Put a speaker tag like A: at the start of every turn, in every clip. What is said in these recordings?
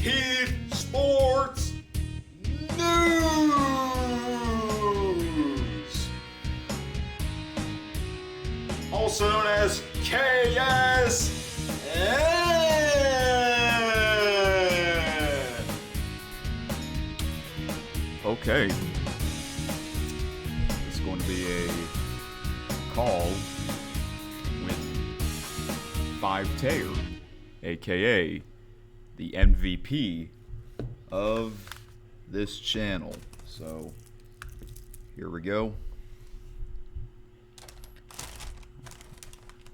A: Heat Sports News, also known as KSN. Okay, it's going to be a call with 5Taylor, aka the MVP of this channel. So here we go.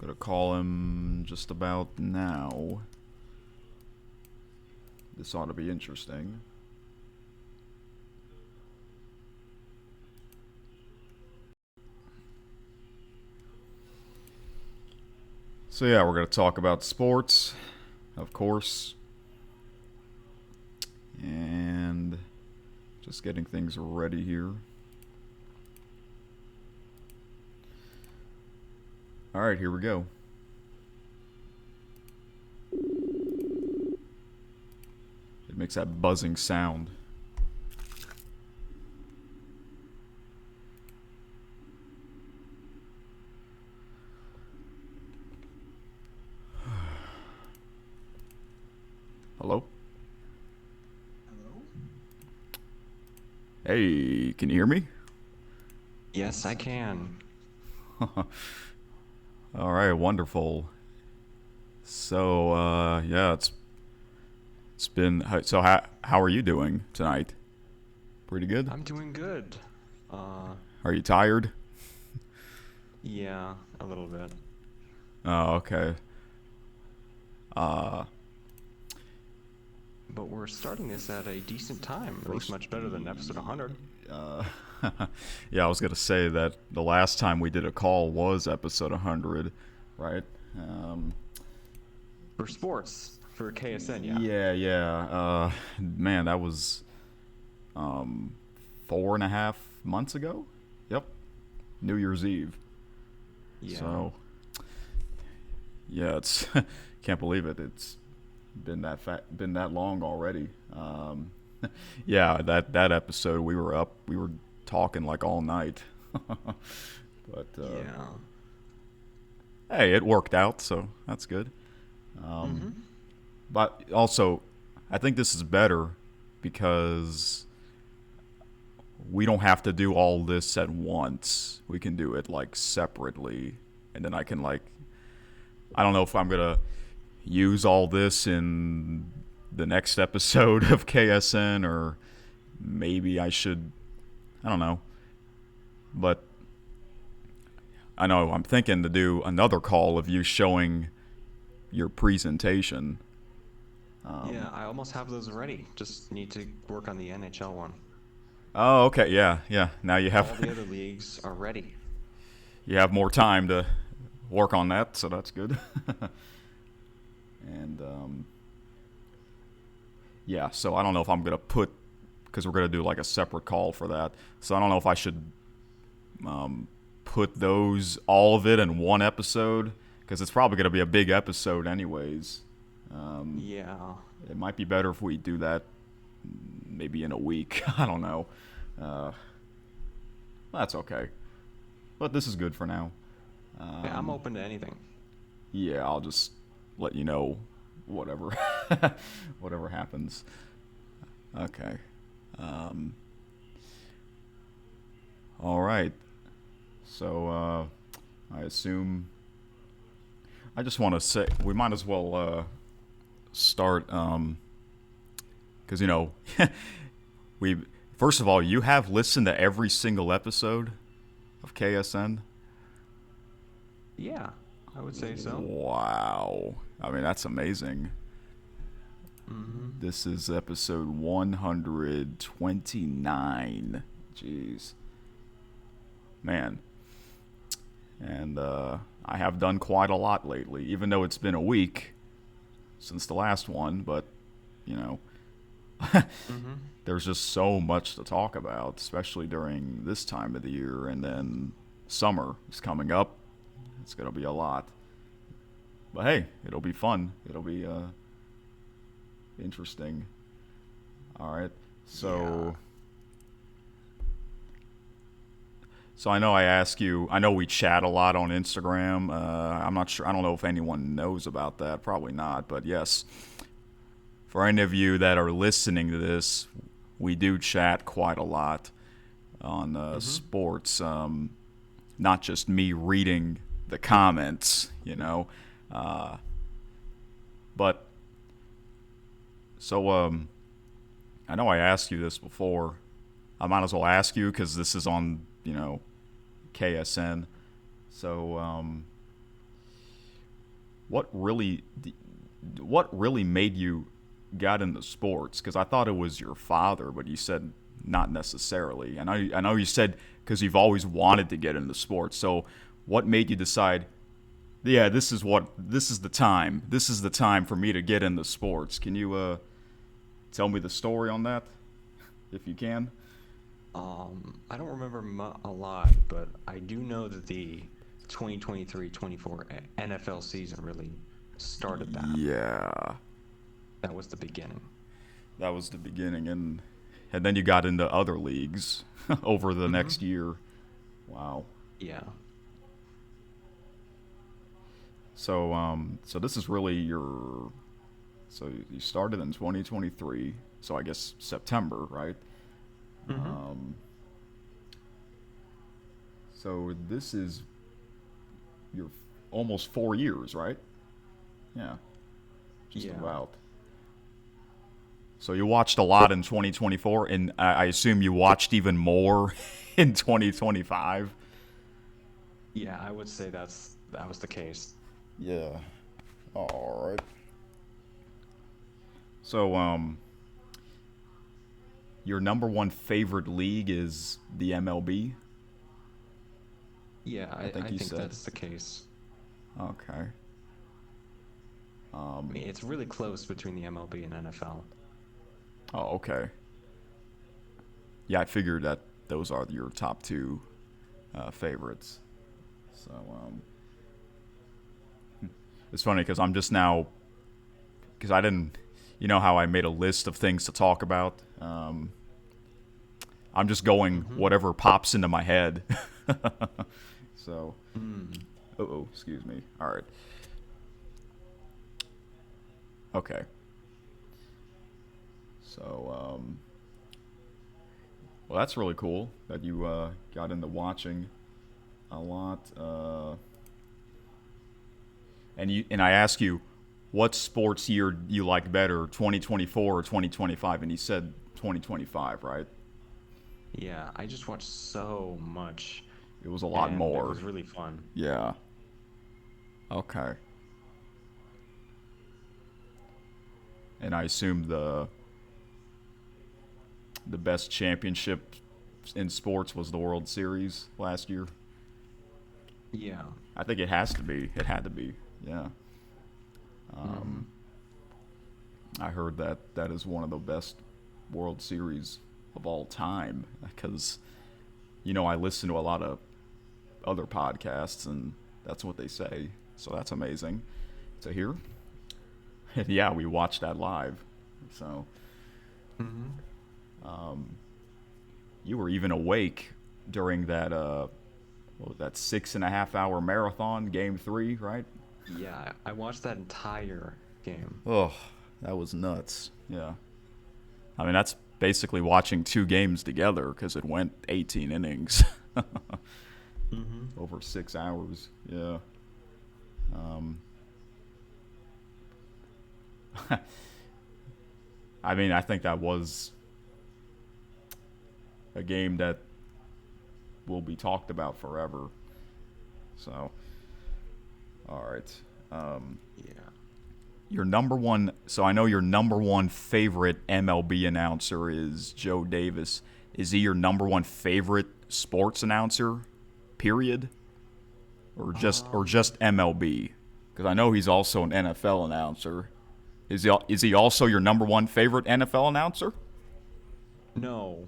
A: Gonna call him just about now. This ought to be interesting. So yeah, we're gonna talk about sports, of course, and just getting things ready here. All right, here we go. It makes that buzzing sound. Hello?
B: Hello?
A: Hey, can you hear me?
B: Yes, I can.
A: All right, wonderful. So, yeah, it's been so. How are you doing tonight? Pretty good.
B: I'm doing good.
A: Are you tired?
B: Yeah, a little bit.
A: Oh, okay. Uh,
B: But we're starting this at a decent time, at least
A: First-
B: much better than episode 100.
A: yeah, I was gonna say that the last time we did a call was episode 100, right?
B: For sports, for KSN, yeah.
A: Yeah. Man, that was 4.5 months ago. Yep, New Year's Eve.
B: Yeah.
A: So, yeah, it's can't believe it. It's been that long already. Yeah, that episode we were talking like all night. But
B: Yeah.
A: hey, it worked out, so that's good. But also, I think this is better because we don't have to do all this at once. We can do it like separately, and then I can I don't know if I'm gonna use all this in the next episode of KSN, or maybe I should. I don't know, but I know I'm thinking to do another call of you showing your presentation.
B: Yeah, I almost have those ready. Just need to work on the NHL one.
A: Oh, okay, yeah. Now you
B: All
A: have
B: the other leagues are ready.
A: you have more time to work on that, so that's good. And yeah, so I don't know if I'm gonna because we're gonna do like a separate call for that. So I don't know if I should put all of it in one episode, because it's probably gonna be a big episode anyways.
B: Yeah.
A: It might be better if we do that maybe in a week. I don't know. That's okay. But this is good for now.
B: Yeah, I'm open to anything.
A: Yeah, I'll just let you know whatever whatever happens. Okay. All right. So I assume I just want to say we might as well start because we first of all, you have listened to every single episode of KSN.
B: Yeah, I would say so.
A: Wow. I mean, that's amazing. This is episode 129. Jeez. Man. And I have done quite a lot lately, even though it's been a week since the last one, but, there's just so much to talk about, especially during this time of the year, and then summer is coming up. It's going to be a lot. But hey, it'll be fun. It'll be interesting. All right.
B: Yeah.
A: So I know I ask you. I know we chat a lot on Instagram. I'm not sure. I don't know if anyone knows about that. Probably not. But yes, for any of you that are listening to this, we do chat quite a lot on
B: Mm-hmm.
A: sports. Not just me reading the comments, Uh, but so I know I asked you this before. I might as well ask you because this is on KSN. So what really what really made you got into sports? Because I thought it was your father, but you said not necessarily. And I know you said because you've always wanted to get into sports. So what made you decide? Yeah, this is the time. This is the time for me to get into sports. Can you tell me the story on that, if you can?
B: I don't remember a lot, but I do know that the 2023-24 NFL season really started that.
A: Yeah,
B: That was the beginning.
A: that was the beginning, and then you got into other leagues over the
B: Mm-hmm.
A: next year. Wow.
B: Yeah.
A: So this is really your. So you started in 2023. So I guess September, right?
B: Mm-hmm.
A: Um, so this is your almost 4 years, right? Yeah, just
B: Yeah.
A: about. So you watched a lot in 2024, and I assume you watched even more in 2025.
B: Yeah, I would say that was the case.
A: Yeah. All right. So your number one favorite league is the MLB.
B: Yeah,
A: I think
B: I
A: you
B: think
A: said.
B: that's the case.
A: Okay.
B: I mean, it's really close between the MLB and NFL.
A: Oh, okay. Yeah, I figured that those are your top two favorites. So it's funny because I'm just now because I didn't, you know how I made a list of things to talk about. I'm just going
B: Mm-hmm.
A: whatever pops into my head. So,
B: Mm.
A: excuse me. All right. Okay. So, well, that's really cool that you got into watching a lot. And I ask you, what sports year you like better, 2024 or 2025? And you said 2025, right?
B: Yeah, I just watched so much,
A: It was a lot
B: and it
A: more.
B: was really fun.
A: Yeah. Okay. And I assume the best championship in sports was the World Series last year.
B: Yeah.
A: I think it has to be. It had to be. Yeah.
B: Mm-hmm.
A: I heard that that is one of the best World Series of all time because I listen to a lot of other podcasts and that's what they say. So that's amazing to hear. And yeah, we watched that live. So
B: Mm-hmm.
A: you were even awake during that what was that 6.5 hour marathon game three, right?
B: Yeah, I watched that entire game.
A: Oh, that was nuts. Yeah. I mean, that's basically watching two games together because it went 18 innings
B: Mm-hmm.
A: over 6 hours. Yeah. Um, I mean, I think that was a game that will be talked about forever. So, all right. Um,
B: Yeah.
A: your number one. So I know your number one favorite MLB announcer is Joe Davis. Is he your number one favorite sports announcer? Period, or just
B: Um,
A: MLB? Because I know he's also an NFL announcer. Is he also your number one favorite NFL announcer?
B: no.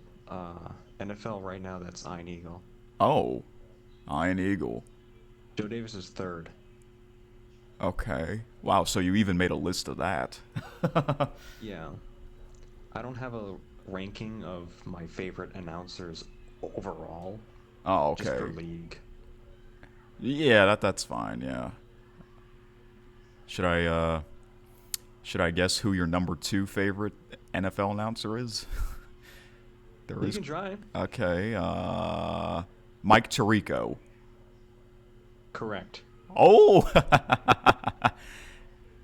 B: NFL right now, that's Ian Eagle.
A: Oh, Iron Eagle.
B: Joe Davis is third.
A: Okay. Wow. So you even made a list of that.
B: Yeah. I don't have ranking of my favorite announcers overall,
A: Oh,
B: just per
A: okay.
B: league.
A: Yeah, that's fine. Yeah. Should I should I guess who your number 2 favorite NFL announcer is? There
B: You
A: is.
B: can try.
A: Okay. Mike Tirico.
B: Correct.
A: Oh.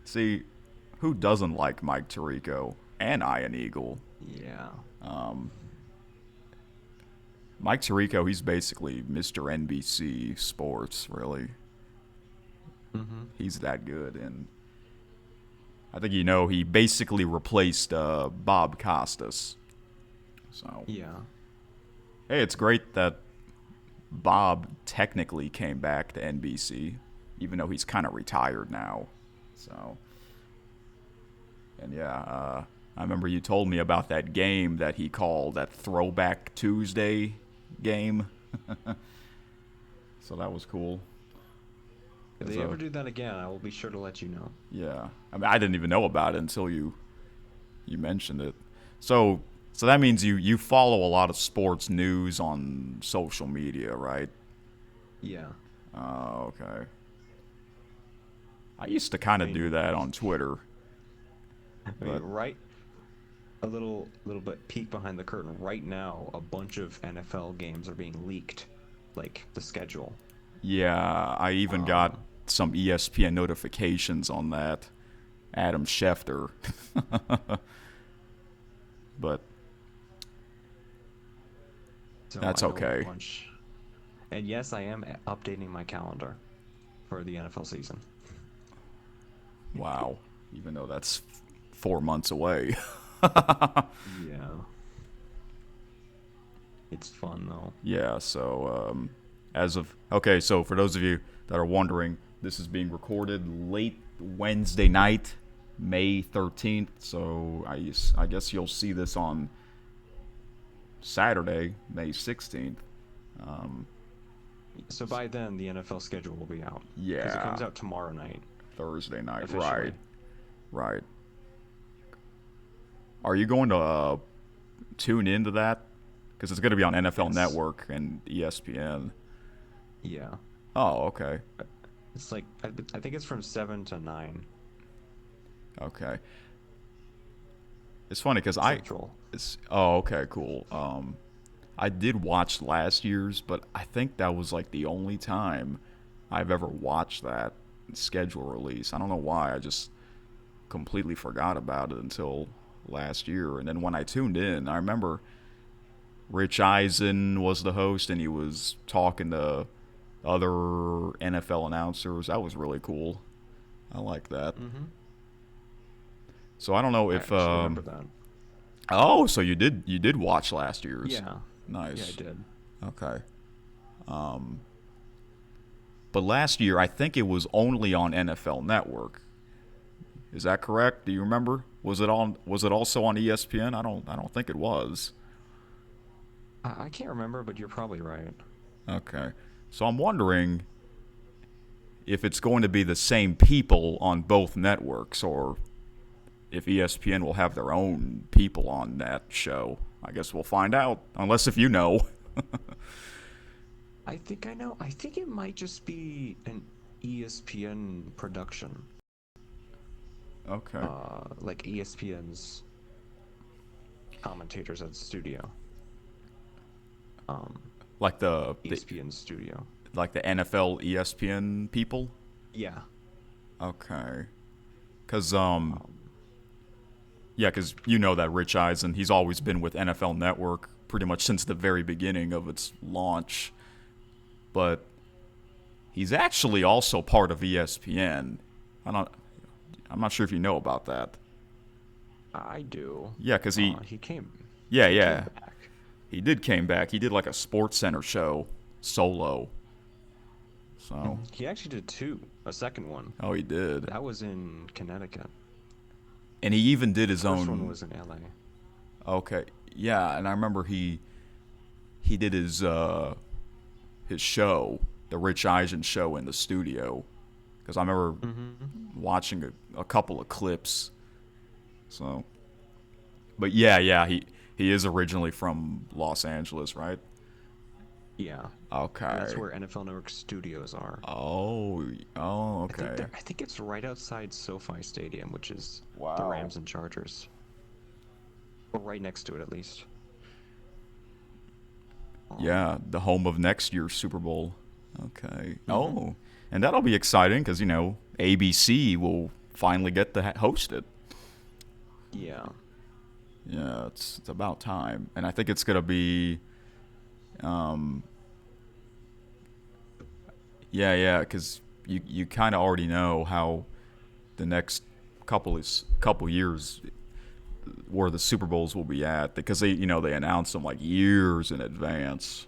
A: See, who doesn't like Mike Tirico and Ian Eagle?
B: Yeah.
A: Mike Tirico, he's basically Mr. NBC Sports, really.
B: Mm-hmm.
A: He's that good, and I think he basically replaced Bob Costas. So
B: Yeah.
A: hey, it's great that Bob technically came back to NBC, even though he's kind of retired now. So, and yeah, I remember you told me about that game that he called that Throwback Tuesday game. So that was cool.
B: If they ever do that again, I will be sure to let you know.
A: Yeah, I mean, I didn't even know about it until you mentioned it. So that means you follow a lot of sports news on social media, right?
B: Yeah.
A: Oh, okay. I used to kind
B: I
A: of do
B: mean,
A: that on Twitter,
B: I mean,
A: but
B: right. A little bit peek behind the curtain. Right now, a bunch of NFL games are being leaked, like the schedule.
A: yeah, I even got
B: Um,
A: some ESPN notifications on that. Adam Schefter, but
B: so
A: that's
B: I know a
A: okay.
B: bunch. And yes, I am updating my calendar for the NFL season.
A: Wow, even though that's 4 months away.
B: Yeah. It's fun though.
A: Yeah, so so for those of you that are wondering, this is being recorded late Wednesday night, May 13th. So I guess you'll see this on Saturday, May 16th. Um,
B: So by then, the NFL schedule will be out because it
A: yeah,
B: comes out tomorrow night
A: Thursday night.
B: officially.
A: Right, right. Are you going to tune into that? Because it's going to be on NFL
B: Yes.
A: Network and ESPN.
B: Yeah.
A: Oh, okay.
B: It's like I think it's from 7 to 9
A: Okay. It's funny because
B: Central.
A: oh, okay, cool. I did watch last year's, but I think that was like the only time I've ever watched that schedule release. I don't know why. I just completely forgot about it until last year. And then when I tuned in, I remember Rich Eisen was the host and he was talking to other NFL announcers. That was really cool. I like that.
B: Mm-hmm.
A: So I don't know
B: I
A: if
B: actually remember that.
A: oh, so you did watch last year's.
B: Yeah. Yeah, I
A: Nice.
B: did.
A: Okay. But last year I think it was only on NFL Network. Is that correct? Do you remember? Was it also on ESPN? I don't think it was.
B: I can't remember, but you're probably right.
A: Okay. So I'm wondering if it's going to be the same people on both networks or if ESPN will have their own people on that show. I guess we'll find out, unless if you know.
B: I think I know. I think it might just be an ESPN production.
A: Okay.
B: Like ESPN's commentators at the studio. Um,
A: Like the
B: ESPN studio.
A: like the NFL ESPN people?
B: Yeah.
A: Okay. Cuz
B: Um,
A: yeah, cuz you know that Rich Eisen, he's always been with NFL Network pretty much since the very beginning of its launch. But he's actually also part of ESPN. I don't I'm not sure if you know about that.
B: I do.
A: Yeah, cuz
B: He came.
A: yeah,
B: He came
A: yeah.
B: back.
A: He did came back. He did like a Sports Center show solo. So,
B: He actually did two. A second one.
A: oh, he did.
B: That was in Connecticut.
A: And he even did his
B: First one
A: own.
B: was in LA.
A: Okay, yeah, and I remember he did his show, the Rich Eisen show, in the studio, because I remember
B: Mm-hmm.
A: watching a couple of clips. So, but yeah, he He is originally from Los Angeles, right?
B: Yeah, and that's
A: Okay.
B: where NFL Network studios are.
A: Oh,
B: I think
A: okay.
B: they're. I think it's right outside SoFi Stadium, which is the
A: Wow.
B: Rams and Chargers, or right next to it at least.
A: Yeah, the home of next year's Super Bowl. Okay.
B: Mm-hmm.
A: Oh, and that'll be exciting because ABC will finally get to host it.
B: Yeah.
A: Yeah, it's about time, and I think it's gonna be, um, yeah, because you kind of already know how the next couple years where the Super Bowls will be at because they announce them like years in advance,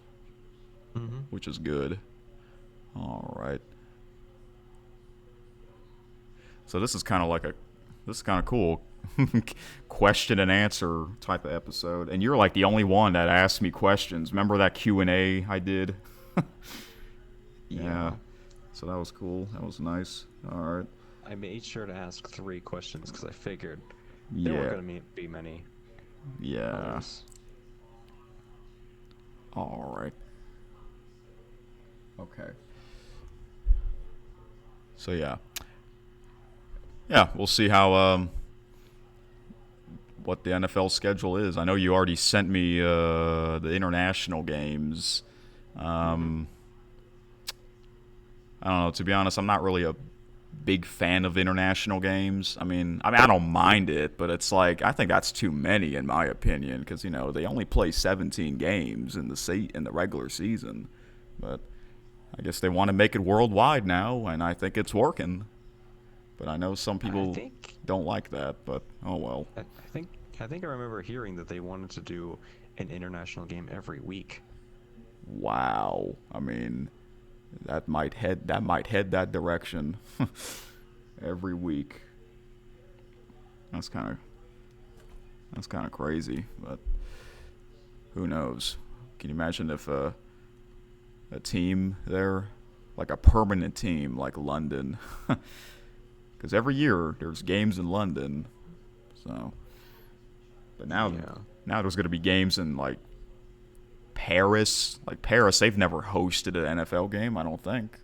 B: Mm-hmm.
A: which is good. All right. So this is kind of cool question and answer type of episode. And you're like the only one that asked me questions. Remember that Q&A I did? Yeah.
B: Yeah.
A: So that was cool. That was nice. All right.
B: I made sure to ask 3 questions because I figured there weren't
A: Yeah.
B: going to be many
A: Yeah.
B: others.
A: All right. Okay. So yeah. Yeah, we'll see how what the NFL schedule is. I know you already sent me the international games.
B: Mm-hmm.
A: Um, I don't know. To be honest, I'm not really a big fan of international games. I don't mind it, but it's like I think that's too many in my opinion because they only play 17 games in the regular season, but I guess they want to make it worldwide now, and I think it's working. But I know some
B: I
A: people
B: think
A: don't like that, but oh well.
B: I think I think I remember hearing that they wanted to do an international game every week.
A: Wow. That might head that direction every week. That's kind of that's kind of crazy, but who knows? Can you imagine if a team there, like a permanent team like London, because every year there's games in London, so but
B: Yeah.
A: now there's going to be games in like Paris. Like Paris, they've never hosted an NFL game, I don't think.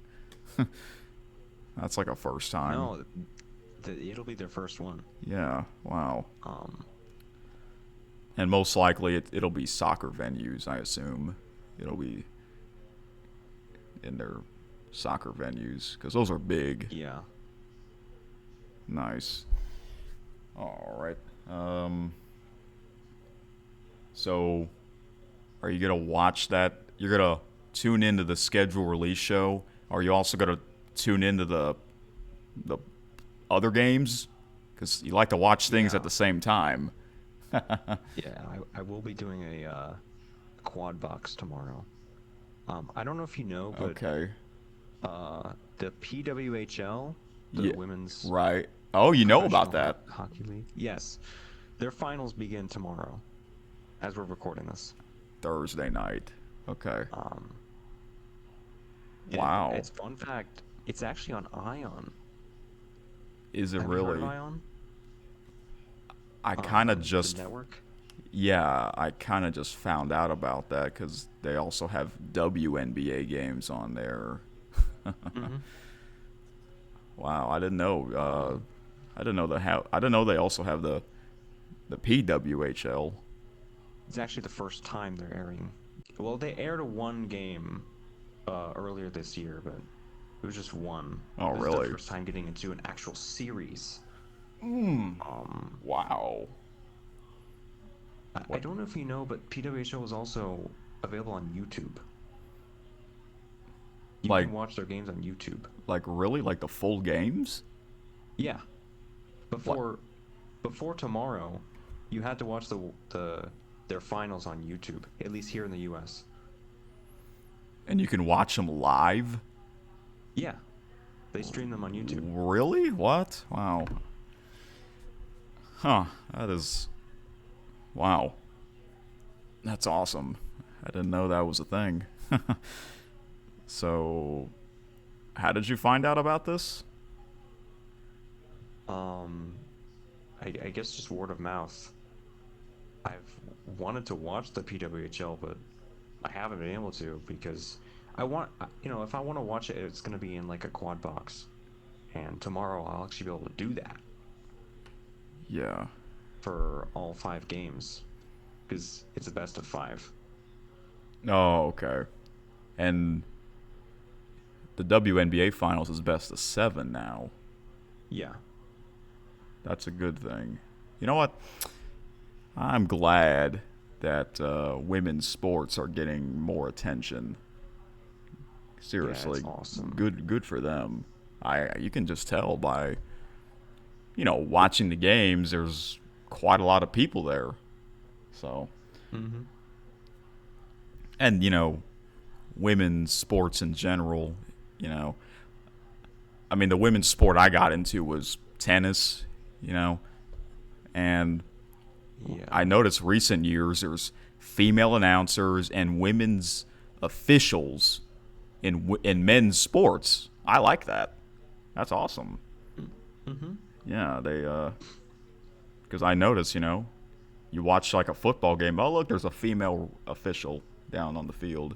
A: That's like a first time.
B: No, it'll be their first one.
A: Yeah, wow.
B: Um,
A: And most likely it'll be soccer venues, I assume. It'll be in their soccer venues because those are big.
B: yeah.
A: Nice. All right. So are you gonna watch that? You're gonna tune into the schedule release show. Are you also gonna tune into the other games? Because you like to watch things at
B: Yeah.
A: the same time.
B: Yeah. I will be doing a quad box tomorrow. I don't know if you know, but
A: Okay.
B: the PWHL, the
A: Yeah.
B: Women's
A: Right. Oh, you know about
B: Professional
A: that.
B: Hockey League, yes, their finals begin tomorrow, as we're recording this.
A: Thursday night. Okay.
B: Um,
A: Wow.
B: it's fun fact. It's actually on Ion.
A: Is it
B: Have you heard of
A: really?
B: Ion?
A: I kind of
B: The
A: just
B: network.
A: Yeah, I kind of just found out about that because they also have WNBA games on there.
B: Hmm.
A: Wow, I didn't know.
B: Um,
A: I didn't know they also have the PWHL.
B: it's actually the first time they're airing. Well, they aired one game earlier this year, but it was just one.
A: Oh,
B: This is
A: really?
B: their first time getting into an actual series.
A: Mm.
B: Um,
A: Wow.
B: I
A: What?
B: don't know if you know, but PWHL is also available on YouTube. You
A: Like
B: can watch their games on YouTube.
A: really like the full games?
B: Yeah.
A: What?
B: Before tomorrow, you had to watch their finals on YouTube, at least here in the US.
A: And you can watch them live?
B: Yeah. They stream them on YouTube.
A: Really? What? Wow. Huh. That is wow. That's awesome. I didn't know that was a thing. So, how did you find out about this?
B: Um I guess just word of mouth. I've wanted to watch the PWHL, but I haven't been able to because I want, if I want to watch it, it's going to be in like a quad box. And tomorrow I'll actually be able to do that
A: Yeah.
B: for all 5 games because it's a best of 5.
A: Oh, okay. And the WNBA finals is best of 7 now.
B: Yeah.
A: That's a good thing. You know what? I'm glad that women's sports are getting more attention.
B: Yeah, it's
A: Seriously,
B: awesome.
A: good for them. You can just tell by watching the games. There's quite a lot of people there. So,
B: Mm-hmm.
A: and women's sports in general. You know, I mean, the women's sport I got into was tennis. You know, and
B: Yeah.
A: I noticed recent years there's female announcers and women's officials in men's sports. I like that. That's awesome.
B: Mm-hmm.
A: Yeah, they because I noticed, you watch like a football game. Oh, look, there's a female official down on the field.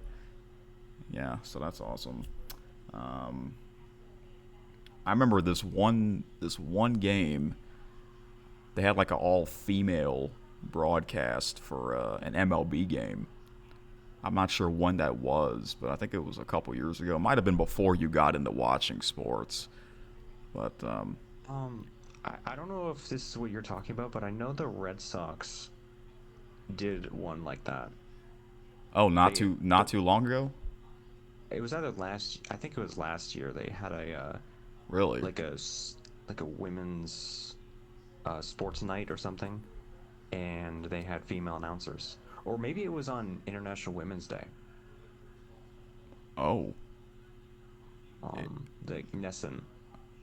A: Yeah, so that's awesome. Um, I remember this one game. They had like an all female broadcast for an MLB game. I'm not sure when that was, but I think it was a couple years ago. It might have been before you got into watching sports. But
B: Um, I don't know if this is what you're talking about, but I know the Red Sox did one like that.
A: oh, not
B: They
A: too
B: the
A: not too long ago.
B: It was either I think it was last year. They had a
A: Really?
B: like like a women's sports night or something, and they had female announcers. Or maybe it was on International Women's Day.
A: Oh,
B: The NESN,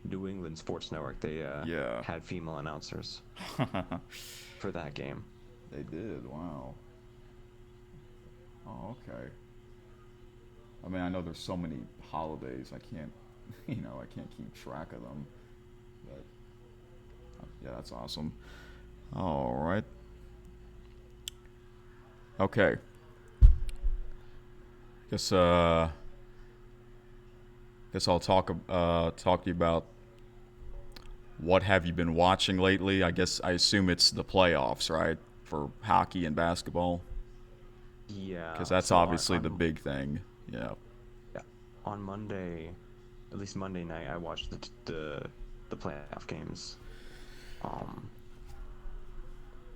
B: New England Sports Network, they
A: yeah.
B: had female announcers for that game.
A: They did. Wow. Oh, okay. I mean, I know there's so many holidays. I can't, I can't keep track of them. But yeah, that's awesome. All right. Okay. Guess guess I'll talk to you about what have you been watching lately. I assume it's the playoffs, right? For hockey and basketball,
B: Yeah.
A: because that's
B: So
A: obviously the big thing. Yeah.
B: yeah, on Monday, at least Monday night, I watched the playoff games. Um,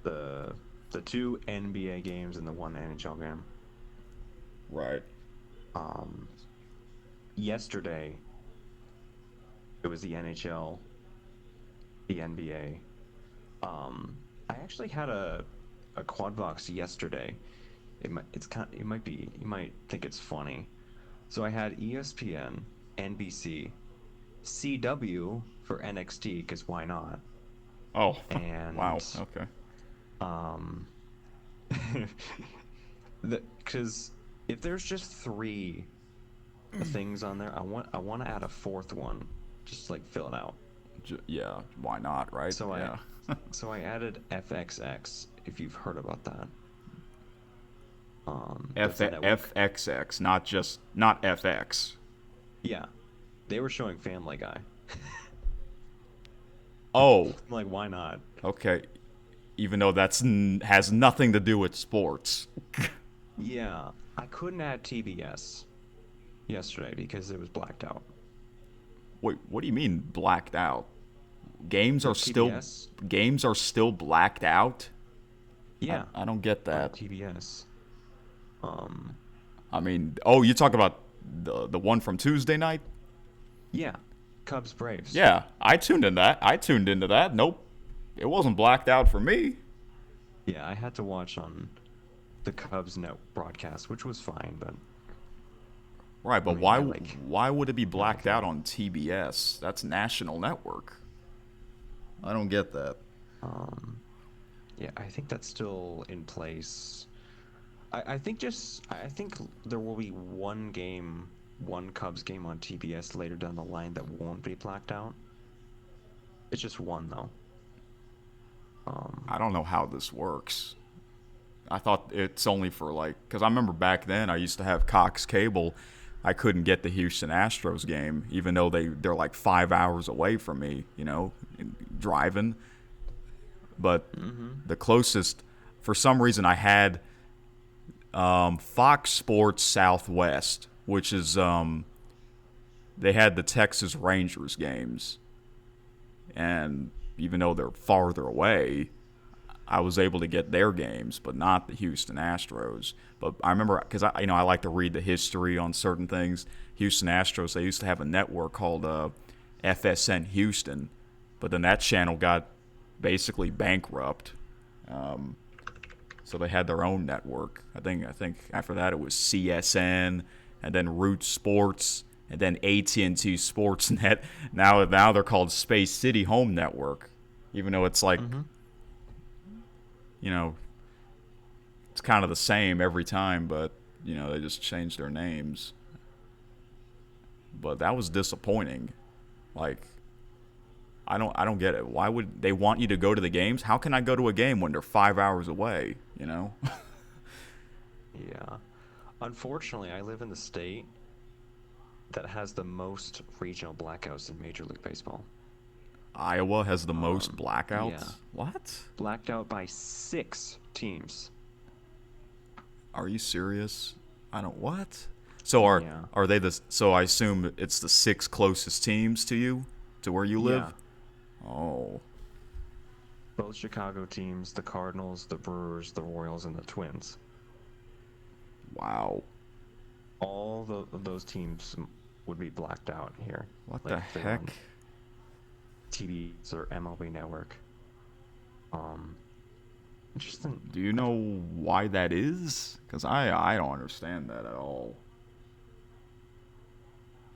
B: the the 2 NBA games and the 1 NHL game.
A: Right.
B: Um, Yesterday it was the NHL, the NBA. I actually had a quad box yesterday. You might think it's funny. So I had ESPN, NBC, CW for NXT because why not?
A: Oh, wow.
B: And
A: Okay.
B: um, because if there's just 3 things on there, I want to add a 4th one, just like fill it out.
A: Yeah. Why not? Right.
B: So I
A: Yeah.
B: so I added FXX if you've heard about that. That's a network.
A: FXX, not FX.
B: Yeah, they were showing Family Guy.
A: Oh,
B: I'm like, why not?
A: okay. Even though has nothing to do with sports.
B: Yeah, I couldn't add TBS yesterday because it was blacked out.
A: Wait, what do you mean blacked out? Games
B: For
A: are still
B: TBS?
A: games are still blacked out. I,
B: Yeah,
A: I don't get
B: on
A: that.
B: TBS. Um,
A: I mean, oh, you talk about the one from Tuesday night?
B: yeah, Cubs Braves.
A: Yeah, I tuned in that. I tuned into that. Nope, it wasn't blacked out for me.
B: Yeah, I had to watch on the Cubs net broadcast, which was fine, but
A: Right,
B: I
A: but
B: mean, I like
A: why would it be
B: I like
A: blacked
B: it.
A: out on TBS? That's national network. I don't get that.
B: Um, yeah, I think that's still in place. I think there will be one Cubs game on TBS later down the line that won't be blacked out. It's just one though. Um,
A: I don't know how this works. I thought it's only for like, because I remember back then I used to have Cox Cable. I couldn't get the Houston Astros game, even though they're like 5 hours away from me, driving. But the closest, for some reason, I had Fox Sports Southwest, which is they had the Texas Rangers games, and even though they're farther away, I was able to get their games, but not the Houston Astros. But I remember because I like to read the history on certain things. Houston Astros, they used to have a network called FSN Houston, but then that channel got basically bankrupt. So they had their own network. I think after that it was CSN, and then Root Sports, and then AT&T Sportsnet. Now they're called Space City Home Network, even though it's like, it's kind of the same every time, but they just changed their names. But that was disappointing. Like, I don't get it. Why would they want you to go to the games? How can I go to a game when they're 5 hours away?
B: Yeah. Unfortunately, I live in the state that has the most regional blackouts in Major League Baseball.
A: Iowa has the most blackouts?
B: Yeah.
A: What?
B: Blacked out by 6 teams.
A: Are you serious? I don't. What? So are they the? So I assume it's the 6 closest teams to you, to where you live.
B: Yeah.
A: Oh.
B: Both Chicago teams, the Cardinals, the Brewers, the Royals, and the Twins.
A: Wow.
B: All of those teams would be blacked out here.
A: What the heck?
B: TVs or MLB Network. Interesting.
A: Do you know why that is? Because I don't understand that at all.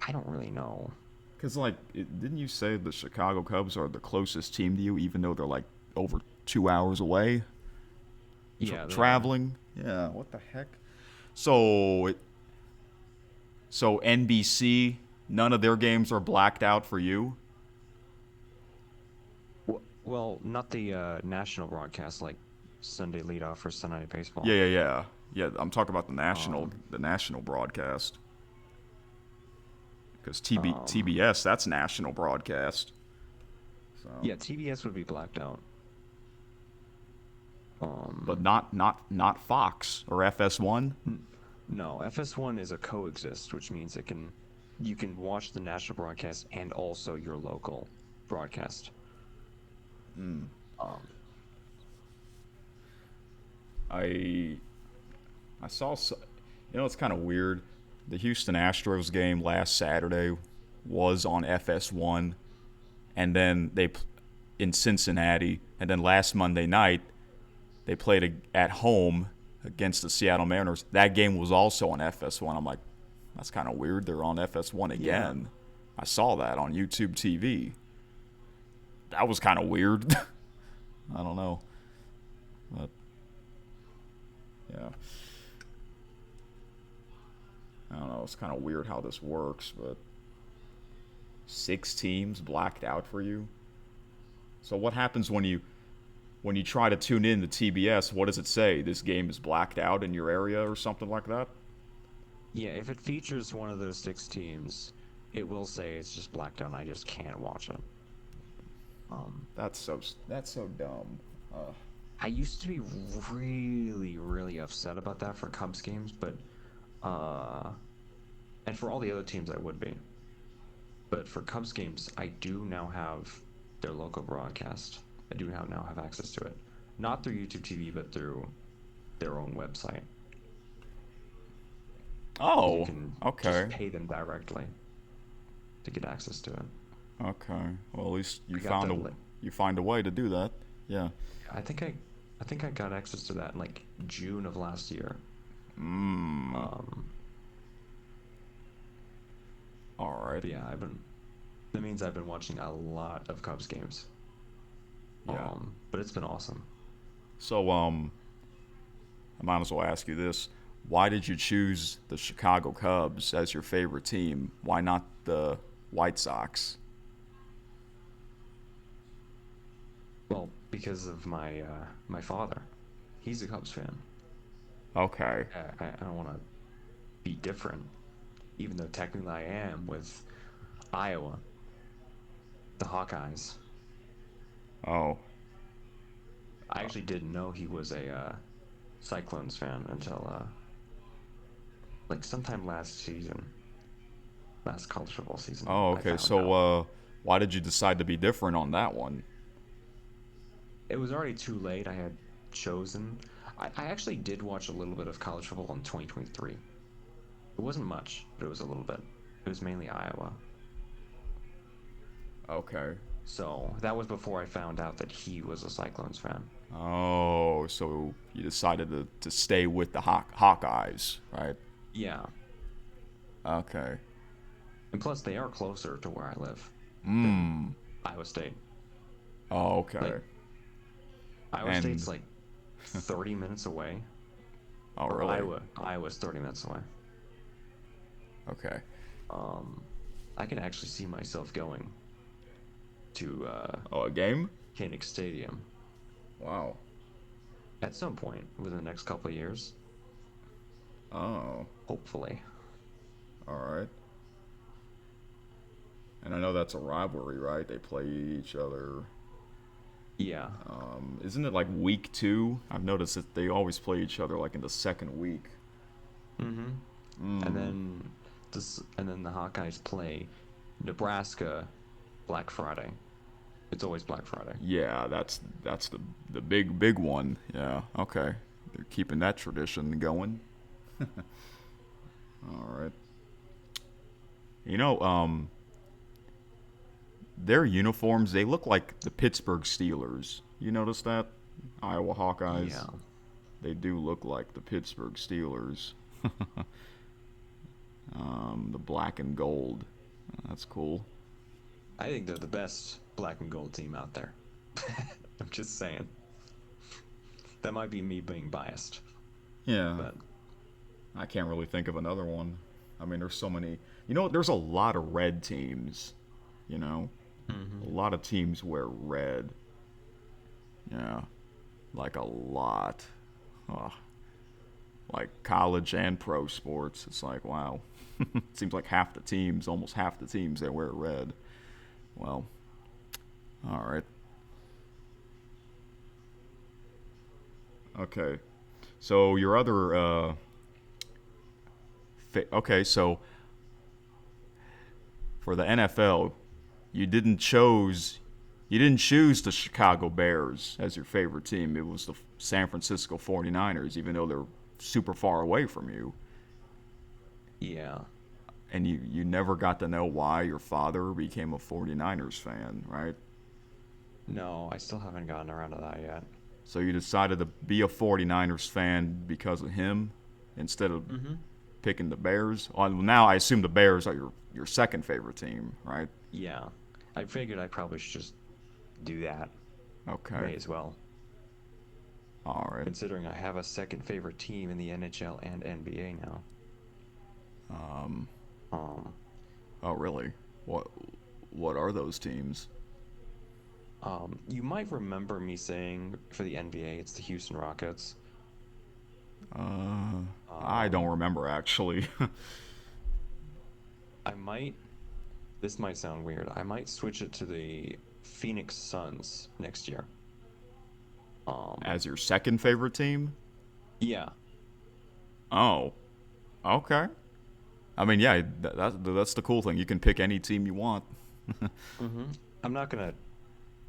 B: I don't really know.
A: Because, didn't you say the Chicago Cubs are the closest team to you, even though they're, over 2 hours away?
B: Yeah.
A: Traveling? Yeah, what the heck? So NBC, none of their games are blacked out for you?
B: Well, not the national broadcast, like Sunday leadoff or Sunday Night Baseball.
A: Yeah. I'm talking about the national broadcast. Because TBS, that's national broadcast. So.
B: Yeah, TBS would be blacked out.
A: But not Fox or FS1.
B: No, FS1 is a coexist, which means you can watch the national broadcast and also your local broadcast.
A: I saw, it's kind of weird. The Houston Astros game last Saturday was on FS1, and then in Cincinnati, and then last Monday night they played at home against the Seattle Mariners. That game was also on FS1. I'm like, that's kind of weird. They're on FS1 again. Yeah. I saw that on YouTube TV. That was kind of weird. I don't know. But, yeah. I don't know. It's kind of weird how this works, but 6 teams blacked out for you? So what happens when you try to tune in to TBS? What does it say? This game is blacked out in your area or something like that?
B: Yeah, if it features one of those 6 teams, it will say it's just blacked out and I just can't watch it.
A: That's so dumb.
B: I used to be really, really upset about that for Cubs games, but and for all the other teams I would be. But for Cubs games, I do now have their local broadcast. I do now have access to it. Not through YouTube TV, but through their own website.
A: Oh,
B: you can
A: okay.
B: Just pay them directly to get access to it.
A: Okay. Well, at least you find a way to do that. Yeah.
B: I think I got access to that in June of last year.
A: All right.
B: But yeah, that means I've been watching a lot of Cubs games.
A: Yeah.
B: But it's been awesome.
A: So I might as well ask you this. Why did you choose the Chicago Cubs as your favorite team? Why not the White Sox?
B: Well, because of my father. He's a Cubs fan.
A: Okay.
B: I don't want to be different, even though technically I am with Iowa, the Hawkeyes.
A: Oh.
B: I actually didn't know he was a Cyclones fan until like sometime last season, last college football season.
A: Oh,
B: I
A: okay.
B: found
A: So,
B: out
A: why did you decide to be different on that one?
B: it was already too late. I had chosen. I actually did watch a little bit of college football in 2023. It wasn't much, but it was a little bit. It was mainly Iowa.
A: Okay.
B: So that was before I found out that he was a Cyclones fan.
A: Oh, so you decided to stay with the Hawkeyes, right?
B: Yeah,
A: Okay.
B: and plus they are closer to where I live than
A: Hmm.
B: Iowa State.
A: Oh,
B: Like
A: okay.
B: Iowa State's
A: And
B: like 30 minutes away,
A: oh,
B: or
A: really?
B: Iowa's 30 minutes away.
A: Okay.
B: Um, I can actually see myself going to
A: Oh, a game?
B: Kinnick Stadium
A: Wow.
B: at some point within the next couple of years,
A: Oh,
B: hopefully.
A: all right. And I know that's a rivalry, right? They play each other.
B: Yeah.
A: Isn't it like week two? I've noticed that they always play each other like in the second week.
B: Mm-hmm. And
A: Hmm.
B: then the Hawkeyes play Nebraska Black Friday. It's always Black Friday.
A: Yeah, that's the big one. Yeah. Okay. They're keeping that tradition going. All right. You know, their uniforms, they look like the Pittsburgh Steelers. You notice that? Iowa Hawkeyes.
B: Yeah.
A: They do look like the Pittsburgh Steelers. The black and gold. That's cool.
B: I think they're the best black and gold team out there. I'm just saying. That might be me being biased,
A: Yeah,
B: but
A: I can't really think of another one. I mean, there's so many. You know, there's a lot of red teams. You know, a
B: mm-hmm.
A: lot of teams wear red. Yeah, like a lot. Oh, like college and pro sports. It's like, wow. It seems like half the teams, almost half the teams, they wear red. Well, all right. Okay. So your other okay, so for the NFL, you didn't choose the Chicago Bears as your favorite team. It was the San Francisco 49ers, even though they're super far away from you.
B: Yeah.
A: And you never got to know why your father became a 49ers fan, right?
B: No, I still haven't gotten around to that yet.
A: So you decided to be a 49ers fan because of him instead of
B: Mm-hmm.
A: picking the Bears. Well, now I assume the Bears are your second favorite team, right?
B: Yeah. I figured I probably should just do that.
A: Okay.
B: May as well.
A: All right.
B: Considering I have a second favorite team in the NHL and NBA now.
A: Um,
B: Um,
A: oh, really? What what are those teams?
B: you might remember me saying for the NBA, it's the Houston Rockets.
A: I don't
B: Um,
A: remember actually.
B: I might, this might sound weird, I might switch it to the Phoenix Suns next year. Um,
A: As your second favorite team?
B: yeah,
A: Oh, okay. I mean, yeah, that's the cool thing. You can pick any team you want.
B: hmm I'm not gonna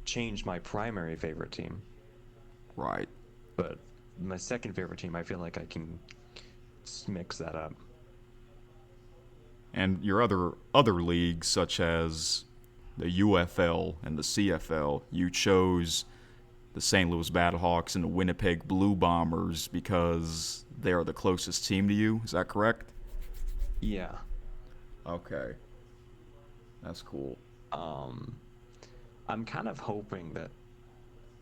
B: change my primary favorite team,
A: Right.
B: but my second favorite team, I feel like I can mix that up.
A: And your other leagues, such as the UFL and the CFL, you chose the St. Louis Battlehawks and the Winnipeg Blue Bombers because they are the closest team to you. Is that correct?
B: Yeah.
A: Okay, that's cool.
B: Um, I'm kind of hoping that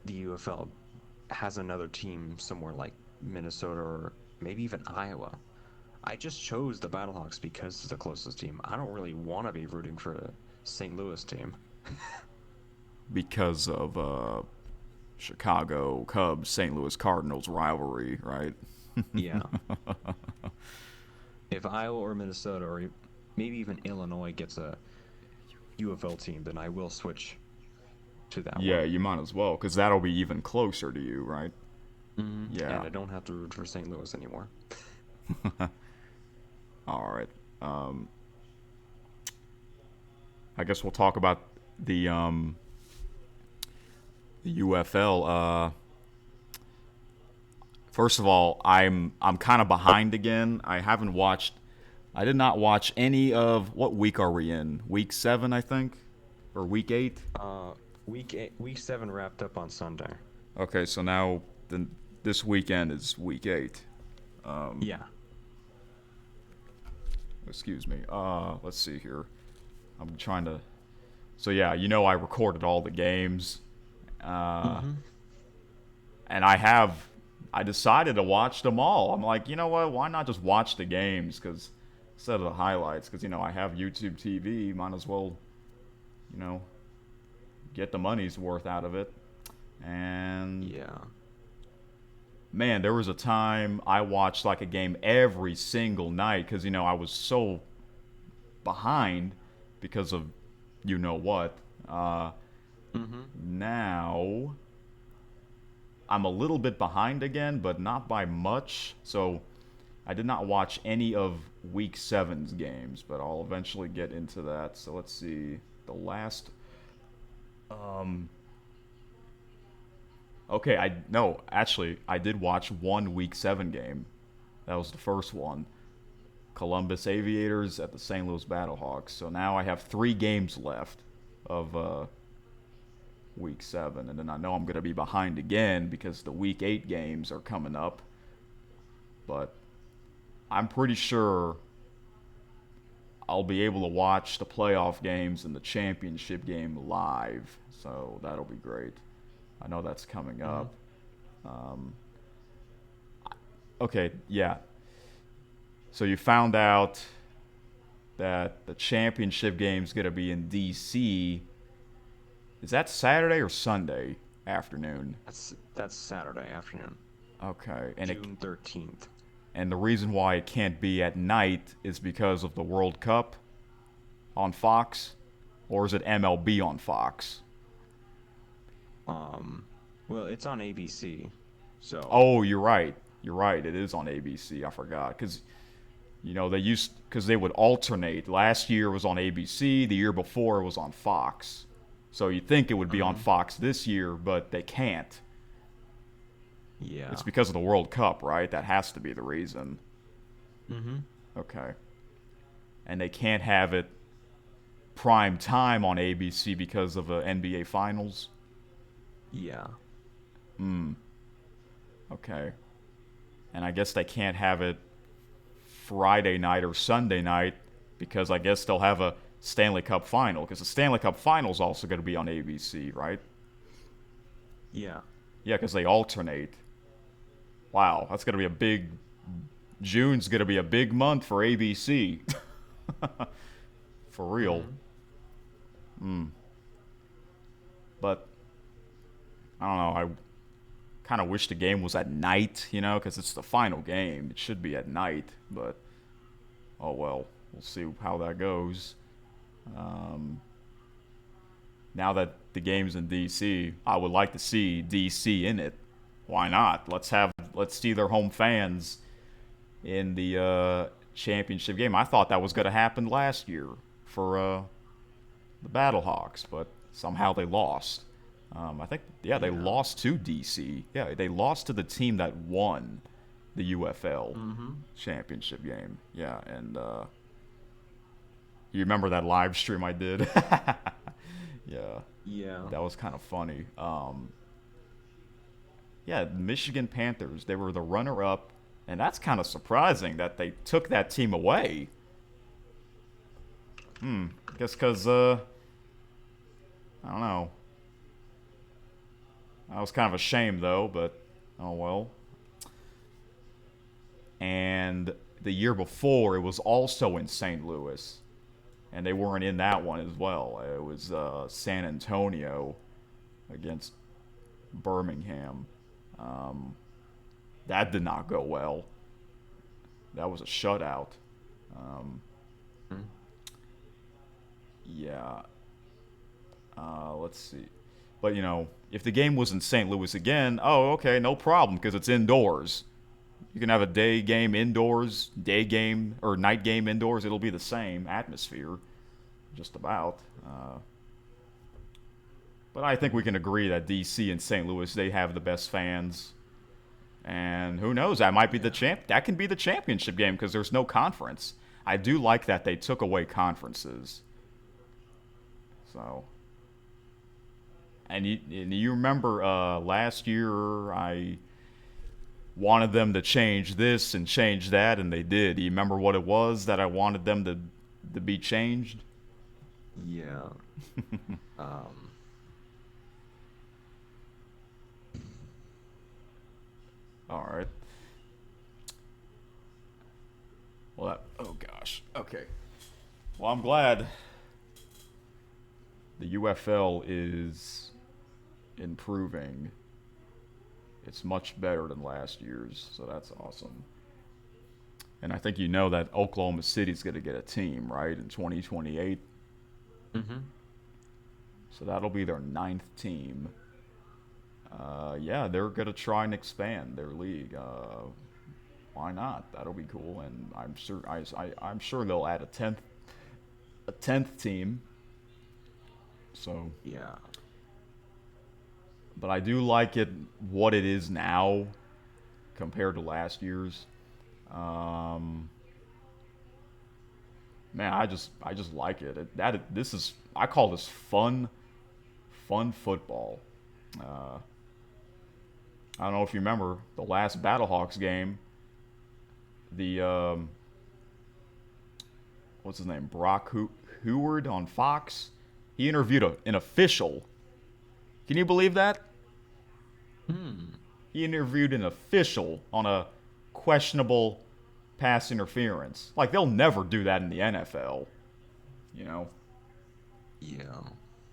B: the UFL has another team somewhere like Minnesota or maybe even Iowa. I just chose the Battlehawks because it's the closest team. I don't really want to be rooting for the St. Louis team.
A: Because of Chicago Cubs St. Louis Cardinals rivalry, right?
B: Yeah. If Iowa or Minnesota or maybe even Illinois gets a UFL team, then I will switch to that
A: Yeah,
B: one.
A: you might as well, because that'll be even closer to you, right?
B: And
A: Yeah.
B: I don't have to root for St. Louis anymore.
A: All right. Um, I guess we'll talk about the UFL. First of all, I'm kind of behind again. I haven't watched. I did not watch any of what week are we in? Week 7, I think, or week 8.
B: Uh, week 7 wrapped up on Sunday.
A: Okay, so now this weekend is week 8.
B: Yeah.
A: Excuse me. Let's see here. I'm trying to. So yeah, I recorded all the games, uh,
B: Mm-hmm.
A: and I decided to watch them all. I'm like, you know what? Why not just watch the games? Because instead of the highlights, because I have YouTube TV. Might as well, you know, get the money's worth out of it. And
B: Yeah.
A: man, there was a time I watched like a game every single night because I was so behind because of what.
B: Mm-hmm.
A: Now I'm a little bit behind again, but not by much. So I did not watch any of Week Seven's games, but I'll eventually get into that. So let's see. The last. Um, okay, I no, actually, I did watch one Week 7 game. That was the first one. Columbus Aviators at the St. Louis Battlehawks. So now I have 3 games left of Week 7, and then I know I'm going to be behind again because the Week 8 games are coming up. But I'm pretty sure I'll be able to watch the playoff games and the championship game live. So that'll be great. I know that's coming
B: Mm-hmm.
A: up. Um, okay, yeah. So you found out that the championship game's going to be in D.C. Is that Saturday or Sunday afternoon?
B: That's Saturday afternoon,
A: Okay,
B: June 13th.
A: and the reason why it can't be at night is because of the World Cup on Fox, or is it MLB on Fox?
B: Um, well, it's on ABC, so
A: Oh, you're right. You're right. It is on ABC. I forgot because they would alternate. Last year was on ABC. The year before it was on Fox. So you think it would be on
B: mm-hmm.
A: Fox this year, but they can't.
B: Yeah.
A: It's because of the World Cup, right? That has to be the reason.
B: Mm-hmm.
A: Okay. And they can't have it prime time on ABC because of the NBA Finals.
B: Yeah.
A: Okay. And I guess they can't have it Friday night or Sunday night because I guess they'll have a Stanley Cup final because the Stanley Cup final is also going to be on ABC, right?
B: Yeah.
A: Yeah, because they alternate. Wow, that's going to be a big. June's going to be a big month for ABC. For real.
B: Mm-hmm.
A: But I don't know. I kind of wish the game was at night, because it's the final game. It should be at night, but oh well. We'll see how that goes. Um, Now that the game's in DC, I would like to see DC in it. Why not? Let's see their home fans in the championship game. I thought that was going to happen last year for the Battlehawks, but somehow they lost. I think they
B: Yeah.
A: lost to DC. Yeah, they lost to the team that won the UFL
B: Mm-hmm.
A: championship game. Yeah, and you remember that live stream I did? Yeah.
B: Yeah.
A: That was kind of funny. Yeah, Michigan Panthers, they were the runner up, and that's kind of surprising that they took that team away. I guess because, I don't know. That was kind of a shame, though, but oh well. And the year before, it was also in St. Louis, and they weren't in that one as well. It was San Antonio against Birmingham. Um, That did not go well. That was a shutout. Um,
B: Hmm.
A: yeah. Let's see. But if the game was in St. Louis again, oh, okay, no problem because it's indoors. You can have a day game indoors, day game or night game indoors. It'll be the same atmosphere, just about. But I think we can agree that DC and St. Louis they have the best fans. And who knows? That might be the
B: Yeah.
A: champ. That can be the championship game because there's no conference. I do like that they took away conferences. So, and you remember last year I wanted them to change this and change that, and they did. Do you remember what it was that I wanted them to be changed?
B: Yeah. Um,
A: All right. Well, oh gosh. Okay. Well, I'm glad the UFL is improving. It's much better than last year's, so that's awesome. And I think you know that Oklahoma City's going to get a team, right, in 2028.
B: hmm
A: So that'll be their ninth team. Yeah, they're going to try and expand their league. Why not? That'll be cool, and I'm sure they'll add a tenth team. So,
B: Yeah.
A: but I do like it what it is now compared to last year's. Um, Man, I just like it. This is I call this fun football. Uh, I don't know if you remember the last Battlehawks game. The what's his name, Heward on Fox. He interviewed an official. Can you believe that?
B: Hmm.
A: He interviewed an official on a questionable pass interference. Like they'll never do that in the NFL, you know,
B: Yeah.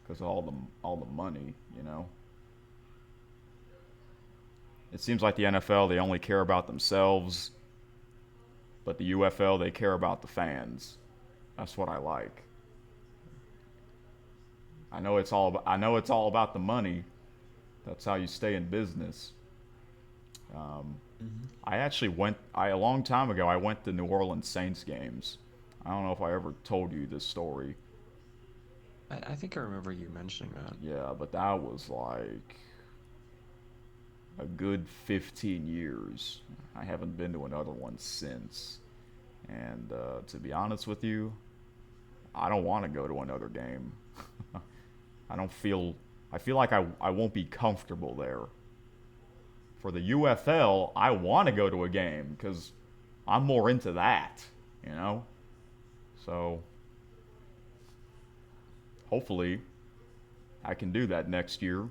A: because of all the money, you know. It seems like the NFL they only care about themselves, but the UFL they care about the fans. That's what I like. I know it's all about the money. That's how you stay in business. Um,
B: hmm
A: I actually went. A long time ago. I went to New Orleans Saints games. I don't know if I ever told you this story.
B: I think I remember you mentioning that.
A: Yeah, but that was like a good 15 years. I haven't been to another one since. And to be honest with you, I don't want to go to another game. I don't feel. I feel like I won't be comfortable there. For the UFL, I want to go to a game because I'm more into that, you know? So hopefully I can do that next year.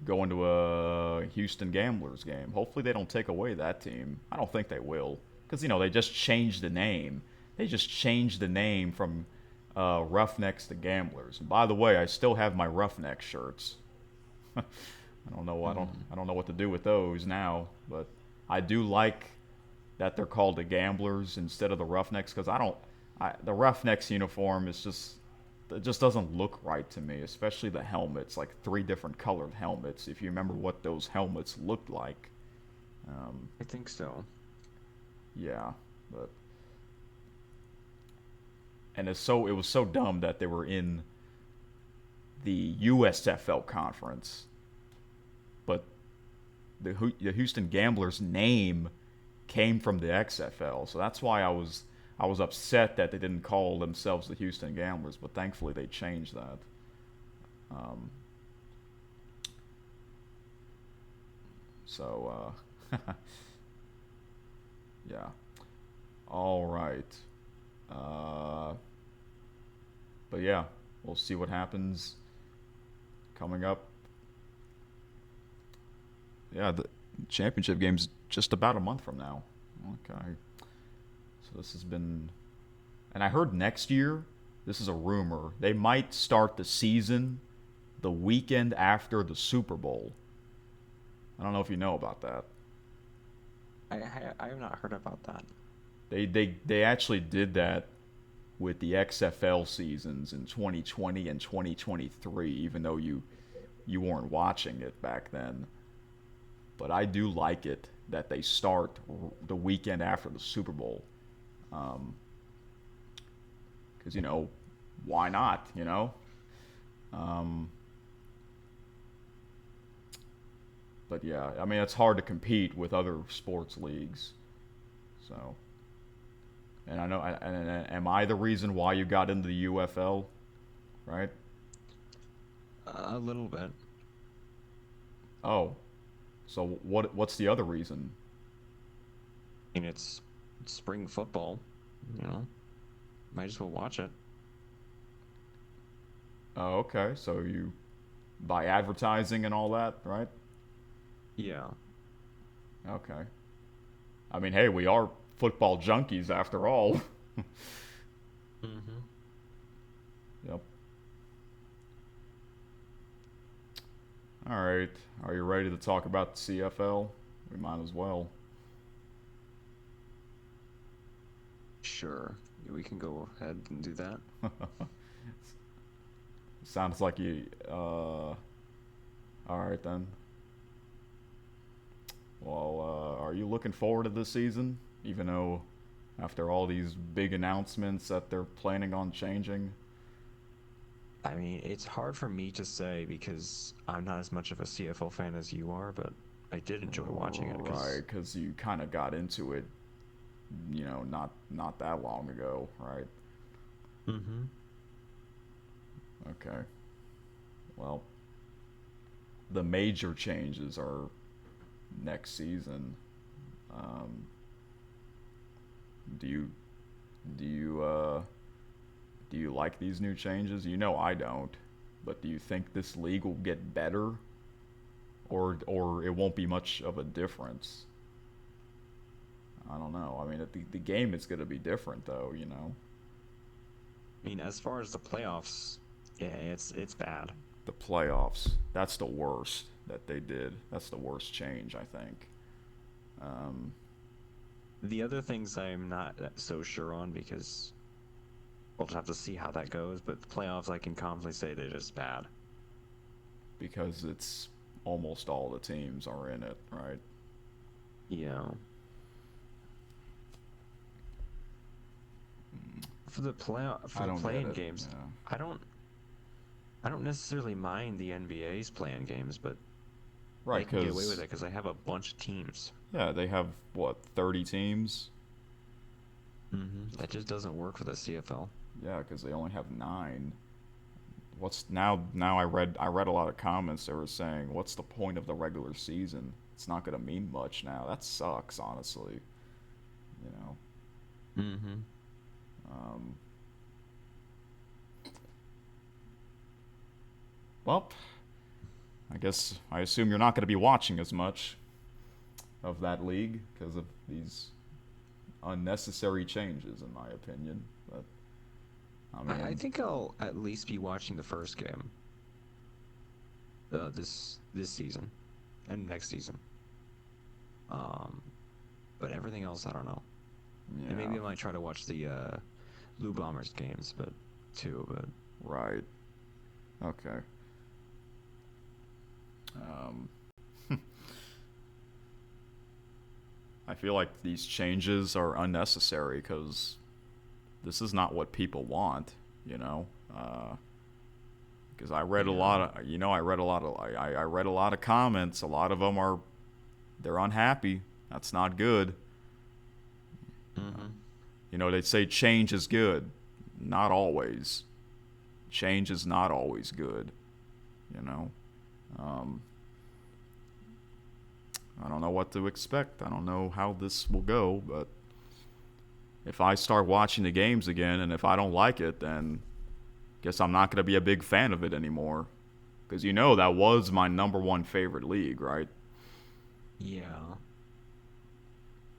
A: Go into a Houston Gamblers game. Hopefully they don't take away that team. I don't think they will. Because, they just changed the name. They just changed the name from Roughnecks to Gamblers. And by the way, I still have my Roughneck shirts. I don't know. I don't.
B: Mm.
A: I don't know what to do with those now. But I do like that they're called the Gamblers instead of the Roughnecks because I don't. The Roughnecks uniform is just it just doesn't look right to me, especially the helmets, like three different colored helmets. If you remember what those helmets looked like, um,
B: I think so.
A: yeah, but and it was so dumb that they were in the USFL conference, but the Houston Gamblers name came from the XFL, so that's why I was upset that they didn't call themselves the Houston Gamblers, but thankfully they changed that. Um, so yeah, all right. Uh, but yeah, we'll see what happens coming up. Yeah, the championship game's just about a month from now. Okay. So this has been. And I heard next year, this is a rumor, they might start the season the weekend after the Super Bowl. I don't know if you know about that.
B: I have not heard about that.
A: They actually did that with the XFL seasons in 2020 and 2023, even though you weren't watching it back then. But I do like it that they start the weekend after the Super Bowl, because why not? Um, but yeah, I mean it's hard to compete with other sports leagues. So, and I know, and am I the reason why you got into the UFL? Right?
B: A little bit.
A: Oh, so what's the other reason?
B: I mean, it's spring football. You know, might as well watch it.
A: Oh, okay. So you by advertising and all that, right?
B: Yeah.
A: Okay. I mean, hey, we are football junkies after all.
B: Mm-hmm.
A: Yep. All right. Are you ready to talk about the CFL? We might as well.
B: Sure. We can go ahead and do that.
A: Sounds like you. All right then. Well, are you looking forward to this season? Even though, after all these big announcements that they're planning on changing.
B: I mean, it's hard for me to say because I'm not as much of a CFL fan as you are, but I did enjoy watching it
A: Right,
B: because.
A: because you kind of got into it, not that long ago, right?
B: Mm-hmm.
A: Okay. Well, the major changes are next season. Um, do you do you do you like these new changes? I don't, but do you think this league will get better, or it won't be much of a difference? I don't know. I mean, the game is going to be different, though.
B: I mean, as far as the playoffs, yeah, it's bad.
A: The playoffs. That's the worst that they did. That's the worst change, I think. Um,
B: The other things I'm not so sure on because we'll just have to see how that goes. But the playoffs, I can confidently say they're just bad.
A: because it's almost all the teams are in it, right?
B: Yeah. For the
A: I don't get
B: playing
A: it.
B: games,
A: Yeah.
B: I don't I don't necessarily mind the NBA's playing games, but
A: Right,
B: they can get away with
A: because,
B: it because they have a bunch of teams.
A: yeah, they have, what, 30 teams?
B: That just doesn't work for the CFL.
A: Yeah, because they only have 9. Now I read a lot of comments that were saying, what's the point of the regular season? It's not going to mean much now. That sucks, honestly. You know.
B: Mm-hmm.
A: Um, well, I assume you're not going to be watching as much of that league because of these unnecessary changes, in my opinion. But I
B: I
A: mean,
B: think I'll at least be watching the first game this season and next season. Um, but everything else, I don't know. And
A: yeah,
B: maybe I might try to watch the Blue Bombers games, but too. But
A: right, okay. Um, I feel like these changes are unnecessary because this is not what people want, you know. Because I read a
B: yeah.
A: lot of, I read a lot of comments. A lot of them they're unhappy. That's not good.
B: Mm-hmm.
A: They say change is good. Not always. Change is not always good. You know. Um, I don't know what to expect. I don't know how this will go, but if I start watching the games again and if I don't like it, then guess I'm not going to be a big fan of it anymore. Because that was my number one favorite league, right?
B: Yeah.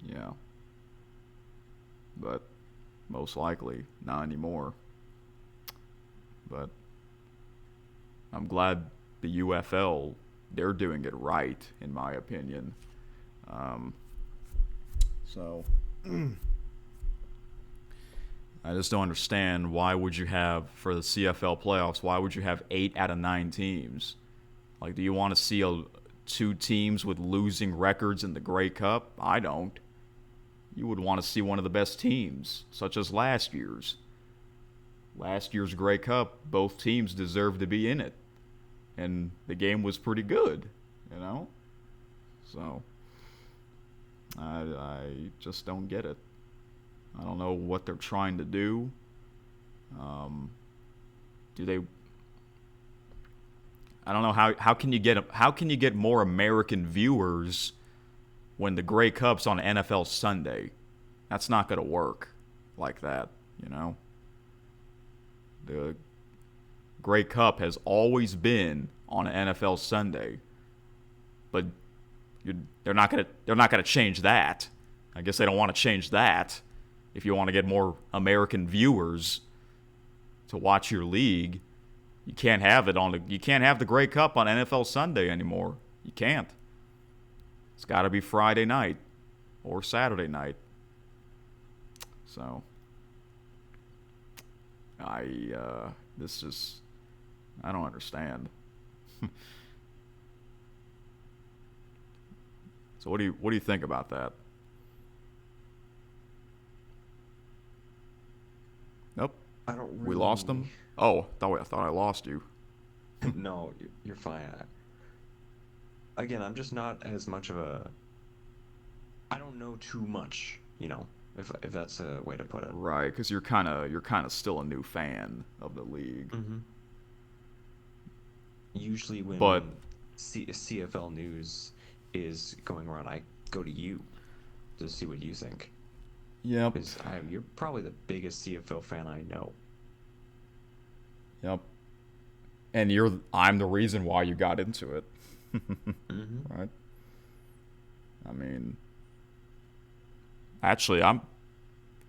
A: Yeah. But most likely not anymore. But I'm glad the UFL, they're doing it right, in my opinion. Um, So I just don't understand why would you have for the CFL playoffs, why would you have 8 out of 9 teams? Like, do you want to see two teams with losing records in the Grey Cup? I don't. You would want to see one of the best teams, such as last year's. Last year's Grey Cup, both teams deserved to be in it. And the game was pretty good, you know? So, I just don't get it. I don't know what they're trying to do. Do they? I don't know how can you get more American viewers when the Grey Cup's on NFL Sunday? That's not gonna work like that, you know. The Grey Cup has always been on an NFL Sunday, but they're not gonna change that. I guess they don't want to change that. If you want to get more American viewers to watch your league, you can't have the Grey Cup on NFL Sunday anymore. You can't. It's got to be Friday night or Saturday night. So I don't understand. So what do you think about that? Nope.
B: I don't really...
A: We lost them? Oh, I thought I lost you.
B: No, you're fine. Again, I'm just not as much of a... I don't know too much, you know, if that's a way to put it.
A: Right, because you're kind of still a new fan of the league.
B: Mm-hmm. Usually when CFL news is going around, I go to you to see what you think.
A: Yep.
B: Because you're probably the biggest CFL fan I know.
A: Yep. And I'm the reason why you got into it.
B: Mm-hmm.
A: Right? I mean, actually,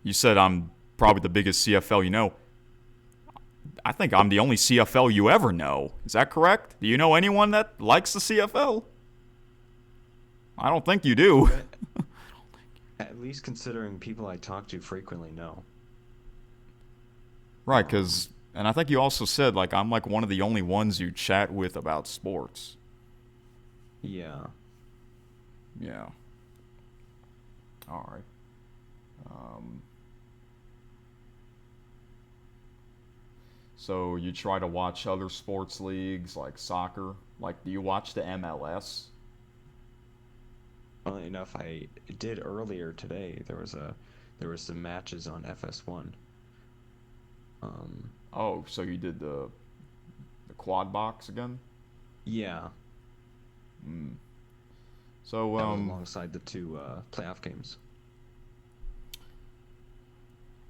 A: you said I'm probably the biggest CFL you know. I think I'm the only CFL you ever know. Is that correct? Do you know anyone that likes the CFL? I don't think you do.
B: At least considering people I talk to frequently, no.
A: Right, and I think you also said, like, I'm like one of the only ones you chat with about sports.
B: Yeah.
A: Yeah. All right. So you try to watch other sports leagues like soccer? Like, do you watch the MLS?
B: Funnily enough, I did earlier today. There was some matches on FS1.
A: Oh, so you did the quad box again?
B: Yeah.
A: So
B: that was alongside the two playoff games.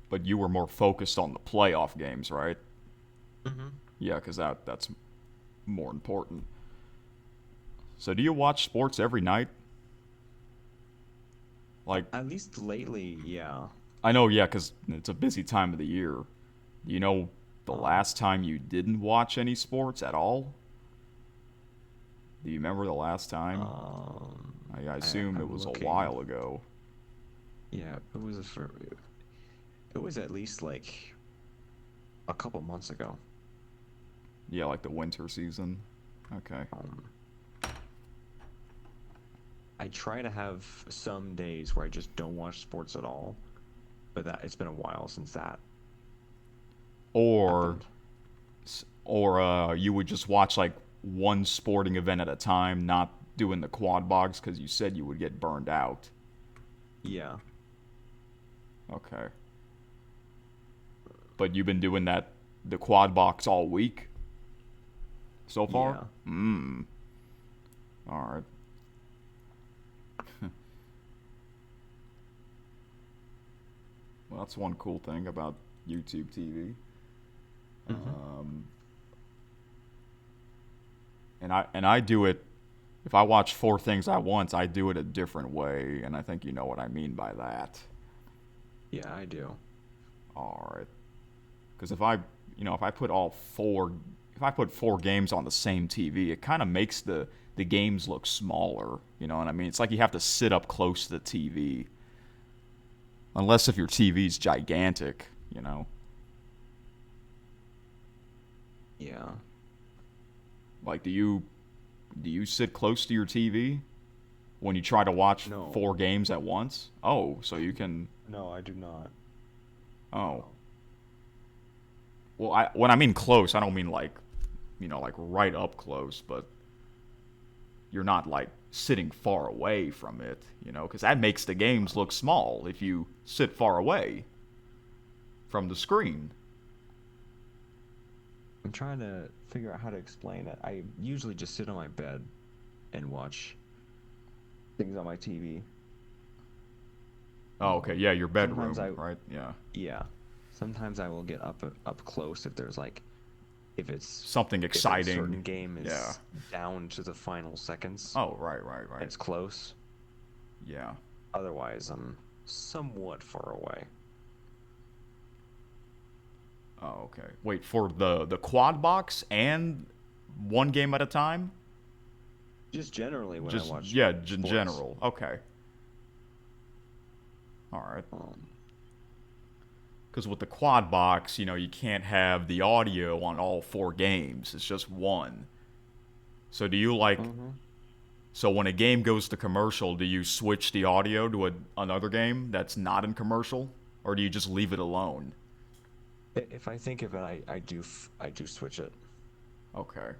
A: But you were more focused on the playoff games, right?
B: Mm-hmm.
A: Yeah, because that's more important. So do you watch sports every night? Like,
B: at least lately, yeah.
A: I know, yeah, because it's a busy time of the year. Do you know the last time you didn't watch any sports at all? Do you remember the last time? I assume it was a while ago.
B: Yeah, it was at least like a couple months ago.
A: Yeah, like the winter season. Okay.
B: I try to have some days where I just don't watch sports at all, but it's been a while since that.
A: Or you would just watch like one sporting event at a time, not doing the quad box because you said you would get burned out.
B: Yeah.
A: Okay. But you've been doing the quad box all week so far?
B: Yeah.
A: All right. Well, that's one cool thing about YouTube TV.
B: Mm-hmm.
A: And I do it. If I watch 4 things at once, I do it a different way, and I think you know what I mean by that.
B: Yeah, I do.
A: All right. Because if I put if I put 4 games on the same TV, it kind of makes the games look smaller. You know what I mean? It's like you have to sit up close to the TV. Unless if your TV's gigantic, you know.
B: Yeah.
A: Like, do you sit close to your TV when you try to watch
B: No.
A: 4 games at once? Oh, so you can.
B: No, I do not.
A: Oh, well, when I mean close, I don't mean like, like right up close, but you're not like sitting far away from it, because that makes the games look small if you sit far away from the screen.
B: I'm trying to figure out how to explain it. I usually just sit on my bed and watch things on my TV.
A: Oh, okay, yeah, your
B: Sometimes
A: bedroom, right? Yeah,
B: yeah. Sometimes I will get up close if there's like
A: something
B: if a
A: exciting.
B: certain game
A: Yeah.
B: is down to the final seconds
A: Oh, right, right,
B: and
A: right.
B: it's close.
A: Yeah.
B: Otherwise, I'm somewhat far away.
A: Oh, okay. Wait, for the quad box and 1 game at a time?
B: Just generally when I
A: Just
B: watch
A: yeah, in
B: sports.
A: general. Okay. All right.
B: Um,
A: Because with the quad box, you can't have the audio on all 4 games. It's just one. So do you like?
B: mhm.
A: So when a game goes to commercial, do you switch the audio to another game that's not in commercial, or do you just leave it alone?
B: If I think of it, I do switch it.
A: Okay.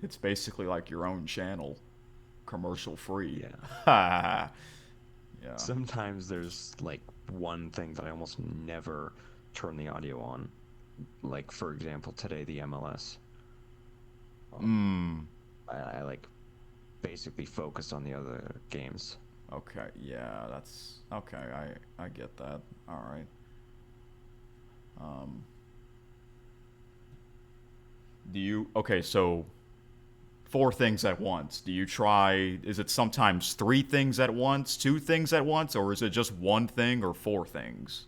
A: It's basically like your own channel, commercial free.
B: Yeah.
A: Yeah.
B: Sometimes there's like one thing that I almost never turn the audio on. Like for example, today the MLS. Um,
A: Hmm.
B: I like basically focused on the other games.
A: Okay. Yeah. That's okay. I get that. All right. Um. Do you? Okay. So 4 things at once. Do you try? Is it sometimes 3 things at once, 2 things at once, or is it just 1 thing or 4 things?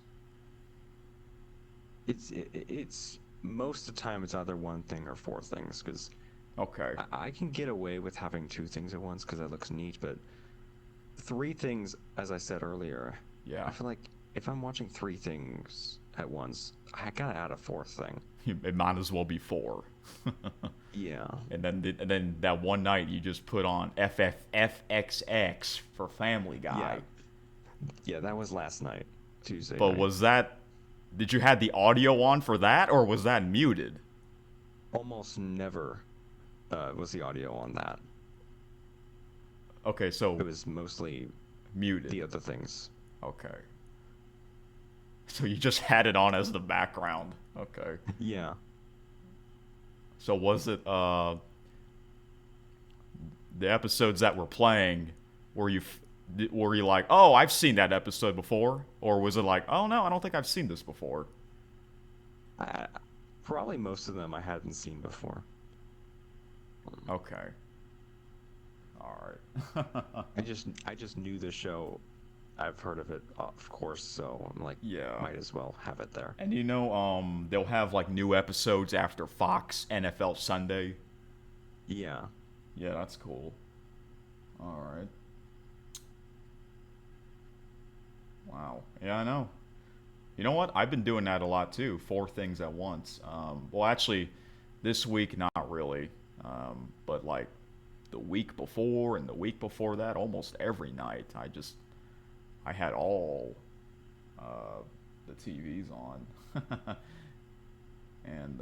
B: It's most of the time it's either one thing or four things because
A: Okay.
B: I can get away with having two things at once because that looks neat, but three things, as I said earlier, I
A: Yeah.
B: feel like if I'm watching three things at once, I gotta add a fourth thing.
A: It might as well be 4.
B: Yeah.
A: And then that one night you just put on FXX for Family
B: Yeah.
A: Guy.
B: Yeah, that was last night, Tuesday
A: But
B: night.
A: was that? Did you have the audio on for that, or was that muted?
B: Almost never was the audio on that.
A: Okay,
B: It
A: so
B: was mostly
A: muted.
B: the other things.
A: Okay. So you just had it on as the background. Okay.
B: Yeah.
A: So was it the episodes that were playing? Were you were you like, oh, I've seen that episode before, or was it like, oh no, I don't think I've seen this before?
B: I, probably most of them I hadn't seen before.
A: Okay. All right.
B: I just knew the show. I've heard of it, of course, so I'm like,
A: Yeah.
B: might as well have it there.
A: And they'll have like new episodes after Fox NFL Sunday.
B: Yeah.
A: Yeah, that's cool. All right. Wow. Yeah, I know. You know what? I've been doing that a lot too. 4 things at once. Well, actually, this week not really, but like the week before and the week before that, almost every night, I had all uh, the TVs on, and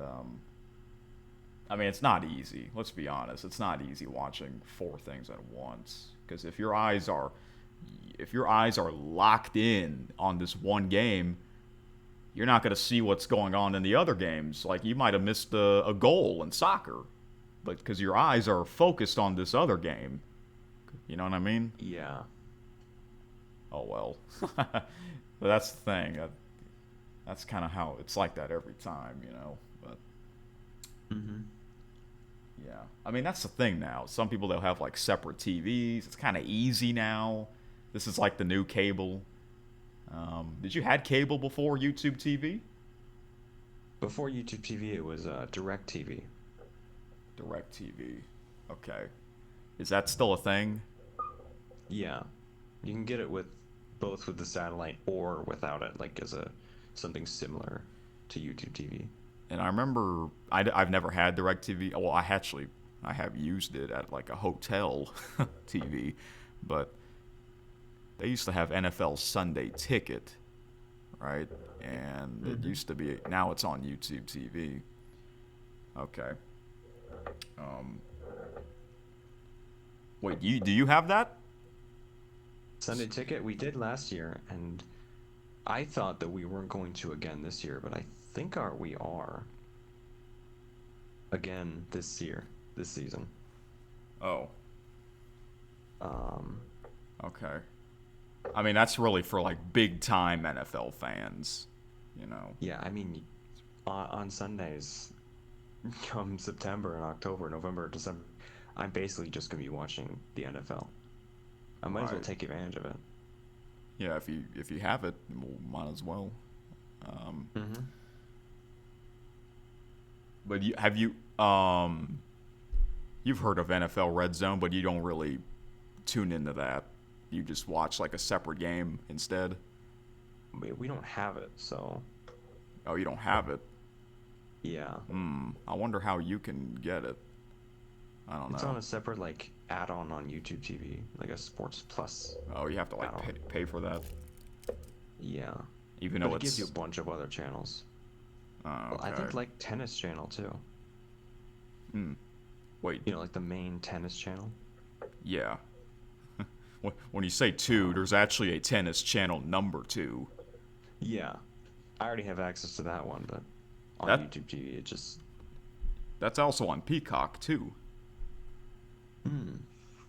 A: I mean it's not easy. Let's be honest. It's not easy watching 4 things at once because if your eyes are locked in on this one game, you're not going to see what's going on in the other games. Like you might have missed a goal in soccer, but because your eyes are focused on this other game, you know what I mean?
B: Yeah.
A: Oh well, but that's the thing. That's kind of how it's like that every time. But
B: Mm-hmm.
A: yeah, I mean that's the thing now. Some people they'll have like separate TVs. It's kind of easy now. This is like the new cable. Did you had cable before YouTube TV?
B: Before YouTube TV, it was Direct TV.
A: Direct TV. Okay. Is that still a thing?
B: Yeah. You can get it with both with the satellite or without it, like as a something similar to YouTube TV.
A: And I remember I've never had DirecTV. Well, I have used it at like a hotel TV, but they used to have NFL Sunday Ticket, right? And it
B: Mm-hmm.
A: used to be, now it's on YouTube TV. Okay. Um, wait, do you have that?
B: Sunday Ticket we did last year, and I thought that we weren't going to again this year, but I think we are again this season.
A: Oh,
B: Um,
A: okay. I mean, that's really for like big time NFL fans, you know.
B: yeah, I mean, on Sundays, come September and October, November, December, I'm basically just gonna be watching the NFL. I might as well
A: Right.
B: take advantage of it.
A: Yeah, if you have it, well, might as well. Um,
B: Mm-hmm.
A: but you've heard of NFL Red Zone, but you don't really tune into that. You just watch like a separate game instead.
B: We don't have it, so
A: Oh, you don't have it.
B: yeah,
A: I wonder how you can get it. I don't
B: it's
A: know.
B: on a separate like add-on on YouTube TV, like a Sports Plus
A: Oh, you have to like
B: add-on.
A: pay for that,
B: Yeah,
A: even
B: but
A: though
B: it gives you a
A: it's.
B: bunch of other channels. Well, I
A: Okay.
B: think like Tennis Channel too.
A: Hmm. Wait.
B: You know, like the main tennis channel.
A: Yeah. When you say two, there's actually a tennis channel number two.
B: Yeah, I already have access to that one, but on
A: That
B: YouTube TV, it just.
A: that's also on Peacock too.
B: Hmm.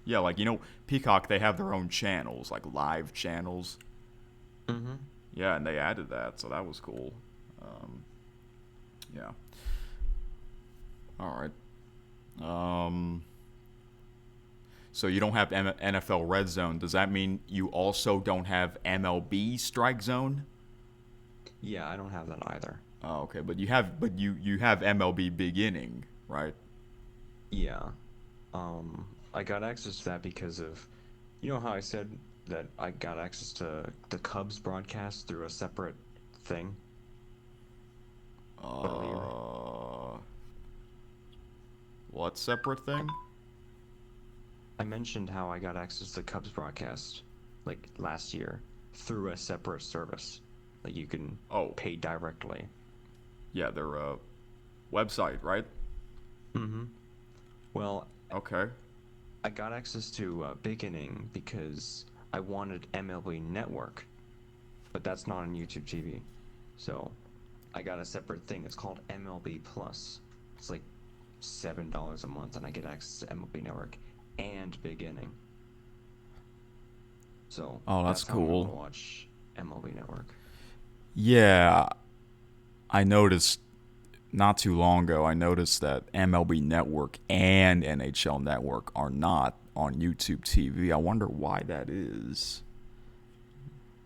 A: Yeah, like Peacock they have their own channels, like live channels.
B: Mm-hmm.
A: Yeah, and they added that, so that was cool. Um, yeah. All right. Um, so you don't have NFL Red Zone. Does that mean you also don't have MLB Strike Zone?
B: Yeah, I don't have that either.
A: Oh, okay, but you have MLB Beginning, right?
B: Yeah. I got access to that because of, you know how I said that I got access to the Cubs broadcast through a separate thing earlier.
A: Uh, what separate thing?
B: I mentioned how I got access to the Cubs broadcast like last year through a separate service. Like you can
A: Oh,
B: pay directly.
A: yeah, their website, right?
B: Mm-hmm. Well,
A: Okay.
B: I got access to Beginning because I wanted MLB Network, but that's not on YouTube TV. So I got a separate thing. It's called MLB Plus. It's like $7 a month, and I get access to MLB Network and Beginning. So
A: Oh, that's
B: that's how I'm able to
A: cool.
B: watch MLB Network.
A: Yeah, I noticed not too long ago. I noticed that MLB Network and NHL Network are not on YouTube TV. I wonder why that is.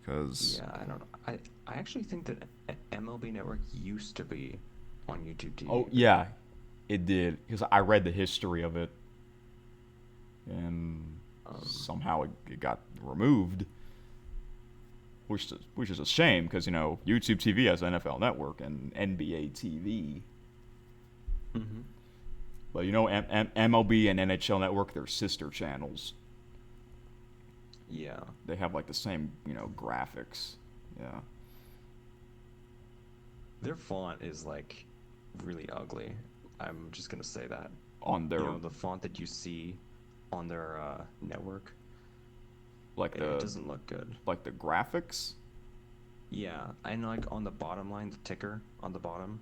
A: Because
B: Yeah, I don't know. I actually think that MLB Network used to be on YouTube
A: oh
B: TV, but
A: yeah, it did. Because I read the history of it, and
B: um,
A: somehow it got removed, which is a shame because YouTube TV has NFL Network and NBA TV,
B: hmm
A: but MLB and NHL Network they're sister channels.
B: yeah.
A: They have like the same graphics. Yeah.
B: Their font is like really ugly. I'm just gonna say that.
A: On
B: You
A: their
B: know, the font that you see on their network,
A: like
B: it
A: the
B: doesn't look good.
A: like the graphics.
B: Yeah, and like on the bottom line, the ticker on the bottom,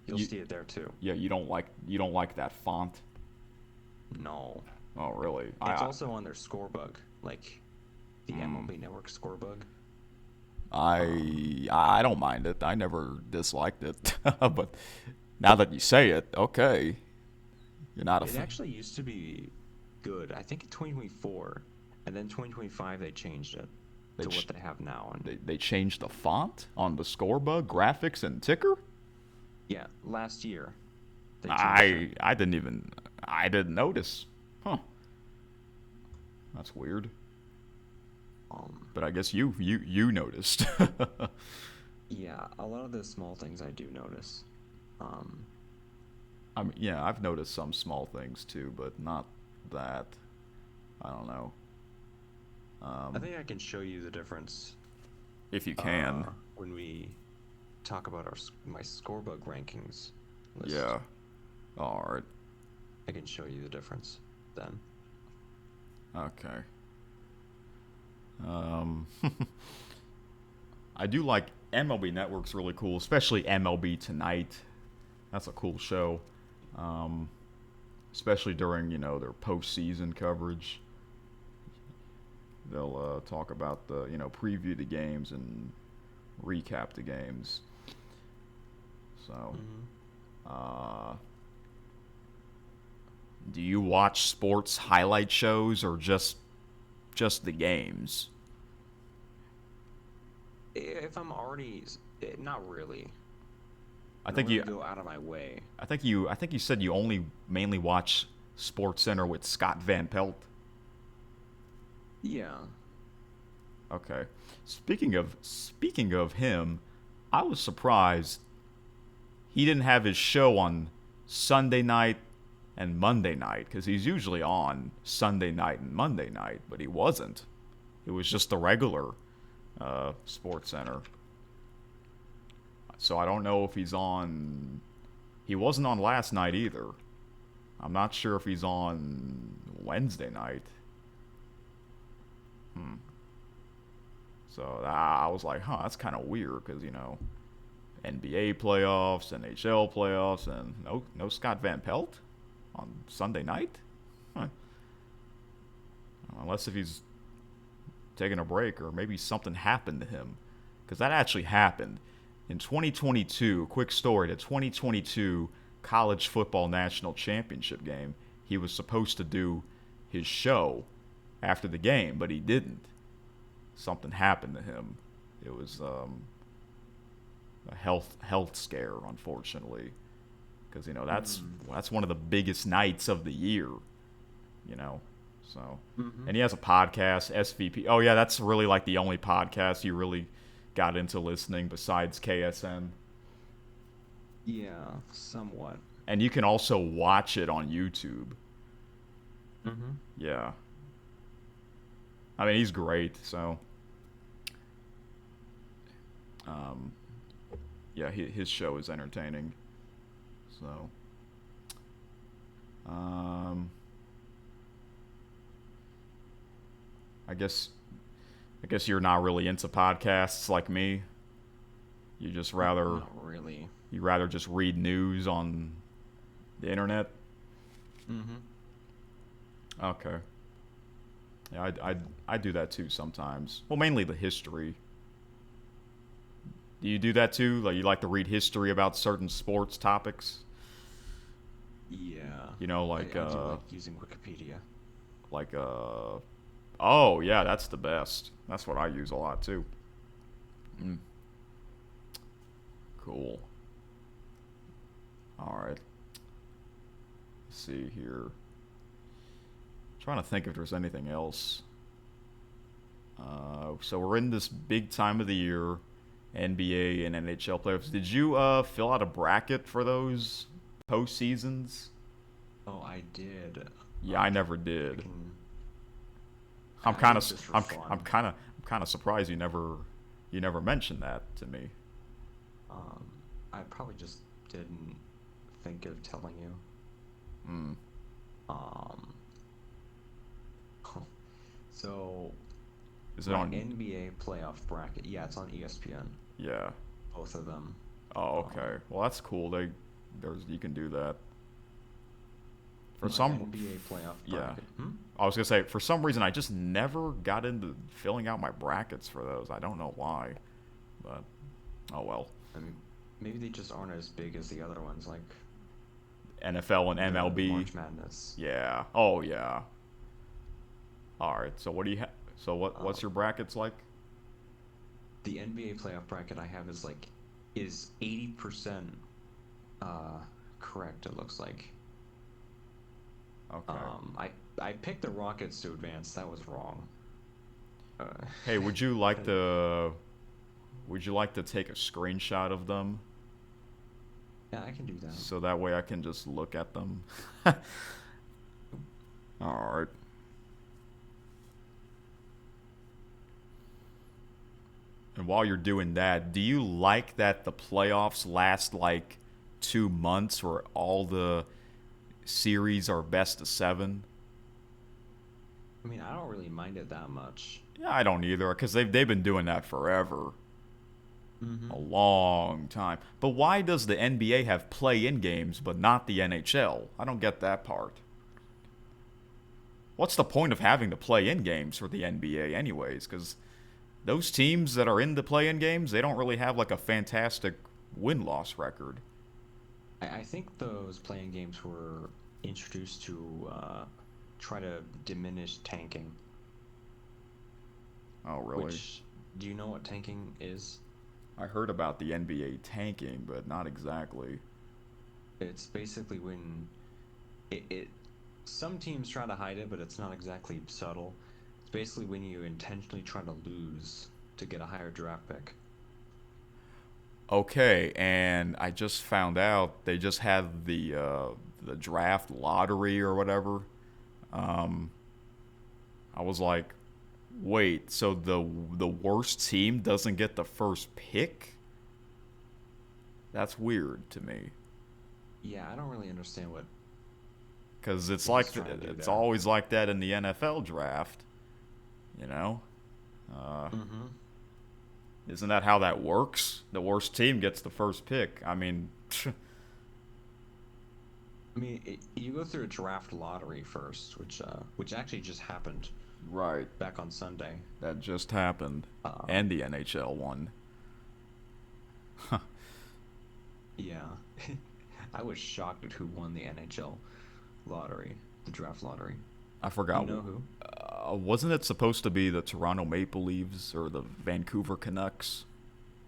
B: you'll
A: You
B: see it there too.
A: yeah you don't like that font.
B: No.
A: Oh really?
B: It's also on their scorebug, like the
A: Mm,
B: MLB Network scorebug. Um,
A: I don't mind it. I never disliked it, but now that you say it, okay, you're not a
B: it
A: fan.
B: actually used to be good. I think in 2024, and then 2025 they changed it
A: They
B: to
A: ch-
B: what they have now. And
A: they changed the font on the scorebug graphics and ticker.
B: yeah, last year they changed it.
A: I didn't notice. Huh? That's weird. But I guess you noticed.
B: Yeah, a lot of the small things I do notice. Um,
A: I mean, yeah, I've noticed some small things too, but not that. I don't know.
B: I
A: Um,
B: think I can show you the difference
A: if you can,
B: when we talk about my scorebug rankings list.
A: yeah. All right.
B: I can show you the difference then.
A: Okay. Um, I do like MLB Network's really cool, especially MLB Tonight. That's a cool show, um, especially during their postseason coverage. They'll talk about the preview the games and recap the games. So,
B: Hmm.
A: uh, do you watch sports highlight shows or just the games?
B: If I'm already, not really.
A: I
B: I don't
A: think
B: really
A: you
B: go out of my way.
A: I think you said you only mainly watch Sports Center with Scott Van Pelt.
B: Yeah.
A: Okay. Speaking of him, I was surprised he didn't have his show on Sunday night and Monday night because he's usually on Sunday night and Monday night, but he wasn't. It was just the regular Sports Center. So I don't know if he's on. He wasn't on last night either. I'm not sure if he's on Wednesday night. Hmm. So I was like, huh, that's kind of weird because NBA playoffs, NHL playoffs, and no Scott Van Pelt on Sunday night. Huh. Unless if he's taking a break or maybe something happened to him, because that actually happened in 2022. Quick story: the 2022 college football national championship game. He was supposed to do his show after the game, but he didn't. Something happened to him. It was a health scare, unfortunately, because
B: Mm.
A: that's one of the biggest nights of the year. You know, so
B: Hmm.
A: and he has a podcast, SVP. Oh yeah, that's really like the only podcast you really got into listening besides KSN.
B: Yeah, somewhat.
A: And you can also watch it on YouTube.
B: Hmm.
A: Yeah, I mean he's great. So um, yeah, his show is entertaining. So um, I guess I guess you're not really into podcasts like me. You just rather
B: Not really.
A: you rather just read news on the internet.
B: Hmm.
A: Okay. Yeah, I do that too sometimes. Well, mainly the history. Do you do that too? Like you like to read history about certain sports topics?
B: Yeah.
A: You know,
B: I do like using Wikipedia.
A: like oh yeah, that's the best. That's what I use a lot too. Mm, cool. All right. Let's see here. Trying to think if there's anything else. So we're in this big time of the year, NBA and NHL playoffs. Did you fill out a bracket for those postseasons?
B: Oh, I did.
A: Yeah, I never
B: I
A: did.
B: can.
A: I'm
B: I
A: kind
B: did
A: of
B: just for
A: I'm I'm
B: fun.
A: kind of I'm kind of surprised you never mentioned that to me.
B: Um, I probably just didn't think of telling you.
A: Hmm.
B: Um, so
A: Is it
B: my
A: on?
B: NBA playoff bracket. Yeah, it's on ESPN.
A: Yeah.
B: Both of them.
A: Oh,
B: Um,
A: okay. Well, that's cool. There's you can do that. For
B: my
A: some,
B: NBA playoff
A: yeah.
B: bracket. Hmm?
A: I was gonna say for some reason I just never got into filling out my brackets for those. I don't know why, but oh well.
B: I mean, maybe they just aren't as big as the other ones, like
A: NFL and
B: the
A: MLB.
B: March Madness.
A: Yeah. Oh yeah. All right. So what do you so what's
B: Um,
A: your brackets like?
B: the NBA playoff bracket I have is 80% uh correct. It looks like.
A: Okay.
B: I picked the Rockets to advance. That was wrong.
A: Hey, would you like to take a screenshot of them
B: Yeah, I can do that.
A: so that way I can just look at them? All right. And while you're doing that, do you like that the playoffs last like 2 months where all the series are best of seven?
B: I mean, I don't really mind it that much.
A: Yeah, I don't either because they've been doing that forever,
B: Mm-hmm.
A: a long time. But why does the NBA have play-in games but not the NHL? I don't get that part. What's the point of having the play-in games for the NBA anyways? Because those teams that are in the play-in games, they don't really have like a fantastic win-loss record.
B: I think those playing games were introduced to try to diminish tanking.
A: Oh, really?
B: Which, do you know what tanking is?
A: I heard about the NBA tanking, but not exactly.
B: It's basically when it some teams try to hide it, but it's not exactly subtle. It's basically when you intentionally try to lose to get a higher draft pick.
A: Okay, and I just found out they just had the draft lottery or whatever. Um, I was like, wait, so the worst team doesn't get the first pick? That's weird to me.
B: Yeah, I don't really understand what
A: Because it's
B: he's
A: like
B: trying to do
A: it's
B: there.
A: always like that in the NFL draft, you know. Uh,
B: Mm-hmm.
A: isn't that how that works? The worst team gets the first pick. I mean,
B: I mean, you go through a draft lottery first, which actually just happened
A: right.
B: back on Sunday.
A: That just happened,
B: Um,
A: and the NHL one.
B: yeah, I was shocked at who won the NHL lottery, the draft lottery.
A: I
B: Do you
A: forgot.
B: know who?
A: Wasn't it supposed to be the Toronto Maple Leafs or the Vancouver Canucks?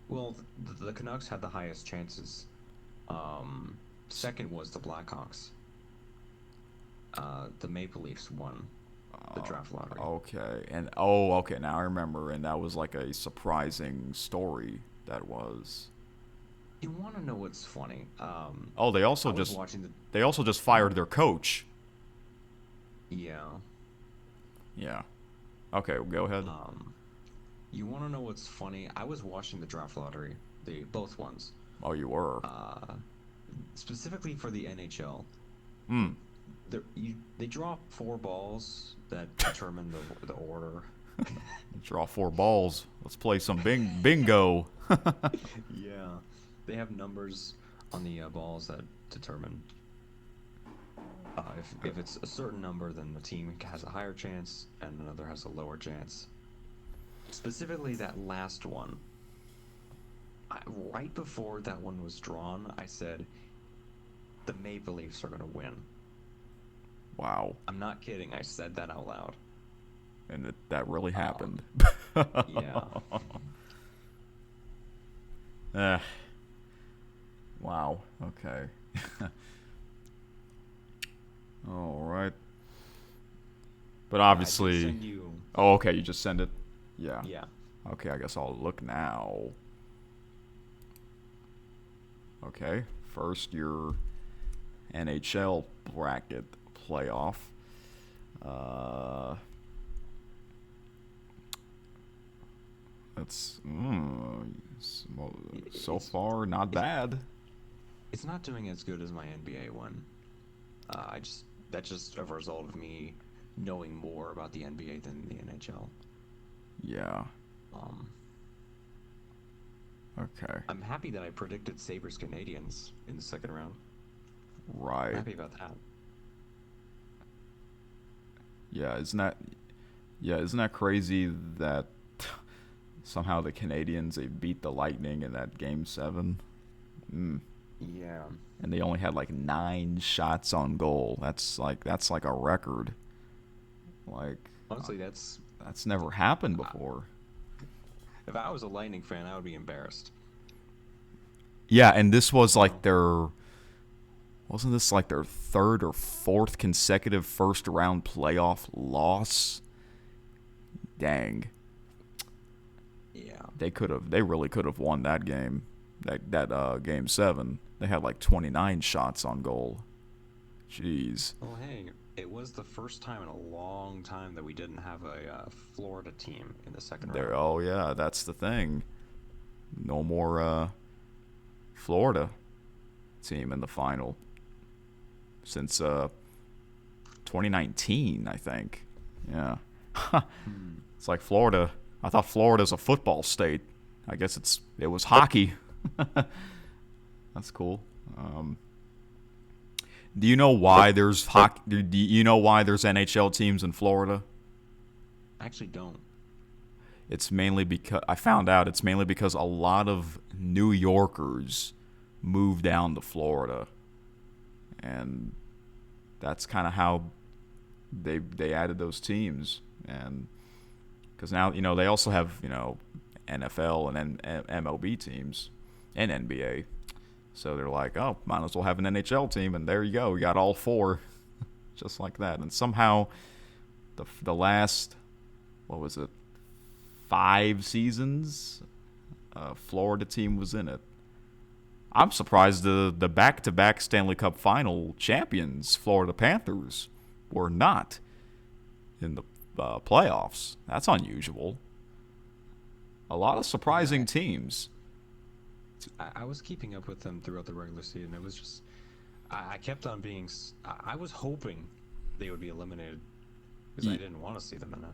B: Well, the Canucks had the highest chances. Um, Second was the Blackhawks. The Maple Leafs won the
A: Uh,
B: draft lottery.
A: okay, and oh, okay. Now I remember, and that was like a surprising story. That was.
B: You want to know what's funny?
A: Oh,
B: I was watching the.
A: they also just
B: Mhm.
A: fired their coach.
B: Yeah.
A: Yeah. Okay, well, go ahead.
B: Um, you want to know what's funny? I was watching the draft lottery, the both ones.
A: Oh, you were.
B: Uh, Specifically for the NHL.
A: Hmm.
B: They draw four balls that determine the order.
A: Draw four balls. Let's play some bingo.
B: Yeah, they have numbers on the balls that determine if it's a certain number, then the team has a higher chance, and another has a lower chance. Specifically, that last one. Right before that one was drawn, I said the Maple Leafs are going to win.
A: Wow.
B: I'm not kidding. I said that out loud.
A: And that really
B: Um,
A: happened.
B: yeah.
A: Eh, wow. Okay. All right. But
B: Yeah, I did
A: obviously.
B: send you.
A: Oh, okay. You just send it. Yeah.
B: Yeah.
A: Okay. I guess I'll look now. Okay. First, your NHL bracket playoff. Uh, that's so
B: It's
A: far not
B: it's
A: bad.
B: it's not doing as good as my NBA one. I just That's just a result of me knowing more about the NBA than the NHL.
A: Yeah.
B: Um,
A: Okay.
B: I'm happy that I predicted Sabres Canadians in the second round. I'm
A: Right.
B: happy about that.
A: Yeah. Isn't that crazy that somehow the Canadians they beat the Lightning in that game seven? Mm.
B: Yeah.
A: And they only had like 9 shots on goal. That's like a record. Like
B: Honestly, that's
A: that's never happened
B: uh,
A: before.
B: if I was a Lightning fan, I would be embarrassed.
A: Yeah, and this was
B: You
A: like
B: know?
A: their wasn't this like their third or fourth consecutive first round playoff loss? Dang.
B: Yeah.
A: They really could have won that game. That game 7. They had like 29 shots on goal. Jeez.
B: Well, hey, it was the first time in a long time that we didn't have a Florida team in the second round.
A: Oh yeah, that's the thing. No more Florida team in the final since 2019, I think. Yeah. It's like Florida. I thought Florida's a football state. I guess it was hockey. That's cool. Do you know why there's hockey? Do you know why there's NHL teams in Florida?
B: I actually don't.
A: It's mainly because I found out it's mainly because a lot of New Yorkers moved down to Florida, and that's kind of how they added those teams. And because now they also have NFL and MLB teams and NBA, so they're like, oh, might as well have an NHL team, and there you go, we got all 4, just like that. And somehow the last, what was it, 5 seasons, Florida team was in it. I'm surprised the back-to-back Stanley Cup final champions, Florida Panthers, were not in the playoffs. That's unusual. A lot of surprising teams.
B: I was keeping up with them throughout the regular season. It was just, I kept on being, I was hoping they would be eliminated because I didn't want to see them in it.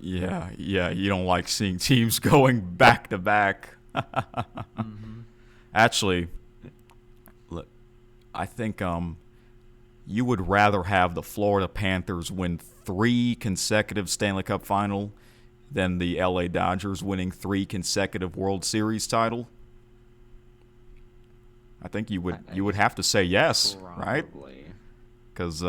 A: Yeah, you don't like seeing teams going back to back. Actually, I think you would rather have the Florida Panthers win 3 consecutive Stanley Cup final than the LA Dodgers winning 3 consecutive World Series title. I think you would have to say yes,
B: probably.
A: Right? Because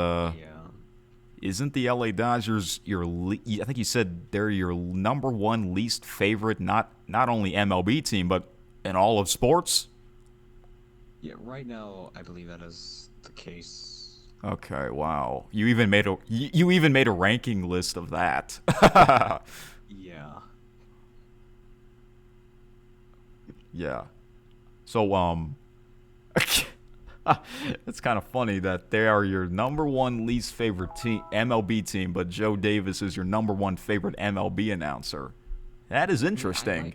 A: isn't the LA Dodgers I think you said they're your number 1 least favorite, not only MLB team, but in all of sports?
B: Yeah, right now I believe that is the case.
A: Okay, wow. You even made a ranking list of that.
B: Yeah.
A: Yeah. So it's kind of funny that they are your number 1 least favorite team, MLB team, but Joe Davis is your number 1 favorite MLB announcer. That is interesting.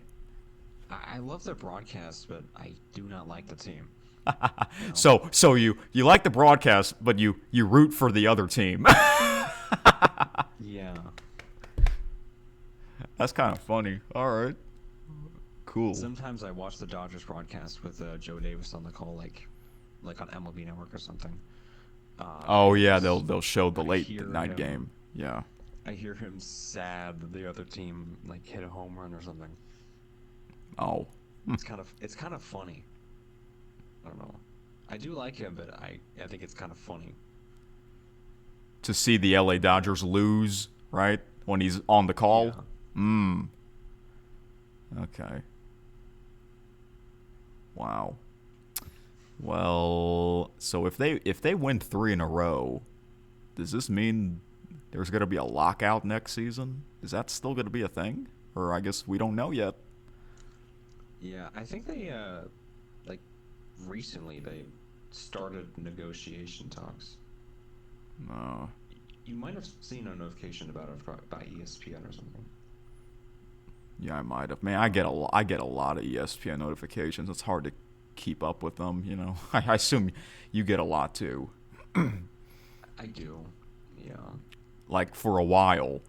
B: I love their broadcast, but I do not like the team.
A: So you like the broadcast, but you root for the other team.
B: Yeah.
A: That's kind of funny. All right. Cool.
B: Sometimes I watch the Dodgers broadcast with Joe Davis on the call, like on MLB Network or something.
A: Oh yeah, they'll show the late night game. Yeah.
B: I hear him sad that the other team hit a home run or something.
A: Oh.
B: It's kind of funny. I don't know. I do like him, but I think it's kind of funny
A: to see the LA Dodgers lose, right? When he's on the call. Yeah. Okay. Wow. Well, so if they win 3 in a row, does this mean there's going to be a lockout next season? Is that still going to be a thing? Or I guess we don't know yet.
B: Yeah, I think they recently they started negotiation talks. You might have seen a notification about it by ESPN or something.
A: Yeah, I might have. Man, I get a lot of ESPN notifications. It's hard to keep up with them, I assume you get a lot too.
B: I do. Yeah.
A: Like for a while,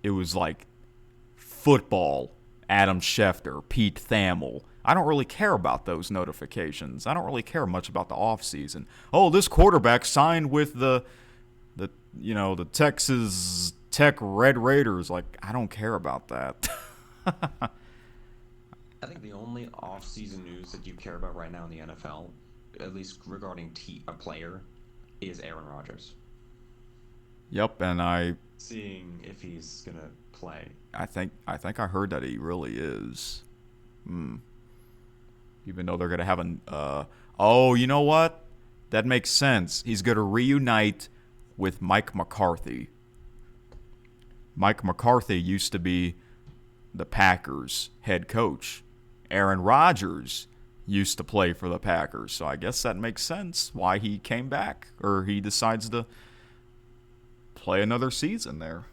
A: it was like football, Adam Schefter, Pete Thamel. I don't really care about those notifications. I don't really care much about the offseason. Oh, this quarterback signed with the Texas Tech Red Raiders. Like, I don't care about that.
B: I think the only off-season news that you care about right now in the NFL, at least regarding a player, is Aaron Rodgers.
A: Yep, and
B: seeing if he's gonna play.
A: I think I heard that he really is. Even though they're gonna have oh, you know what? That makes sense. He's gonna reunite with Mike McCarthy. Mike McCarthy used to be the Packers head coach. Aaron Rodgers used to play for the Packers, so I guess that makes sense why he came back, or he decides to play another season there.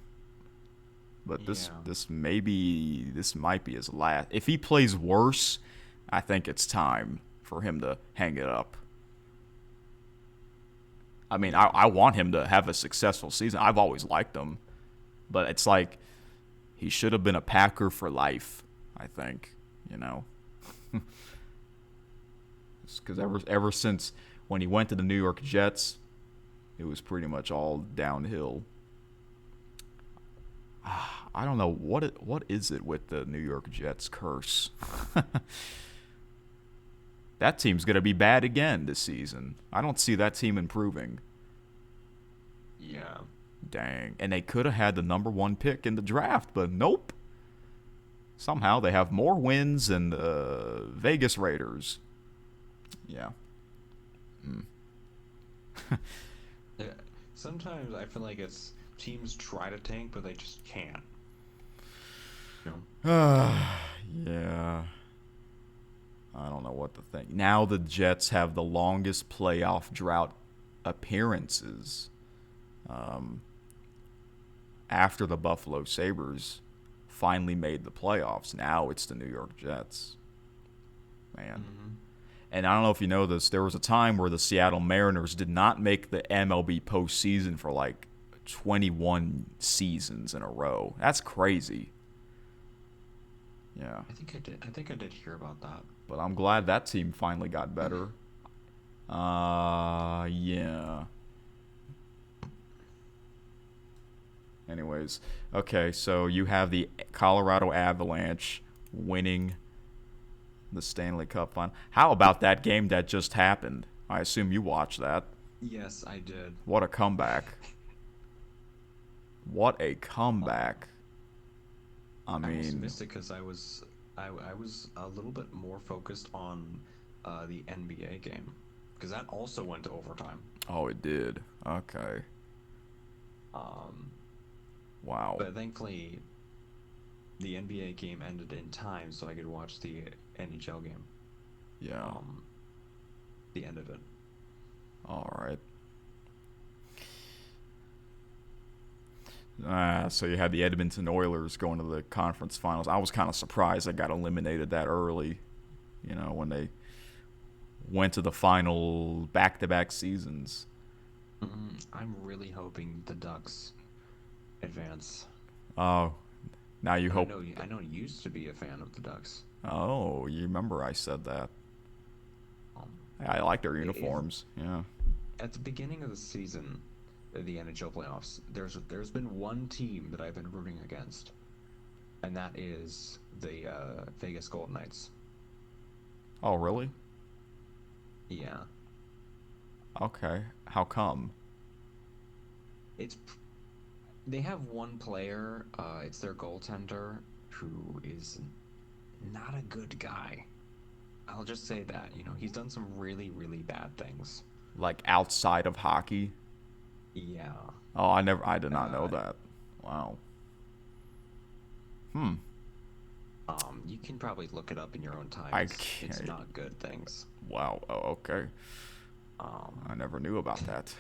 A: But this might be his last. If he plays worse, I think it's time for him to hang it up. I mean, I want him to have a successful season. I've always liked him, but it's like he should have been a Packer for life. I think, because ever since when he went to the New York Jets, it was pretty much all downhill. I don't know what is it with the New York Jets curse. That team's going to be bad again this season. I don't see that team improving.
B: Yeah.
A: Dang. And they could have had the number 1 pick in the draft, but nope. Somehow they have more wins than the Vegas Raiders. Yeah.
B: Yeah. Sometimes I feel like it's teams try to tank, but they just can't.
A: Yeah. I don't know what to think. Now the Jets have the longest playoff drought appearances after the Buffalo Sabres finally made the playoffs. Now it's the New York Jets. Man. Mm-hmm. And I don't know if you know this, there was a time where the Seattle Mariners did not make the MLB postseason for like 21 seasons in a row. That's crazy. Yeah.
B: I think I did hear about that.
A: But I'm glad that team finally got better. Yeah. Anyways, okay, so you have the Colorado Avalanche winning the Stanley Cup final. How about that game that just happened? I assume you watched that.
B: Yes, I did.
A: What a comeback. What a comeback. I
B: was missed it because I was a little bit more focused on the NBA game because that also went to overtime.
A: Oh, it did. Okay. Wow.
B: But thankfully, the NBA game ended in time, so I could watch the NHL game.
A: Yeah.
B: The end of it.
A: All right. So you had the Edmonton Oilers going to the conference finals. I was kind of surprised they got eliminated that early, when they went to the final back-to-back seasons.
B: I'm really hoping the Ducks advance.
A: Oh, now you hope.
B: I know you used to be a fan of the Ducks.
A: Oh, you remember I said that. I like their uniforms. Yeah.
B: At the beginning of the season, the NHL playoffs, there's been one team that I've been rooting against, and that is the Vegas Golden Knights.
A: Oh, really?
B: Yeah.
A: Okay. How come?
B: They have one player. It's their goaltender who is not a good guy. I'll just say that. He's done some really, really bad things.
A: Like outside of hockey?
B: Yeah.
A: Oh, I did not know that. Wow.
B: You can probably look it up in your own time. It's not good things.
A: Wow. Oh, okay. I never knew about that.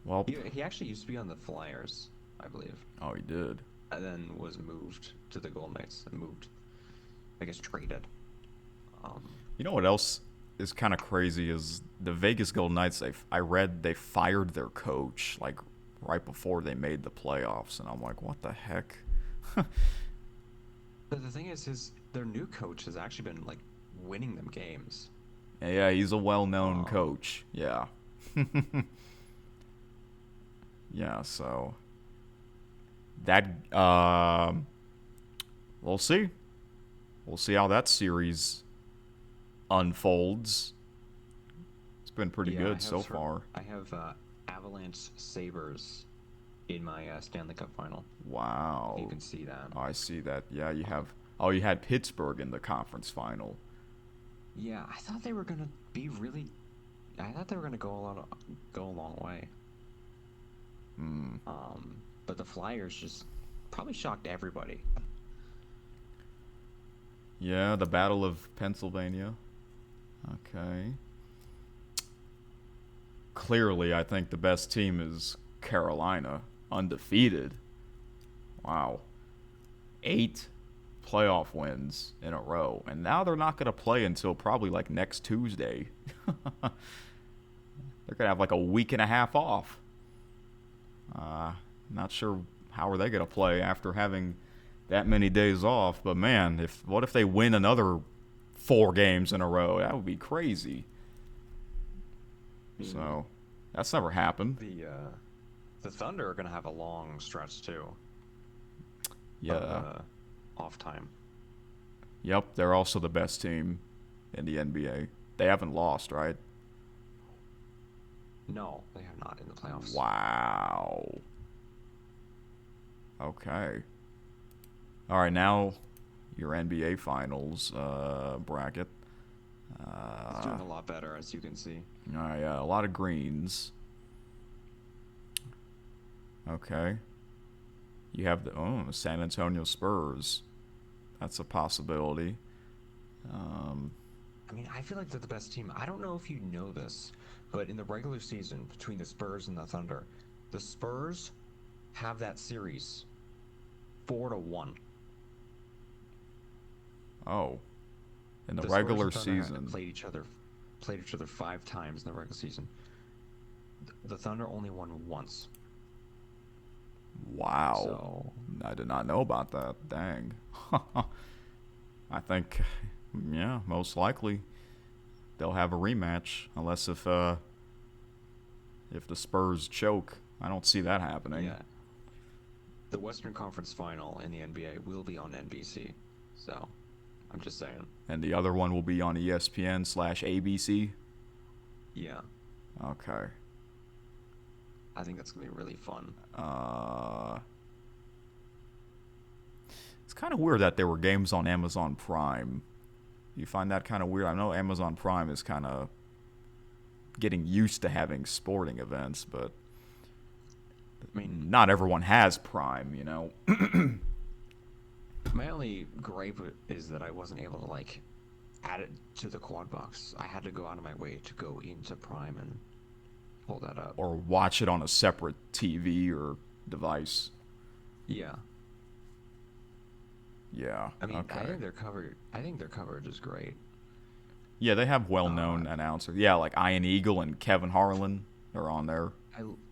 A: Well,
B: he actually used to be on the Flyers, I believe.
A: Oh, he did.
B: And then was moved to the Golden Knights and I guess traded.
A: You know what else is kind of crazy is the Vegas Golden Knights. I read they fired their coach like right before they made the playoffs, and I'm like, what the heck?
B: But the thing is, their new coach has actually been like winning them games.
A: Yeah, he's a well-known coach. Yeah. Yeah, so that we'll see. We'll see how that series unfolds. It's been pretty good so far.
B: I have Avalanche Sabres in my Stanley Cup final.
A: Wow.
B: You can see that.
A: Oh, I see that. Yeah, you have. Oh, you had Pittsburgh in the conference final.
B: Yeah, I thought they were gonna be really. I thought they were gonna go a long way. But the Flyers just probably shocked everybody.
A: Yeah, the Battle of Pennsylvania. Okay. Clearly, I think the best team is Carolina, undefeated. Wow. 8 playoff wins in a row. And now they're not going to play until probably like next Tuesday. They're going to have like a week and a half off. Not sure how are they going to play after having that many days off. But man, what if they win another 4 games in a row? That would be crazy. So that's never happened.
B: The Thunder are gonna have a long stretch too.
A: Yeah.
B: Off time.
A: Yep, they're also the best team in the NBA. They haven't lost, right?
B: No, they have not in the playoffs.
A: Wow. Okay. All right, now your NBA Finals bracket.
B: It's doing a lot better, as you can see.
A: Yeah, a lot of greens. Okay. You have the San Antonio Spurs. That's a possibility.
B: I mean, I feel like they're the best team. I don't know if you know this, but in the regular season, between the Spurs and the Thunder, the Spurs have that series 4-1.
A: Oh. In the
B: The
A: regular
B: Spurs and Thunder
A: season.
B: played each other 5 times in the regular season. The Thunder only won once.
A: Wow.
B: So
A: I did not know about that. Dang. I think, yeah, most likely they'll have a rematch, unless if the Spurs choke. I don't see that happening.
B: yeah, the Western Conference Final in the NBA will be on NBC. So I'm just saying.
A: And the other one will be on ESPN/ABC.
B: Yeah,
A: Okay.
B: I think that's gonna be really fun.
A: It's kind of weird that there were games on Amazon Prime. You find that kind of weird? I know Amazon Prime is kind of getting used to having sporting events, but
B: I mean,
A: not everyone has Prime, you know?
B: my only gripe is that I wasn't able to like add it to the quad box. I had to go out of my way to go into Prime and pull that up.
A: Or watch it on a separate TV or device.
B: Yeah,
A: Yeah.
B: I mean,
A: Okay.
B: I think their coverage is great.
A: Yeah, they have well-known announcers. Yeah, like Ian Eagle and Kevin Harlan are on there.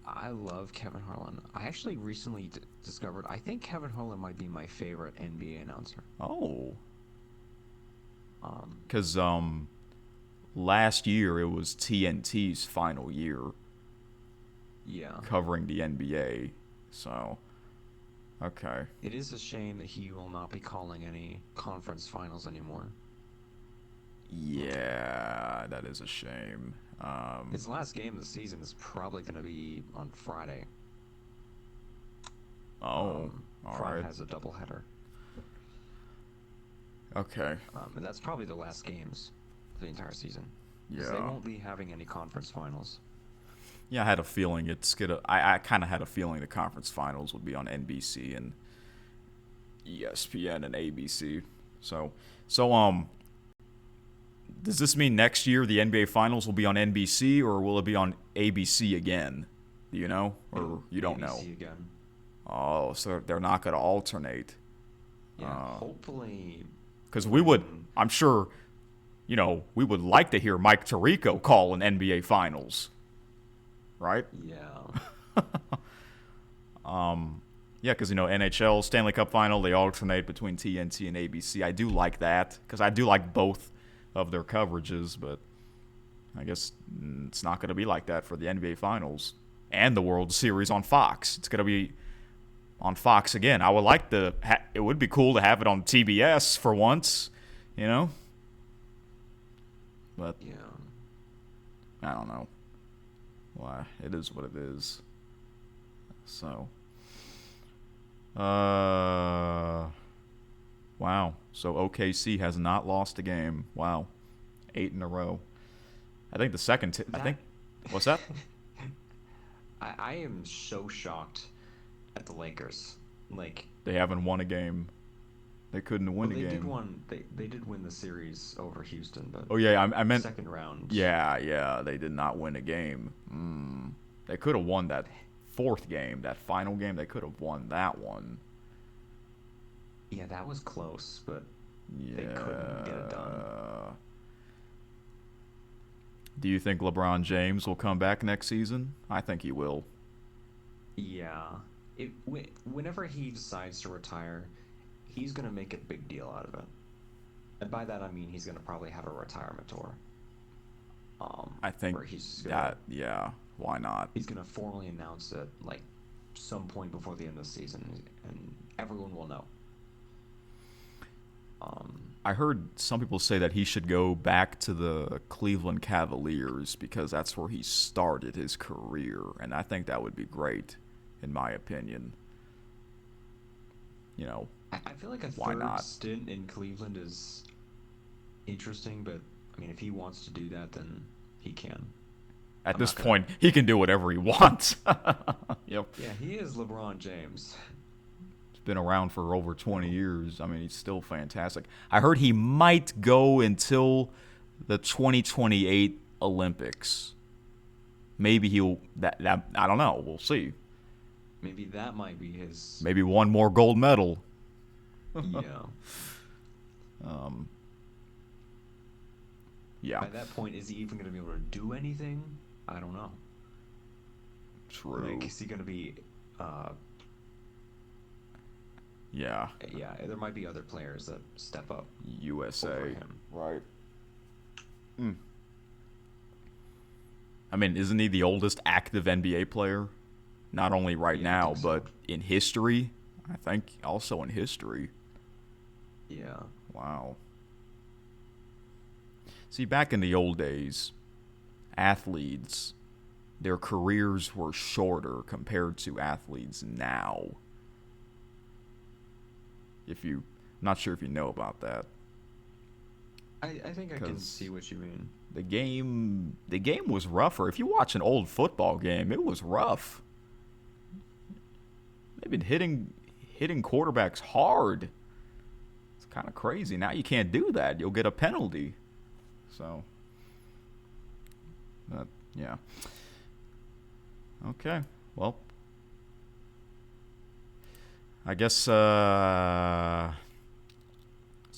B: I love Kevin Harlan. I actually recently discovered I think Kevin Harlan might be my favorite NBA announcer.
A: Oh. Because last year it was TNT's final year
B: Yeah.
A: covering the NBA. So, okay.
B: It is a shame that he will not be calling any conference finals anymore.
A: Yeah, that is a shame.
B: His last game of the season is probably going to be on Friday.
A: All
B: Prime
A: right.
B: has a doubleheader.
A: Okay.
B: And that's probably the last games of the entire season. 'Cause
A: Yeah.
B: They won't be having any conference finals.
A: Yeah, I had a feeling it's gonna. I kind of had a feeling the conference finals would be on NBC and ESPN and ABC. So does this mean next year the NBA finals will be on NBC or will it be on ABC again? Do you know, or you don't know?
B: ABC again.
A: Oh, so they're not gonna alternate.
B: Yeah, hopefully.
A: Because we would, I'm sure, we would like to hear Mike Tirico call an NBA finals, right?
B: Yeah.
A: Yeah, because, NHL, Stanley Cup Final, they alternate between TNT and ABC. I do like that, because I do like both of their coverages, but I guess it's not going to be like that for the NBA Finals and the World Series on Fox. It's going to be on Fox again. I would like it would be cool to have it on TBS for once, But
B: Yeah.
A: I don't know. Why, it is what it is. So, wow. So OKC has not lost a game. Wow, 8 in a row. I think the second. What's that?
B: I am so shocked at the Lakers. Like,
A: They haven't won a game. They couldn't
B: well,
A: win a
B: they did
A: game.
B: one. They did win the series over Houston, but
A: Oh yeah, I meant.
B: second round.
A: Yeah. They did not win a game. They could have won that fourth game, that final game. They could have won that one.
B: Yeah, that was close, but they couldn't get it done.
A: Yeah. Do you think LeBron James will come back next season? I think he will.
B: Yeah, whenever he decides to retire, he's gonna make a big deal out of it, and by that I mean he's gonna probably have a retirement tour.
A: I think
B: Where
A: yeah. Why not?
B: he's gonna formally announce it like some point before the end of the season, and everyone will know.
A: I heard some people say that he should go back to the Cleveland Cavaliers because that's where he started his career, and I think that would be great, in my opinion. You know,
B: I feel like a
A: why
B: third
A: not?
B: stint in Cleveland is interesting, but I mean, if he wants to do that, then he can.
A: At
B: I'm
A: this
B: not gonna.
A: point, he can do whatever he wants. Yep.
B: Yeah, he is LeBron James.
A: He's been around for over 20 years. I mean, he's still fantastic. I heard he might go until the 2028 Olympics. Maybe he'll that I don't know. We'll see.
B: Maybe that might be his.
A: Maybe one more gold medal.
B: Yeah.
A: Um, yeah,
B: By that point, is he even going to be able to do anything? I don't know.
A: true.
B: Like, is he going to be?
A: Yeah,
B: Yeah, there might be other players that step up over
A: USA.
B: him.
A: Right. Mm. I mean, isn't he the oldest active NBA player? Not only right
B: Yeah, I
A: now,
B: think
A: but
B: so.
A: in history. I think also in history.
B: Yeah.
A: Wow. See, back in the old days, athletes, their careers were shorter compared to athletes now. If you, I'm not sure if you know about that.
B: I think I can
A: 'Cause
B: see what you mean.
A: the game was rougher. If you watch an old football game, it was rough. They've been hitting quarterbacks hard. It's kind of crazy. Now you can't do that. You'll get a penalty. So, yeah. Okay. Well, I guess so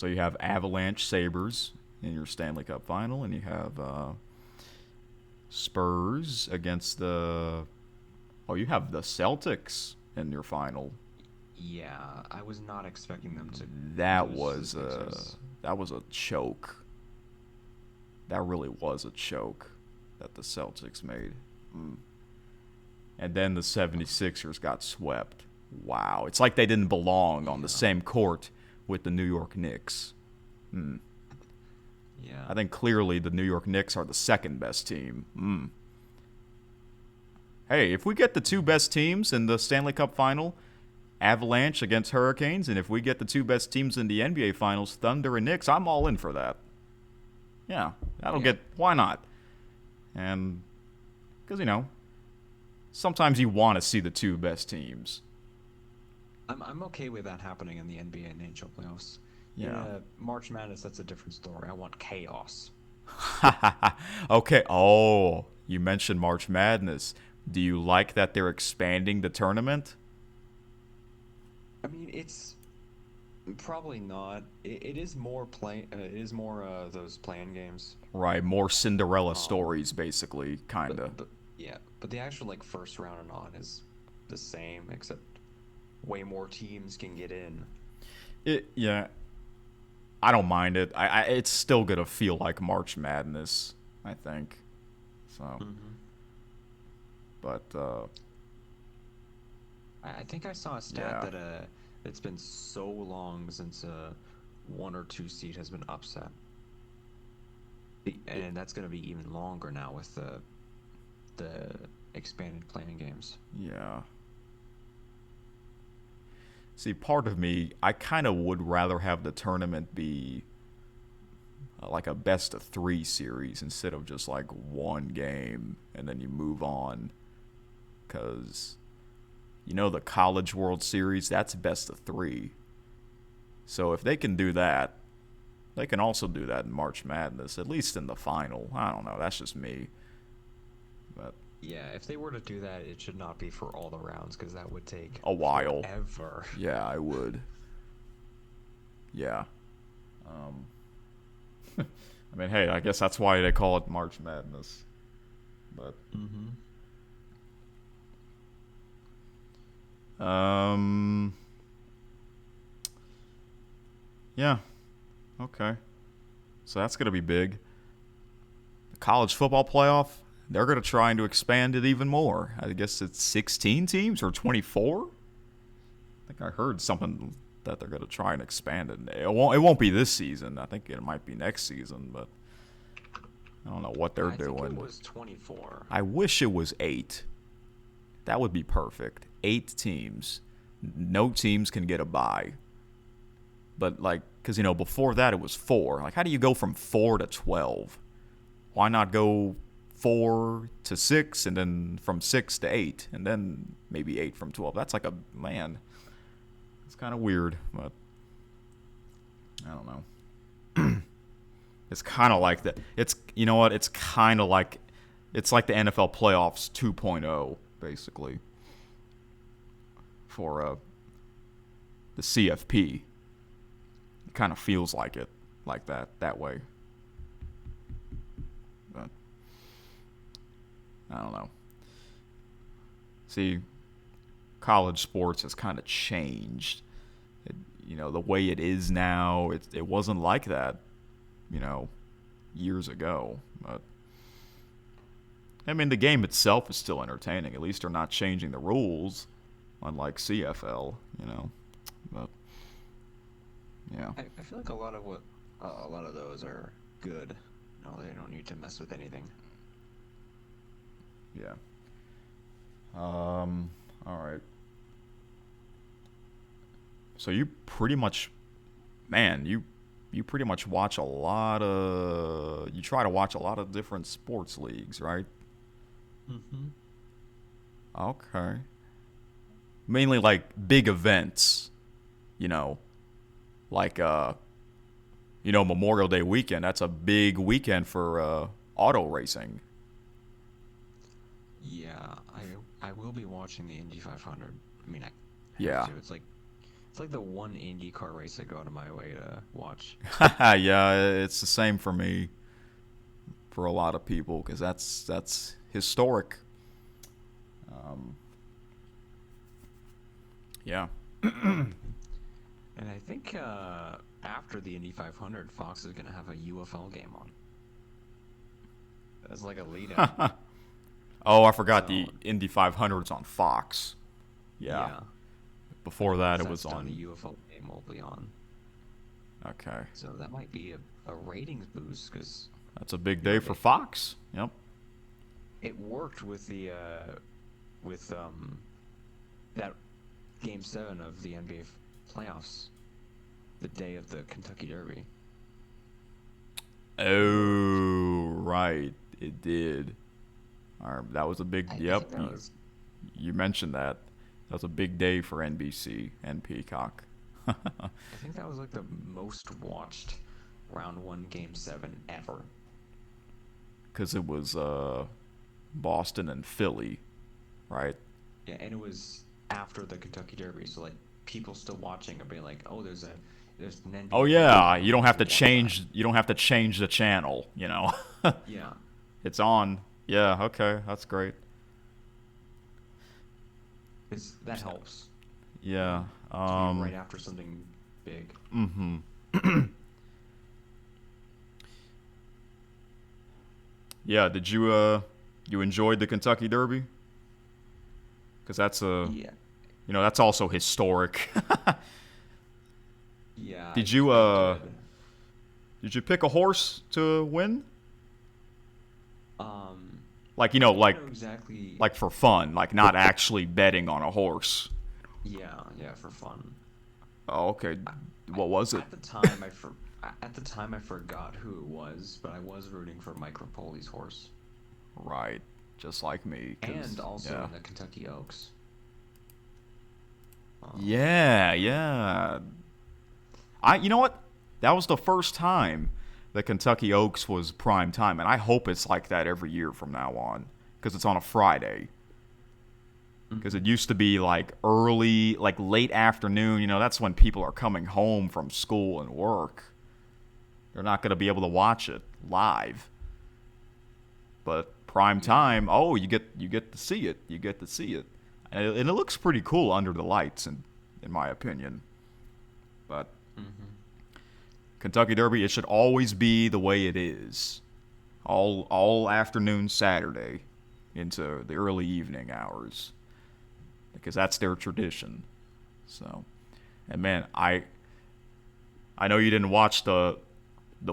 A: you have Avalanche Sabres in your Stanley Cup final, and you have Spurs against the. Oh, you have the Celtics in your final.
B: Yeah, I was not expecting them to
A: That
B: lose
A: was
B: to the
A: a
B: Sixers.
A: that was a choke. That really was a choke that the Celtics made. And then the 76ers got swept. Wow. It's like they didn't belong on the
B: Yeah.
A: same court with the New York Knicks.
B: Yeah.
A: I think clearly the New York Knicks are the second best team. Hey, if we get the two best teams in the Stanley Cup final, Avalanche against Hurricanes, and if we get the two best teams in the NBA finals, Thunder and Knicks, I'm all in for that. Yeah, that'll
B: Yeah.
A: get. Why not? And because sometimes you want to see the two best teams.
B: I'm okay with that happening in the NBA and NHL playoffs.
A: Yeah.
B: In March Madness, that's a different story. I want chaos.
A: Okay. Oh, you mentioned March Madness. Do you like that they're expanding the tournament?
B: I mean, it's probably not. It is more play. It is more those playing games.
A: Right, more Cinderella
B: Um,
A: stories, basically, kinda.
B: but yeah, but the actual like first round and on is the same, except way more teams can get in.
A: Yeah, I don't mind it. It's still gonna feel like March Madness, I think. So,
B: Hmm.
A: but
B: I think I saw a stat
A: yeah,
B: that it's been so long since a one or two seed has been upset, and that's going to be even longer now with the expanded playing games.
A: yeah. See, part of me, I kind of would rather have the tournament be like a best of three series instead of just like one game and then you move on, because the College World Series, that's best of 3. So if they can do that, they can also do that in March Madness, at least in the final. I don't know. That's just me. But
B: Yeah, if they were to do that, it should not be for all the rounds because that would take
A: a while.
B: forever.
A: Yeah, I would. Yeah. I mean, hey, I guess that's why they call it March Madness. But yeah. Okay. So that's going to be big. The college football playoff, they're going to try to expand it even more. I guess it's 16 teams or 24? I think I heard something that they're going to try and expand it. It won't be this season. I think it might be next season, but I don't know what they're doing.
B: I think it was 24.
A: I wish it was 8. That would be perfect. 8 teams. No teams can get a bye. But because before that it was 4. Like, how do you go from 4 to 12? Why not go 4 to 6 and then from 6 to 8 and then maybe 8 from 12? That's like it's kind of weird, but I don't know. It's kind of like that. It's what? It's kind of like it's like the NFL playoffs 2.0 basically for the CFP. It kind of feels like it, like that way. But I don't know. See, college sports has kind of changed. The way it is now, it wasn't like that, years ago. But I mean, the game itself is still entertaining. At least they're not changing the rules, unlike CFL. But yeah.
B: I feel like a lot of those are good. No, they don't need to mess with anything.
A: Yeah. All right. So you pretty much, you pretty much watch you try to watch a lot of different sports leagues, right? Okay. Mainly like big events, like Memorial Day weekend. That's a big weekend for auto racing.
B: Yeah, I will be watching the Indy 500. I mean, I
A: Yeah.
B: have to. It's like the one Indy car race I go out of my way to watch.
A: Yeah, it's the same for me. For a lot of people, because that's historic. Yeah.
B: And I think after the Indy 500, Fox is gonna have a UFL game on. That's like a lead out.
A: Oh, I forgot the Indy 500's on Fox.
B: Yeah.
A: Before that, it was
B: on
A: on.
B: a UFL game will be on.
A: Okay.
B: So that might be a ratings boost because
A: That's a big day for Fox. Yep.
B: it worked with the that Game 7 of the NBA playoffs, the day of the Kentucky Derby.
A: Oh, right. It did. That was a big. Yep.
B: think that was,
A: You mentioned that. That was a big day for NBC and Peacock.
B: I think that was like the most watched round 1 Game 7 ever.
A: Because it was Boston and Philly, right?
B: Yeah, and it was after the Kentucky Derby, so like people still watching are being like, oh, there's an NBA.
A: Oh yeah, you don't have to change. You don't have to change the channel.
B: Yeah.
A: It's on. Yeah. Okay, that's great.
B: That helps.
A: Yeah.
B: To be right after something big.
A: Mm-hmm. Yeah. Did you enjoyed the Kentucky Derby? Because that's
B: Yeah.
A: that's also historic.
B: Yeah.
A: Did you pick a horse to win? Like
B: I don't
A: like
B: know exactly.
A: like for fun, like not actually betting on a horse.
B: Yeah, for fun.
A: Oh, okay. What was it?
B: At the time, I forgot who it was, but I was rooting for Mike Rapoli's horse,
A: Right. Just like me. 'Cause,
B: and also
A: yeah.
B: in the Kentucky Oaks.
A: Yeah, yeah. You know what? That was the first time that Kentucky Oaks was prime time, and I hope it's like that every year from now on because it's on a Friday. Because it
B: Mhm.
A: used to be like early, like late afternoon. That's when people are coming home from school and work. They're not going to be able to watch it live. But prime
B: Yeah.
A: time, oh, you get to see it. You get to see it, and it looks pretty cool under the lights, in my opinion. But
B: Mhm.
A: Kentucky Derby, it should always be the way it is. All afternoon Saturday into the early evening hours because that's their tradition. So, and man, I know you didn't watch the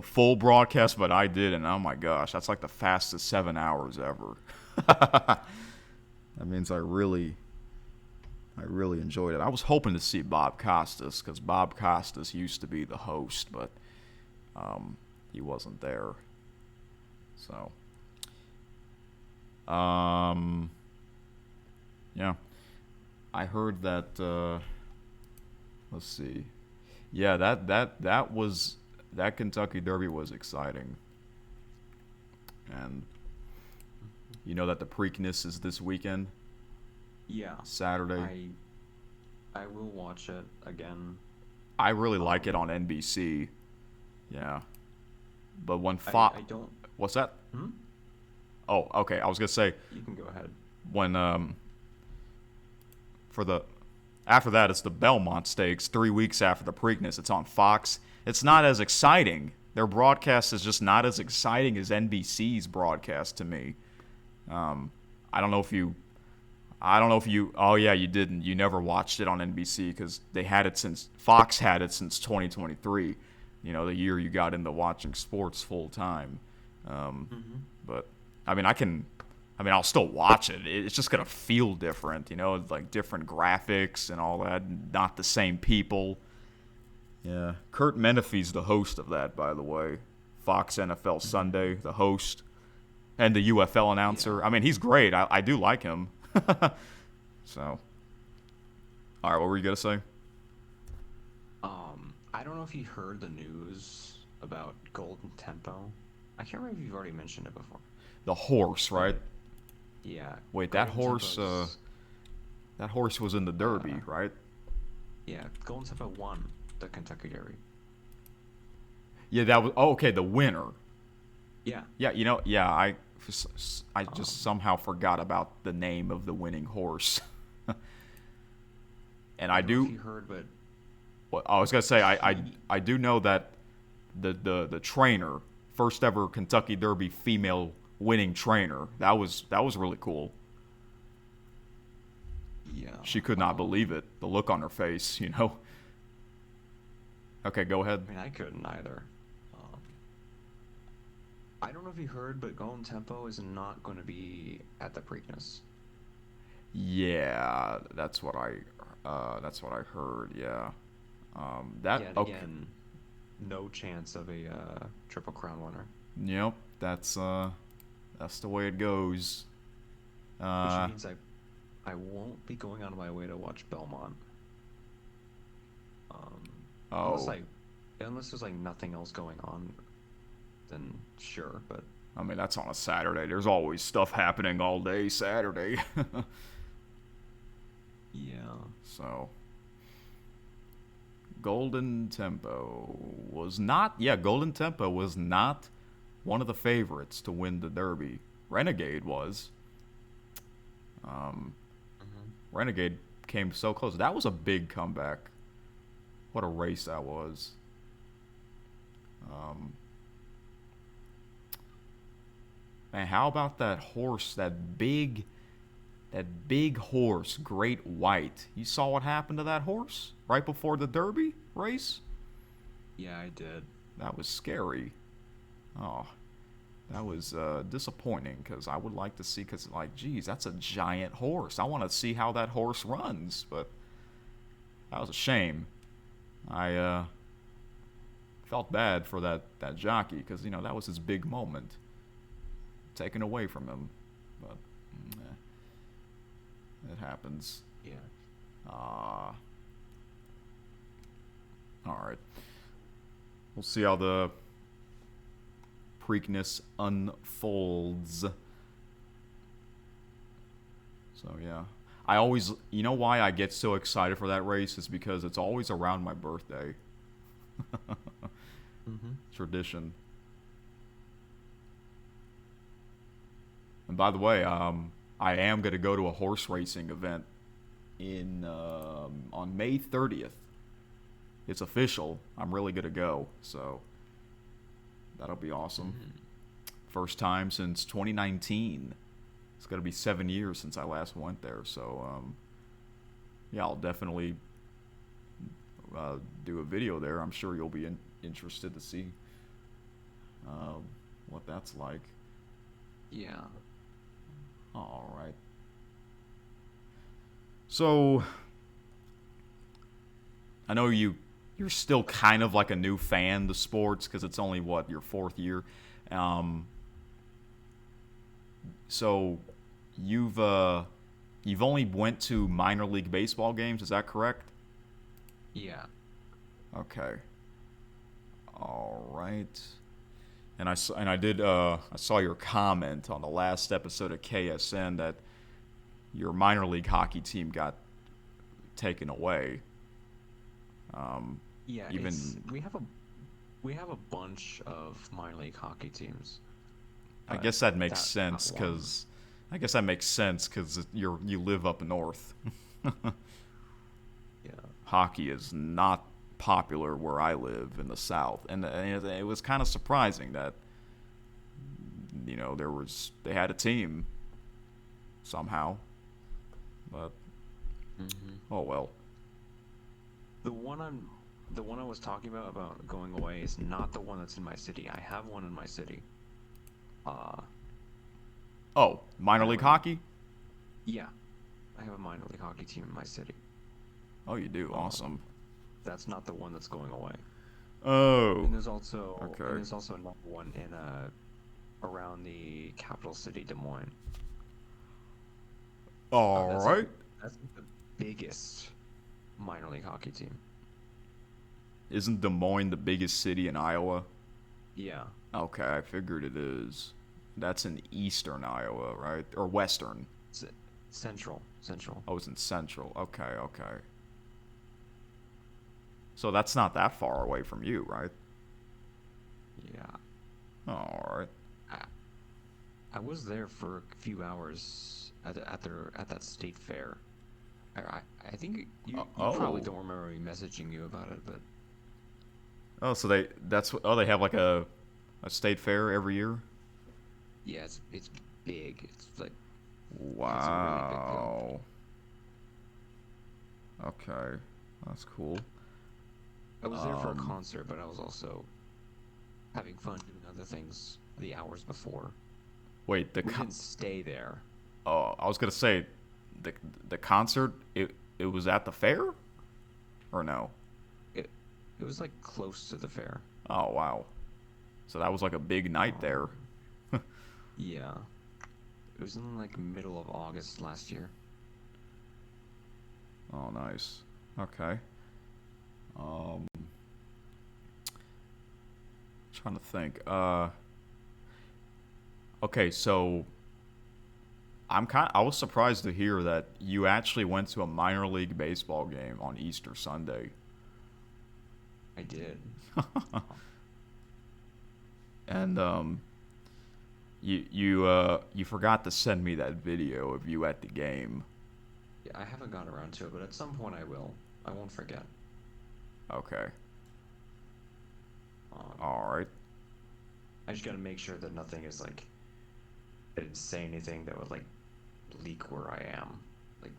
A: full broadcast, but I did, and oh my gosh, that's like the fastest 7 hours ever. That means I really enjoyed it. I was hoping to see Bob Costas because Bob Costas used to be the host, but he wasn't there. So, um, yeah, I heard that. Let's see. Yeah, that Kentucky Derby was exciting, and you know that the Preakness is this weekend,
B: Yeah.
A: Saturday.
B: I I will watch it again.
A: I really like it
B: Um,
A: on NBC. Yeah, but when
B: I don't.
A: what's that?
B: Hmm?
A: Oh, okay. I was gonna say
B: You can go ahead.
A: when for the after that it's the Belmont Stakes 3 weeks after the Preakness. It's on Fox. It's not as exciting. Their broadcast is just not as exciting as NBC's broadcast to me. Um, I don't know if you. I don't know if you. Oh yeah, you didn't. You never watched it on NBC because they had it since Fox had it since 2023. The year you got into watching sports full time. Um,
B: Hmm.
A: but I mean, I'll still watch it. It's just gonna feel different. It's like different graphics and all that. Not the same people. Yeah, Kurt Menefee's the host of that, by the way. Fox NFL
B: Hmm.
A: Sunday, the host and the UFL
B: Yeah.
A: announcer. I mean, he's great. I do like him. So, all right, what were you gonna say?
B: I don't know if you heard the news about Golden Tempo. I can't remember if you've already mentioned it before,
A: The horse, right?
B: but yeah,
A: Wait, that
B: Golden
A: horse.
B: Tempo's.
A: That horse was in the
B: Uh,
A: Derby, right?
B: yeah, Golden Tempo won the Kentucky Derby.
A: Yeah, that was. Oh, okay, the winner.
B: Yeah.
A: Yeah, yeah, I just
B: Um,
A: somehow forgot about the name of the winning horse. And
B: I
A: I
B: don't know if
A: do.
B: you heard, but
A: Well, I was gonna say
B: he.
A: I do know that the trainer, first ever Kentucky Derby female winning trainer, that was really cool.
B: Yeah.
A: She could not believe it. The look on her face. Okay, go ahead.
B: I mean, I couldn't either. Um, I don't know if you heard, but Golden Tempo is not going to be at the Preakness.
A: Yeah, that's what I heard. Yeah. That
B: Yet
A: okay.
B: again, no chance of a Triple Crown winner,
A: Yep. That's the way it goes.
B: which
A: Uh
B: means I won't be going out of my way to watch Belmont. Um, unless
A: oh.
B: I unless there's like nothing else going on, then sure. But
A: I mean, that's on a Saturday. There's always stuff happening all day Saturday.
B: yeah.
A: So, Golden Tempo was not. Yeah, Golden Tempo was not one of the favorites to win the Derby. Renegade was. Um,
B: Hmm.
A: Renegade came so close. That was a big comeback. What a race that was. Um, man, how about that horse? That big horse, Great White. You saw what happened to that horse right before the Derby race?
B: Yeah, I did.
A: That was scary. Oh, that was disappointing because I would like to see, because, like, geez, that's a giant horse. I want to see how that horse runs, but that was a shame. I felt bad for that jockey because, that was his big moment taken away from him. But it happens.
B: Yeah.
A: Uh, All right. We'll see how the Preakness unfolds. So yeah, I always, you know, why I get so excited for that race is because it's always around my birthday.
B: Mm-hmm.
A: Tradition. And by the way, I am gonna go to a horse racing event in on May 30th. It's official. I'm really gonna go, so that'll be awesome.
B: Mm-hmm.
A: First time since 2019. It's gonna be 7 years since I last went there, so yeah, I'll definitely do a video there. I'm sure you'll be interested to see um, what that's like.
B: Yeah.
A: All right. So I know you're still kind of like a new fan to sports because it's only what your fourth year. Um, so you've you've only went to minor league baseball games. Is that correct?
B: Yeah.
A: Okay. All right. And I saw your comment on the last episode of KSN that your minor league hockey team got taken away.
B: Yeah.
A: Even
B: We have a bunch of minor league hockey teams.
A: I
B: But
A: guess that makes
B: that
A: sense
B: got one.
A: because you live up north.
B: Yeah.
A: Hockey is not popular where I live in the south, and it was kind of surprising that they had a team somehow, but
B: Mm-hmm.
A: oh well.
B: The one I'm the one I was talking about going away is not the one that's in my city. I have one in my city. Uh,
A: Oh,
B: I
A: minor
B: have
A: league
B: a
A: hockey?
B: yeah, I have a minor league hockey team in my city.
A: Oh, you do.
B: Um,
A: Awesome.
B: that's not the one that's going away.
A: Oh,
B: And
A: okay.
B: there's also another one in around the capital city, Des Moines.
A: All
B: That's like
A: right.
B: that's like the biggest minor league hockey team.
A: Isn't Des Moines the biggest city in Iowa?
B: Yeah,
A: Okay, I figured it is. That's in eastern Iowa, right? Or western.
B: C- central.
A: Oh, it's in central. Okay, okay. So that's not that far away from you, right?
B: Yeah,
A: All right.
B: I, I was there for a few hours at that state fair. I think you probably
A: Oh.
B: don't remember me messaging you about it, but
A: Oh, so they have like a state fair every year?
B: yeah, it's big. It's a really big deal.
A: Wow. Okay. That's cool.
B: I was there for a
A: Um
B: concert, but I was also having fun doing other things the hours before.
A: wait,
B: We didn't stay there.
A: oh, I was going to say the the concert it was at the fair or no?
B: It it was like close to the fair.
A: Oh, wow. So that was like a big night there.
B: Um, yeah, it was in like middle of August last year.
A: Oh, nice. Okay. Um trying to think. Okay, so I was surprised to hear that you actually went to a minor league baseball game on Easter Sunday.
B: I did.
A: And you forgot to send me that video of you at the game.
B: Yeah, I haven't got around to it, but at some point I will. I won't forget.
A: Okay.
B: Um,
A: All right.
B: I just gotta make sure that nothing is like I didn't say anything that would like leak where I am, like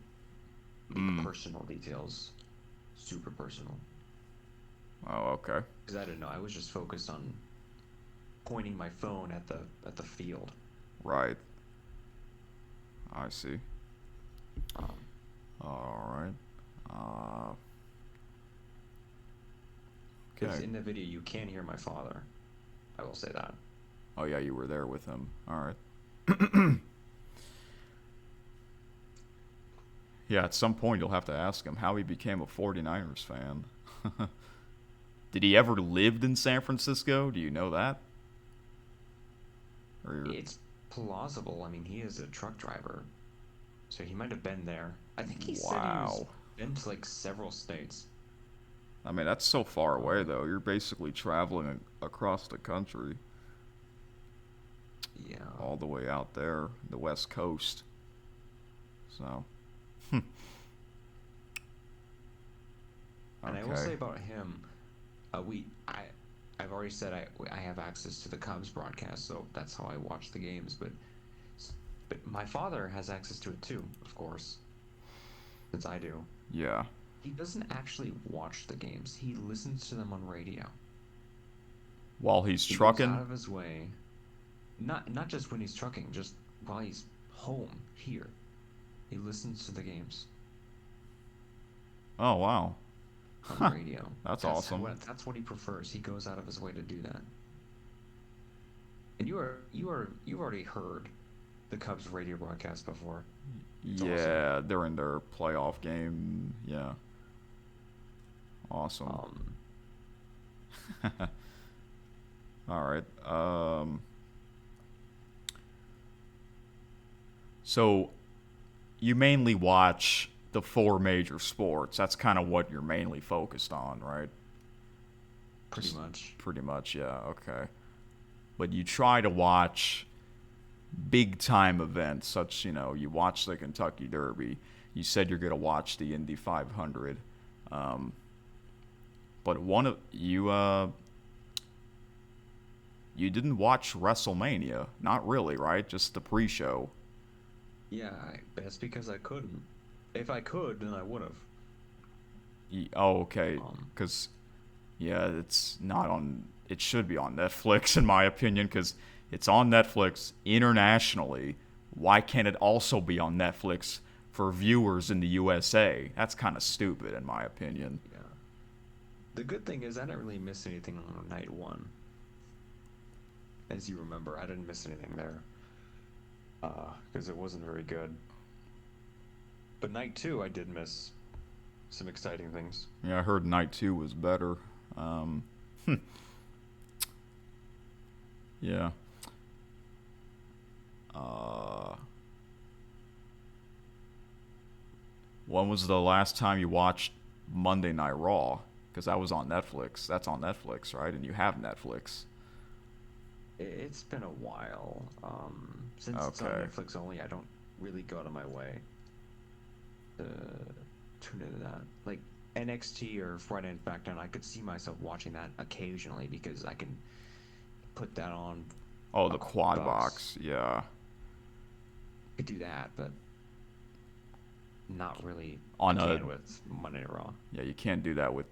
B: leak
A: Mm.
B: personal details, super personal.
A: Oh, okay.
B: Because I didn't know. I was just focused on pointing my phone at the field.
A: Right. I see.
B: Um,
A: All right. Uh,
B: because
A: okay.
B: in the video you can hear my father. I will say that.
A: Oh yeah, you were there with him. All right. Yeah, at some point you'll have to ask him how he became a 49ers fan. Did he ever lived in San Francisco? Do you know that? Or
B: It's plausible. I mean, he is a truck driver, so he might have been there. I think he said he was
A: wow.
B: been to like several states.
A: I mean, that's so far away
B: Um,
A: though. You're basically traveling across the country,
B: yeah.
A: all the way out there, the West Coast. So,
B: And I will
A: okay.
B: say about him, I've already said I have access to the Cubs broadcast, so that's how I watch the games. But my father has access to it too, of course, since I do.
A: Yeah.
B: He doesn't actually watch the games. He listens to them on radio.
A: While he's
B: He goes out
A: trucking.
B: of his way, not just when he's trucking, just while he's home here. He listens to the games
A: Oh wow.
B: on the radio.
A: That's awesome.
B: That's what he prefers. He goes out of his way to do that. And you've already heard the Cubs radio broadcast before. It's awesome.
A: Yeah, during their playoff game. Yeah. Awesome.
B: Um,
A: All right. So you mainly watch the four major sports. That's kind of what you're mainly focused on, right?
B: Pretty
A: Just
B: much.
A: pretty much, yeah. Okay. But you try to watch big time events, such you watch the Kentucky Derby. You said you're gonna watch the Indy 500. Um, but one of you didn't watch WrestleMania, not really, right? Just the pre-show.
B: Yeah, that's because I couldn't. If I could, then I would have.
A: Oh, okay.
B: Um,
A: Because yeah, it's not on. It should be on Netflix, in my opinion, because it's on Netflix internationally. Why can't it also be on Netflix for viewers in the USA? That's kind of stupid, in my opinion.
B: yeah. The good thing is I didn't really miss anything on night one. As you remember, I didn't miss anything there. Because it wasn't very good. But night two, I did miss some exciting things.
A: Yeah, I heard night two was better. Um, yeah. Uh, when was the last time you watched Monday Night Raw? Because that was on Netflix. That's on Netflix, right? And you have Netflix.
B: It's been a while. Since it's on
A: Okay.
B: Netflix only, I don't really go out of my way to tune into that. Like NXT or Friday Night SmackDown, I could see myself watching that occasionally because I can put that on
A: Oh,
B: a
A: the
B: couple
A: quad
B: bucks.
A: box. Yeah.
B: Could do that, but not really. I
A: On a
B: can with Monday Night Raw.
A: Yeah, you can't do that with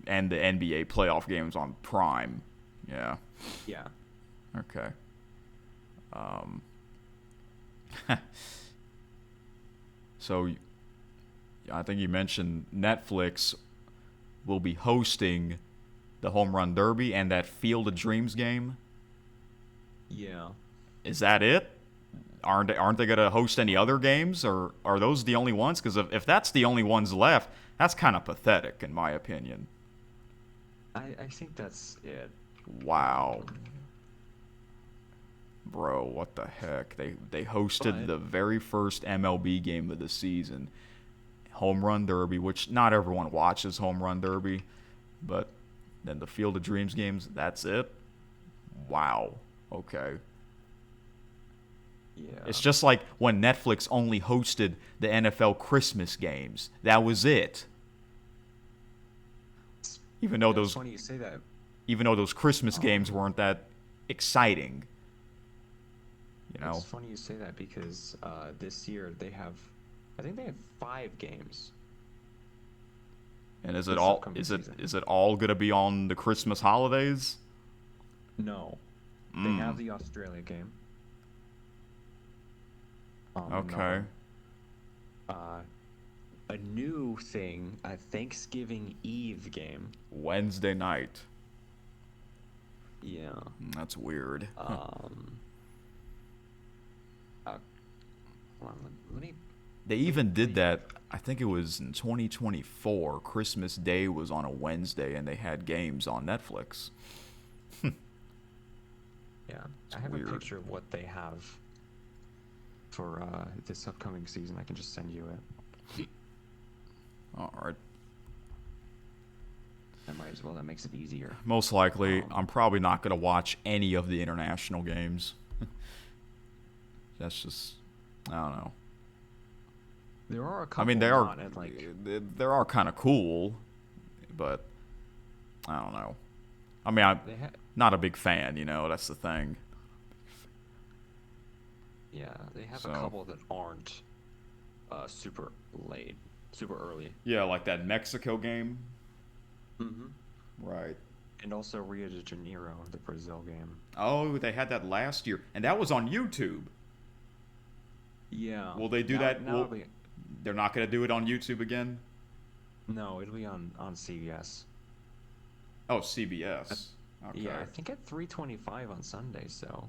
A: and the NBA playoff games on Prime. Yeah.
B: Yeah.
A: Okay. Um, so I think you mentioned Netflix will be hosting the Home Run Derby and that Field of Dreams game.
B: Yeah.
A: Is that it? Aren't they going to host any other games, or are those the only ones? Because if that's the only ones left, that's kind of pathetic, in my opinion.
B: I think that's it.
A: Wow, bro, what the heck? They hosted
B: But
A: the very first MLB game of the season, Home Run Derby, which not everyone watches Home Run Derby, but then the Field of Dreams games, that's it? Wow. Okay.
B: yeah.
A: It's just like when Netflix only hosted the NFL Christmas games. That was it. Even though
B: It's
A: those
B: funny you say that.
A: even though those Christmas games
B: Um,
A: weren't that exciting, you know.
B: it's funny you say that because this year I think they have 5 games
A: And
B: this upcoming
A: is it
B: season.
A: is it all gonna be on the Christmas holidays?
B: No, they have
A: Mm.
B: the Australia game. In
A: Okay.
B: Melbourne. Uh, a new thing, a Thanksgiving Eve game.
A: Wednesday night.
B: Yeah.
A: That's weird.
B: Um. Uh, hold on, let me
A: They even
B: let
A: did
B: me
A: that. I think it was in 2024. Christmas Day was on a Wednesday, and they had games on Netflix.
B: Yeah,
A: It's
B: I have a
A: weird.
B: picture of what they have for this upcoming season. I can just send you it.
A: All right.
B: I might as well. That makes it easier.
A: Most likely,
B: Um,
A: I'm probably not going to watch any of the international games. That's just, I don't know.
B: there are a
A: I mean,
B: couple not at like.
A: they are kind of cool, but I don't know. I mean, I'm
B: They
A: not a big fan. That's the thing.
B: yeah, they have a
A: So
B: couple that aren't super late, super early.
A: yeah, like that Mexico game.
B: Mm-hmm.
A: Right.
B: And also Rio de Janeiro, the Brazil game.
A: Oh, they had that last year, and that was on YouTube.
B: Yeah.
A: Will they do
B: Now,
A: that?
B: now it'll be,
A: They're not going to do it on YouTube again?
B: no, it'll be on CBS.
A: Oh, CBS. Okay.
B: Yeah, I think at 3:25 on Sunday. So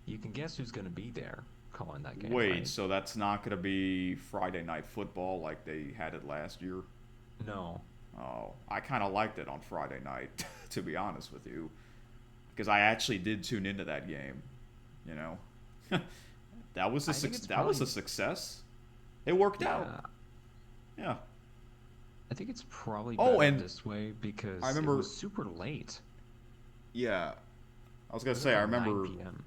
B: you can guess who's going to be there calling that game,
A: Wait,
B: right?
A: so that's not going to be Friday Night Football like they had it last year?
B: No.
A: Oh, I kind of liked it on Friday night, to be honest with you, because I actually did tune into that game. You know, that was
B: I think it's
A: that was a
B: probably
A: success. It worked out.
B: yeah.
A: Yeah.
B: I think it's probably
A: Oh,
B: better
A: and
B: this way because
A: I
B: it
A: remember.
B: was super late.
A: Yeah, I was
B: It
A: gonna
B: was
A: say I
B: like 9
A: remember
B: p.m.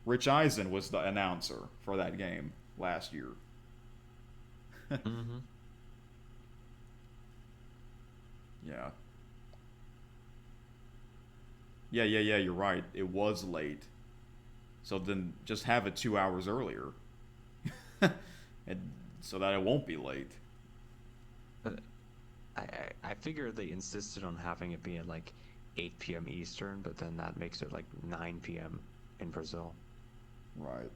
A: Rich Eisen was the announcer for that game last year.
B: Mm-hmm.
A: Yeah. Yeah. You're right. It was late. So then just have it 2 hours earlier, and so that it won't be late.
B: But I figure they insisted on having it be at like 8 p.m. Eastern, but then that makes it like 9 p.m. in Brazil.
A: Right.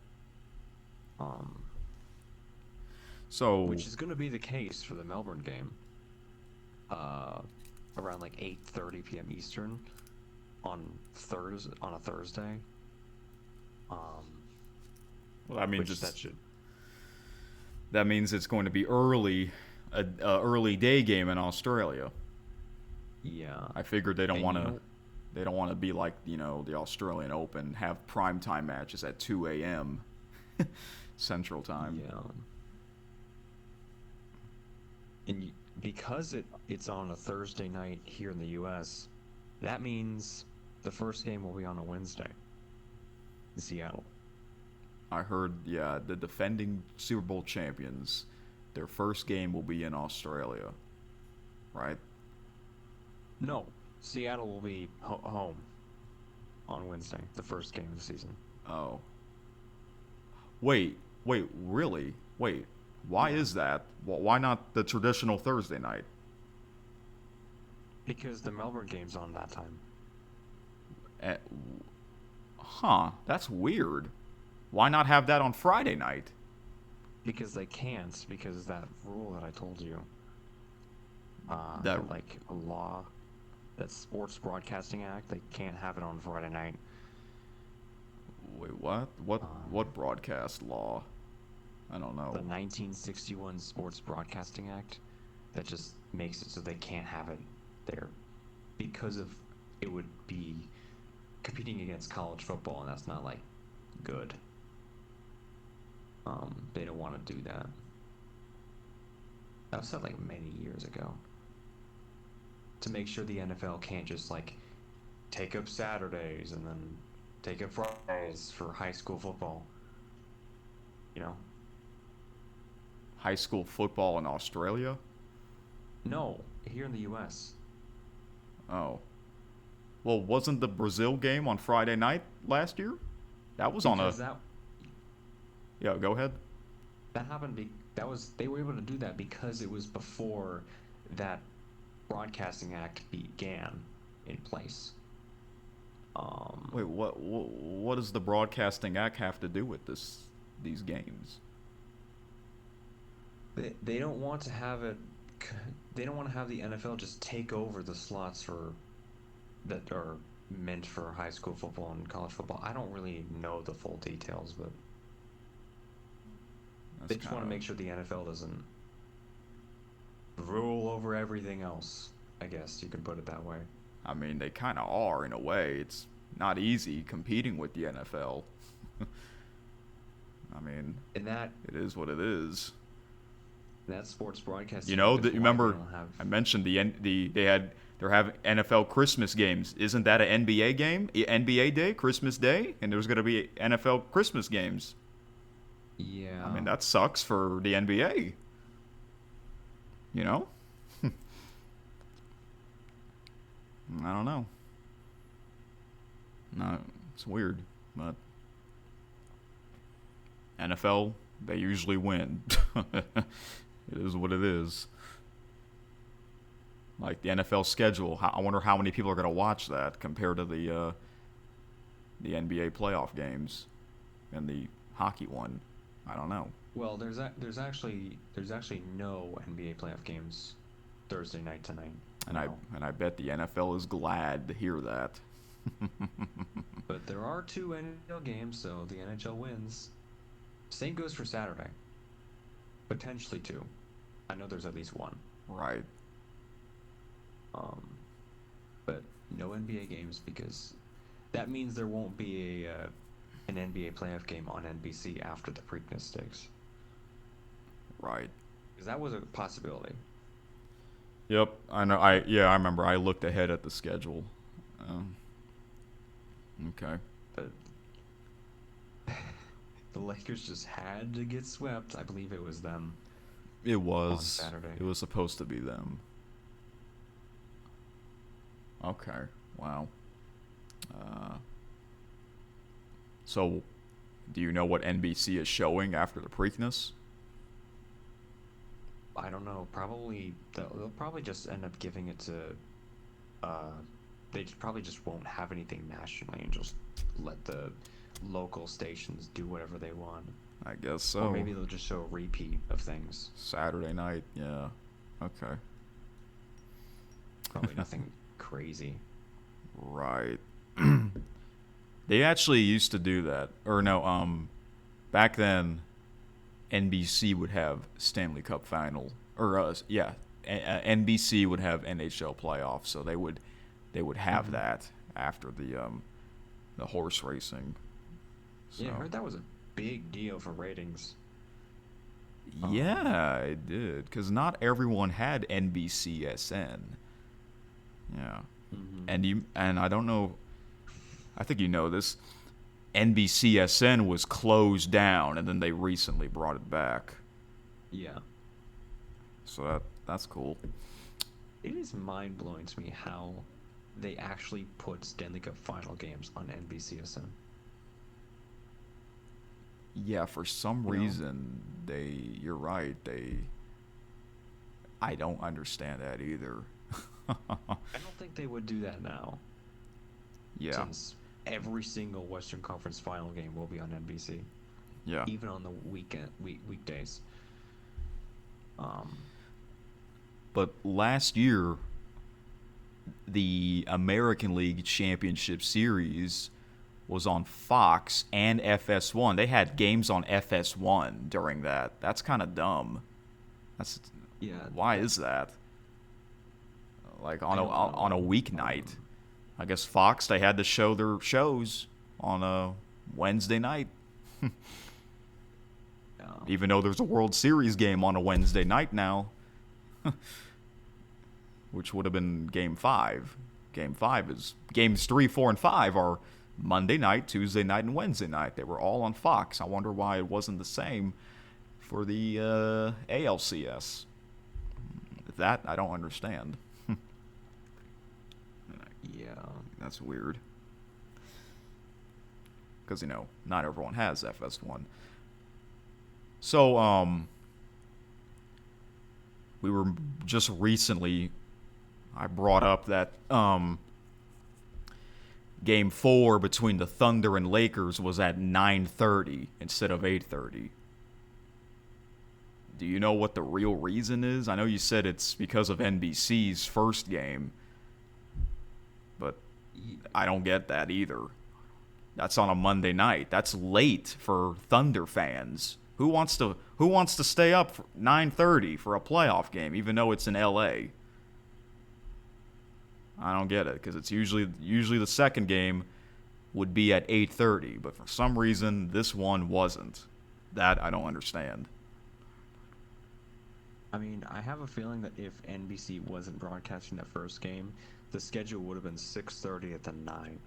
B: Um,
A: So
B: which is going to be the case for the Melbourne game. Around like 8:30 p.m. Eastern on a Thursday.
A: well, that means
B: Which that should
A: that means it's going to be early, a early day game in Australia.
B: yeah.
A: I figured they don't
B: And
A: want to. They don't want to be like the Australian Open, have primetime matches at 2 a.m. Central Time.
B: Yeah. And because it's on a Thursday night here in the U.S., that means the first game will be on a Wednesday in Seattle.
A: I heard, yeah, the defending Super Bowl champions, their first game will be in Australia, right?
B: No, Seattle will be home on Wednesday, the first game of the season.
A: Oh, wait, really? Wait, why
B: Yeah.
A: is that? Why not the traditional Thursday night?
B: Because the Melbourne game's on that time.
A: Eh, Huh, that's weird. Why not have that on Friday night?
B: Because they can't, because that rule that I told you.
A: That
B: That like a law, that Sports Broadcasting Act, they can't have it on Friday night.
A: Wait, what? What
B: Um,
A: what broadcast law? I don't
B: the
A: know.
B: 1961 Sports Broadcasting Act, that just makes it so they can't have it there because of it would be competing against college football, and that's not like good. They don't want to do that. That was said like many years ago. To make sure the NFL can't just like take up Saturdays and then take up Fridays for high school football. You know?
A: High school football in Australia?
B: No, here in the U.S.
A: Oh. Well, wasn't the Brazil game on Friday night last year? That was on a.
B: Because
A: Yeah, go ahead.
B: that happened. They were able to do that because it was before that Broadcasting Act began in place.
A: Wait, what does the Broadcasting Act have to do with these games?
B: They don't want to have it. They don't want to have the NFL just take over the slots for that are meant for high school football and college football. I don't really know the full details, but
A: That's
B: they just want to
A: kind
B: make sure the NFL doesn't rule over everything else. I guess you could put it that way.
A: I mean, they kind of are in a way. It's not easy competing with the NFL. I mean,
B: And
A: it is what it is.
B: that sports
A: You
B: broadcasting
A: know,
B: group is
A: you
B: why we
A: remember
B: don't have.
A: I mentioned they're having NFL Christmas games. Isn't that an NBA game? NBA Day, Christmas Day, and there's going to be NFL Christmas games. I
B: Yeah.
A: mean, that sucks for the NBA. You know, I don't know. No, it's weird, but NFL they usually win. It is what it is. Like the NFL schedule, I wonder how many people are going to watch that compared to the NBA playoff games and the hockey one. I don't know.
B: Well, there's actually no NBA playoff games Thursday night tonight.
A: And I
B: No.
A: and I bet the NFL is glad to hear that.
B: But there are two NHL games, so the NHL wins. Same goes for Saturday. Potentially two. I know there's at least one.
A: Right.
B: Um, but no NBA games because that means there won't be an NBA playoff game on NBC after the Preakness Stakes.
A: Right.
B: Because that was a possibility.
A: Yep. I know. I remember. I looked ahead at the schedule. Um, okay.
B: But the Lakers just had to get swept. I believe it was them
A: It
B: on
A: was.
B: Saturday.
A: It was supposed to be them. Okay. Wow. Uh, so, do you know what NBC is showing after the Preakness?
B: I don't know. Probably they'll probably just end up giving it to. Uh, probably just won't have anything nationally and just let the local stations do whatever they want.
A: I guess
B: Or
A: so.
B: maybe they'll just show a repeat of things.
A: Saturday night. Yeah. Okay.
B: Probably nothing crazy.
A: Right. They actually used to do that. Or no, back then NBC would have Stanley Cup final or NBC would have NHL playoffs, so they would have that after the horse racing. So
B: Yeah, I heard that was a big deal for ratings.
A: yeah, it did cuz not everyone had NBCSN. Yeah.
B: Mm-hmm.
A: And I don't know, I think you know this. NBCSN was closed down, and then they recently brought it back.
B: Yeah.
A: So that's cool.
B: It is mind blowing to me how they actually put Stanley Cup final games on NBCSN.
A: Yeah, for some
B: You know?
A: reason you're right. I don't understand that either.
B: I don't think they would do that now,
A: Yeah,
B: since every single Western Conference final game will be on NBC,
A: yeah.
B: even on the weekdays. Um,
A: But last year, the American League Championship Series was on Fox and FS1. They had games on FS1 during that. That's kind of dumb. That's
B: yeah.
A: Why is that? Like
B: I
A: on
B: don't
A: on a
B: know.
A: weeknight. I guess Fox they had to show their shows on a Wednesday night, even though there's a World Series game on a Wednesday night now, which would have been Game 5. Game 5 is games 3, 4, and 5 are Monday night, Tuesday night, and Wednesday night. They were all on Fox. I wonder why it wasn't the same for the ALCS. That I don't understand.
B: Yeah.
A: That's weird. Because, not everyone has FS1. So, we were just recently, I brought up that Game 4 between the Thunder and Lakers was at 9:30 instead of 8:30. Do you know what the real reason is? I know you said it's because of NBC's first game, but I don't get that either. That's on a Monday night. That's late for Thunder fans. Who wants to stay up for 9:30 for a playoff game, even though it's in LA? I don't get it because it's usually the second game would be at 8:30, but for some reason this one wasn't. That I don't understand.
B: I mean, I have a feeling that if NBC wasn't broadcasting that first game, the schedule would have been 6:30 at the 9.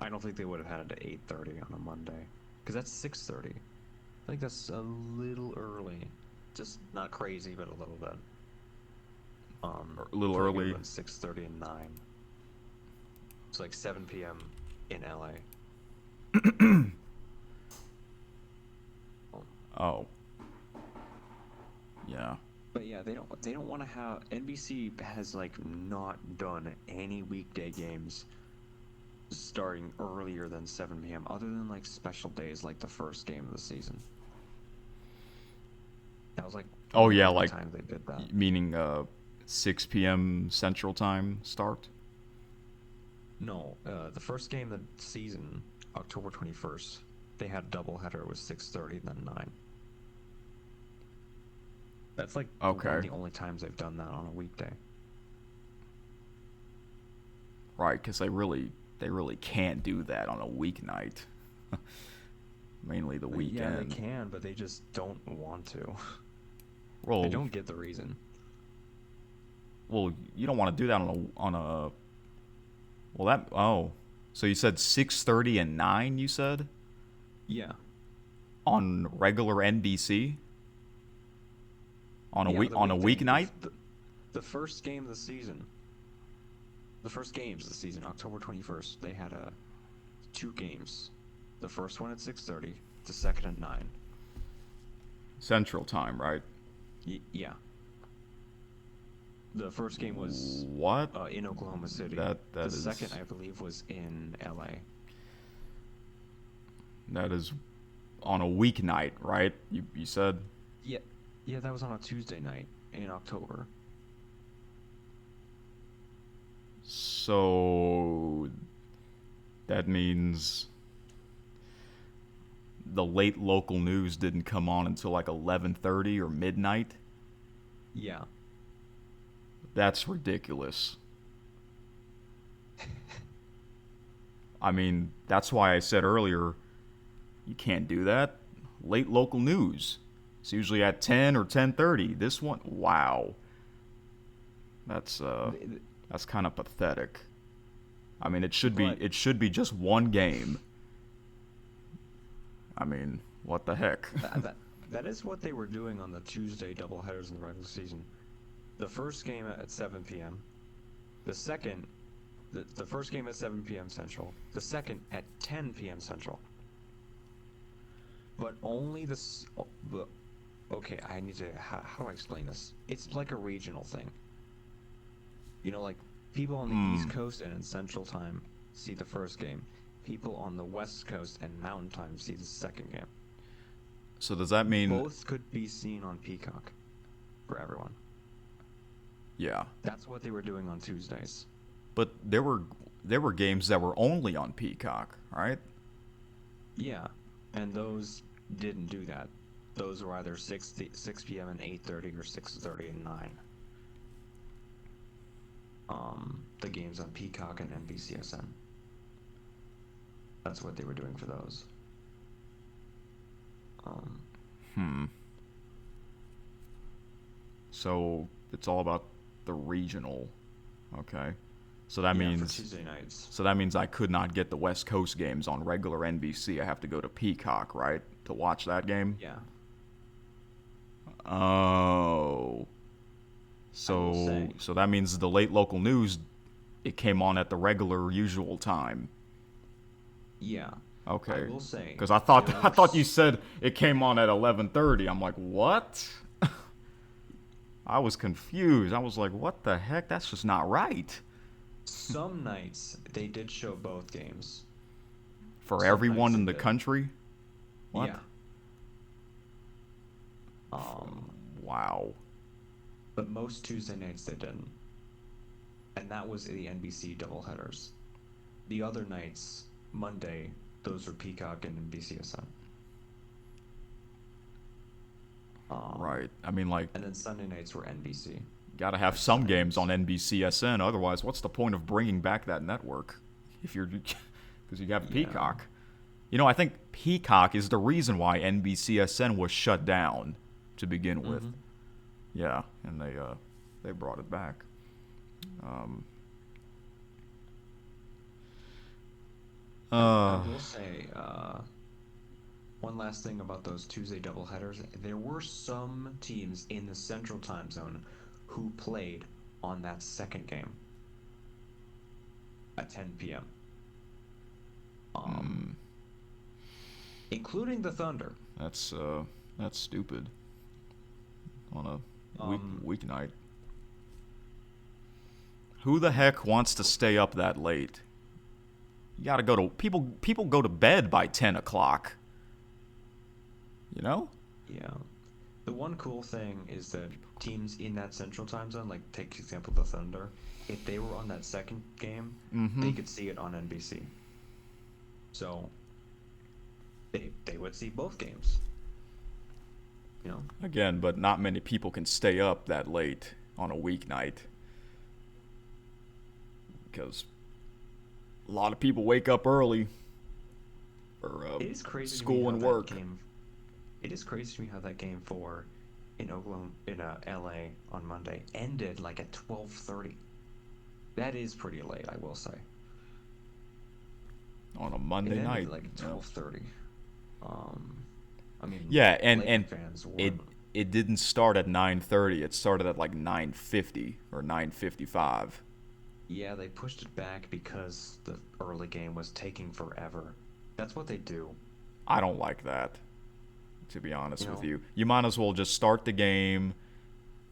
B: I don't think they would have had it at 8:30 on a Monday, because that's 6:30. I think that's a little early, just not crazy, but a little bit.
A: A little early.
B: 6:30 and 9. It's like 7 p.m. in LA.
A: Oh. Yeah.
B: But yeah, they don't want to have NBC has like not done any weekday games starting earlier than 7 p.m. other than like special days like the first game of the season. That was like
A: Oh yeah,
B: the
A: like
B: time they did that.
A: meaning 6 p.m. Central Time start.
B: No, the first game of the season, October 21st, they had a doubleheader. It was 6:30 and then 9. That's like
A: Okay.
B: one of the only times they've done that on a weekday.
A: Right, because they really can't do that on a weeknight. Mainly the weekend.
B: Yeah, they can, but they just don't want to.
A: Well,
B: They don't get the reason.
A: well, you don't want to do that on a. Well, that so you said 6:30 and 9. You said
B: Yeah.
A: on regular NBC on a
B: Yeah,
A: week
B: the
A: on a
B: weekday.
A: weeknight.
B: The first game of the season. The first games of the season, October 21st, they had 2 games. The first one at 6:30, the second at 9.
A: Central Time, right?
B: Yeah. The first game was
A: What?
B: in Oklahoma City.
A: That
B: the
A: is
B: second, I believe, was in LA.
A: that is on a weeknight, right? You said.
B: Yeah. Yeah, that was on a Tuesday night in October.
A: So that means the late local news didn't come on until like 11:30 or midnight.
B: Yeah.
A: That's ridiculous. I mean, that's why I said earlier you can't do that. Late local news. It's usually at 10 or 10:30. This one, wow. That's kind of pathetic. I mean,
B: But
A: it should be just one game. I mean, what the heck?
B: that is what they were doing on the Tuesday doubleheaders in the regular season. The first game at 7 p.m. The second, the first game at 7 p.m. Central. The second at 10 p.m. Central. But only this. Okay, I need to. How do I explain this? It's like a regional thing. You know, like people on the East Coast and in Central Time see the first game. People on the West Coast and Mountain Time see the second game.
A: So does that mean
B: Both could be seen on Peacock for everyone.
A: yeah.
B: That's what they were doing on Tuesdays.
A: But there were games that were only on Peacock, right?
B: Yeah, and those didn't do that. Those were either 6 p.m. and 8:30 or 6:30 and 9. The games on Peacock and NBCSN. That's what they were doing for those.
A: So it's all about the regional. Okay. So that
B: For
A: means
B: Tuesday nights.
A: so that means I could not get the West Coast games on regular NBC. I have to go to Peacock, right, to watch that game?
B: Yeah.
A: Oh. So that means the late local news it came on at the regular usual time.
B: Yeah.
A: Okay.
B: I will say.
A: Cuz I thought you said it came on at 11:30. I'm like, "What?" I was confused. I was like, "What the heck? That's just not right."
B: Some nights they did show both games.
A: For
B: Some
A: everyone
B: nights
A: in
B: they
A: the
B: did.
A: country? What?
B: Yeah.
A: Wow.
B: But most Tuesday nights they didn't. And that was the NBC doubleheaders. The other nights, Monday, those were Peacock and NBCSN. Um,
A: Right. I mean, like,
B: and then Sunday nights were NBC
A: got to have
B: or
A: some
B: Sunday
A: games
B: games.
A: on NBCSN. Otherwise, what's the point of bringing back that network if you're because you have
B: Yeah.
A: Peacock? You know, I think Peacock is the reason why NBCSN was shut down to begin with.
B: Mm-hmm.
A: Yeah, and they brought it back. Um,
B: I
A: uh,
B: will say one last thing about those Tuesday doubleheaders. There were some teams in the Central Time Zone who played on that second game at 10 p.m. Um,
A: mm,
B: including the Thunder.
A: that's that's stupid on a
B: Um,
A: weeknight. Who the heck wants to stay up that late? You gotta go to people go to bed by 10 o'clock. You know?
B: yeah. The one cool thing is that teams in that Central Time Zone, like take example the Thunder, if they were on that second game,
A: Mm-hmm.
B: they could see it on NBC. So they would see both games. You know?
A: Again, but not many people can stay up that late on a weeknight because a lot of people wake up early for
B: It is crazy to me
A: school
B: how
A: and
B: that
A: work.
B: game. It is crazy to me how that game four in Oklahoma in LA on Monday ended like at 12:30. That is pretty late, I will say.
A: On a
B: It
A: Monday
B: ended
A: night.
B: like at
A: Yeah.
B: 12:30. Um, I mean,
A: Yeah, and
B: Laker fans
A: it
B: weren't.
A: it didn't start at 9:30. It started at like 9:50 or 9:55.
B: Yeah, they pushed it back because the early game was taking forever. That's what they do.
A: I don't like that, to be
B: You
A: honest with
B: know,
A: you. You might as well just start the game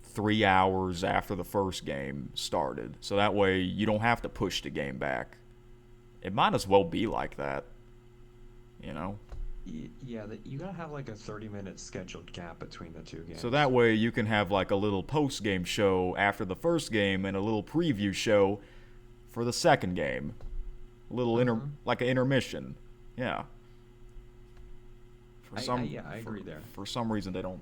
A: 3 hours after the first game started. So that way you don't have to push the game back. It might as well be like that, you know?
B: yeah, you gotta have like a 30-minute scheduled gap between the two
A: So
B: games.
A: that way you can have like a little post game show after the first game and a little preview show for the second game. A little
B: Mm-hmm.
A: like an intermission. Yeah.
B: Yeah, I agree there.
A: For some reason they don't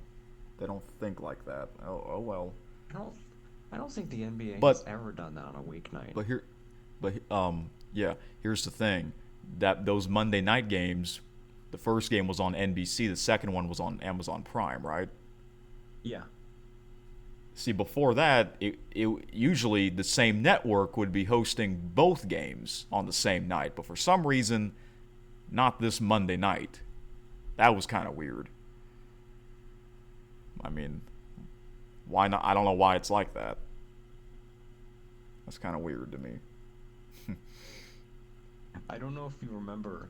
A: think like that. Oh well.
B: I don't, I don't think the NBA has
A: But
B: ever done that on a weeknight.
A: but here but yeah, here's the thing. That those Monday night games, the first game was on NBC, the second one was on Amazon Prime, right?
B: Yeah.
A: See, before that, it usually the same network would be hosting both games on the same night, but for some reason, not this Monday night. That was kind of weird. I mean, why not? I don't know why it's like that. That's kind of weird to me.
B: I don't know if you remember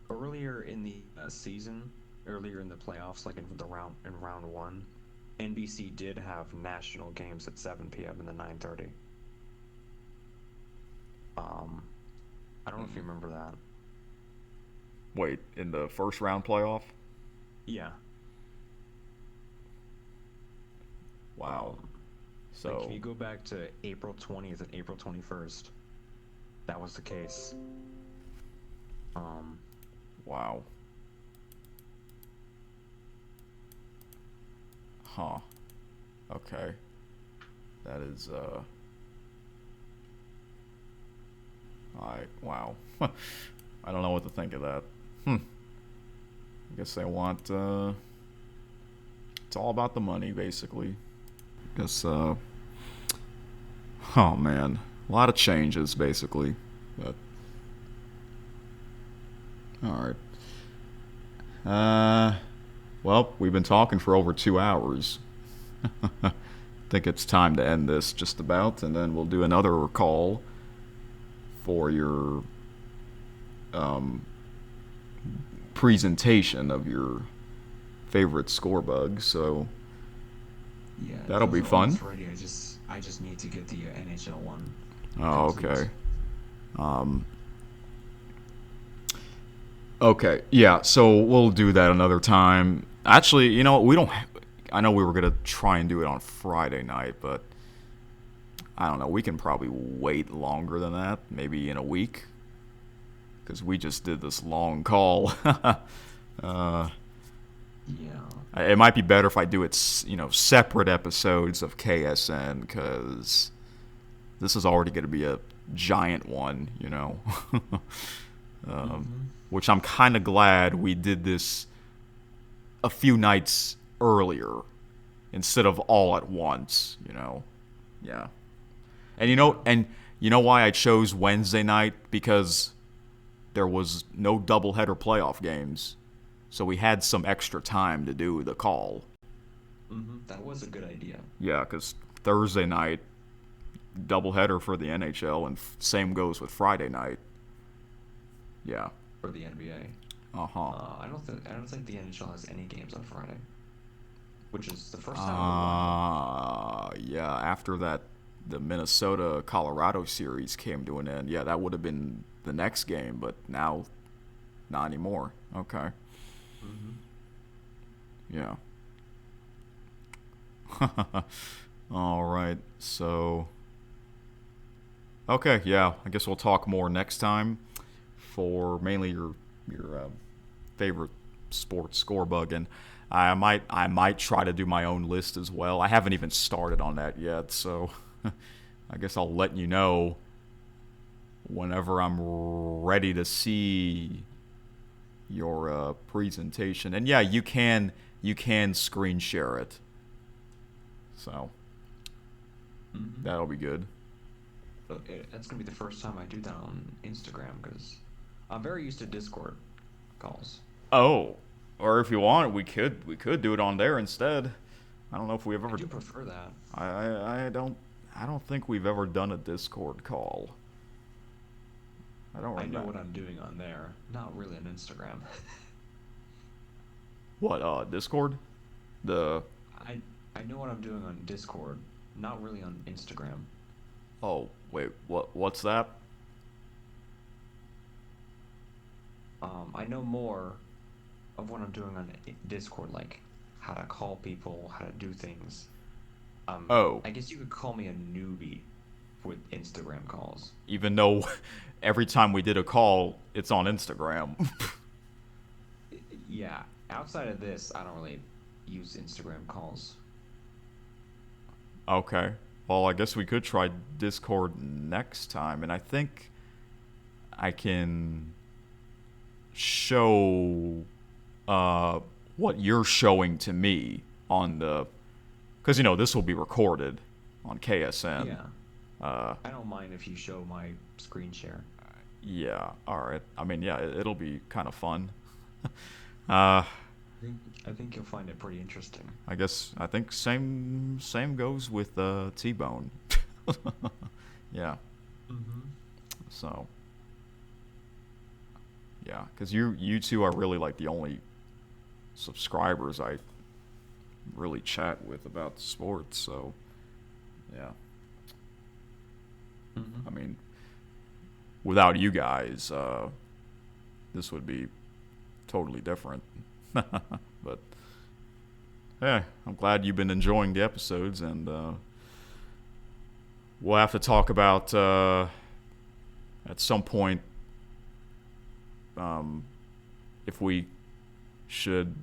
B: earlier in the season, earlier in the playoffs, like in round one, NBC did have national games at 7 p.m. and then 9:30. Um, I don't know if you remember that.
A: Wait, in the first round playoff?
B: Yeah.
A: Wow.
B: Um, like if
A: So,
B: you go back to April 20th and April 21st, that was the case. Um,
A: wow. Huh. Okay. That is I wow. I don't know what to think of that. I guess they want it's all about the money basically. Guess oh man, a lot of changes basically. But all right. Well, we've been talking for over 2 hours. I think it's time to end this just about, and then we'll do another call for your um, presentation of your favorite score bugs. So
B: yeah,
A: that'll
B: those
A: be
B: are almost
A: fun.
B: ready. I just need to get the NHL one
A: Oh,
B: complete.
A: okay. Um, okay. Yeah. So we'll do that another time. Actually, you know, we don't. I know we were gonna try and do it on Friday night, but I don't know. We can probably wait longer than that. Maybe in a week, because we just did this long call. uh,
B: Yeah.
A: It might be better if I do it, separate episodes of KSN, because this is already going to be a giant one,
B: Mm-hmm.
A: which I'm kind of glad we did this a few nights earlier instead of all at once. Yeah. And why I chose Wednesday night? Because there was no doubleheader playoff games. So we had some extra time to do the call.
B: Mm-hmm. That was a good idea.
A: Yeah, because Thursday night, doubleheader for the NHL, and same goes with Friday night. Yeah.
B: For the NBA.
A: Uh-huh.
B: I don't think the NHL has any games on Friday, which is the first time in a while.
A: Yeah, after that, the Minnesota-Colorado series came to an end. Yeah, that would have been the next game, but now, not anymore. Okay.
B: Mm-hmm.
A: Yeah. All right. So, okay, yeah. I guess we'll talk more next time for mainly your favorite sports score bug, and I might try to do my own list as well. I haven't even started on that yet, so I guess I'll let you know whenever I'm ready to see your presentation. And yeah, you can screen share it. So
B: Mm-hmm.
A: that'll be good.
B: So that's gonna be the first time I do that on Instagram because I'm very used to Discord calls.
A: Oh, or if you want, we could do it on there instead. I don't know if we've
B: I
A: ever.
B: do prefer that.
A: I don't think we've ever done a Discord call. I don't
B: I know
A: remember.
B: what I'm doing on there, not really on Instagram.
A: What Discord? The
B: I I know what I'm doing on Discord, not really on Instagram.
A: Oh, wait, what's that?
B: I know more of what I'm doing on Discord, like how to call people, how to do things.
A: Oh,
B: I guess you could call me a newbie with Instagram calls.
A: even though every time we did a call, it's on Instagram.
B: Yeah, outside of this, I don't really use Instagram calls.
A: Okay. Well, I guess we could try Discord next time, and I think I can show uh, what you're showing to me on the, because this will be recorded on KSN.
B: Yeah,
A: Uh,
B: I don't mind if you show my screen share.
A: yeah. All right. I mean, yeah, it'll be kind of fun. uh,
B: I think you'll find it pretty interesting.
A: I think same goes with T-Bone. Yeah.
B: Mm-hmm.
A: So yeah, because you two are really like the only subscribers I really chat with about sports. So yeah,
B: Mm-hmm.
A: I mean, without you guys, this would be totally different. But yeah, I'm glad you've been enjoying the episodes, and we'll have to talk about at some point if we should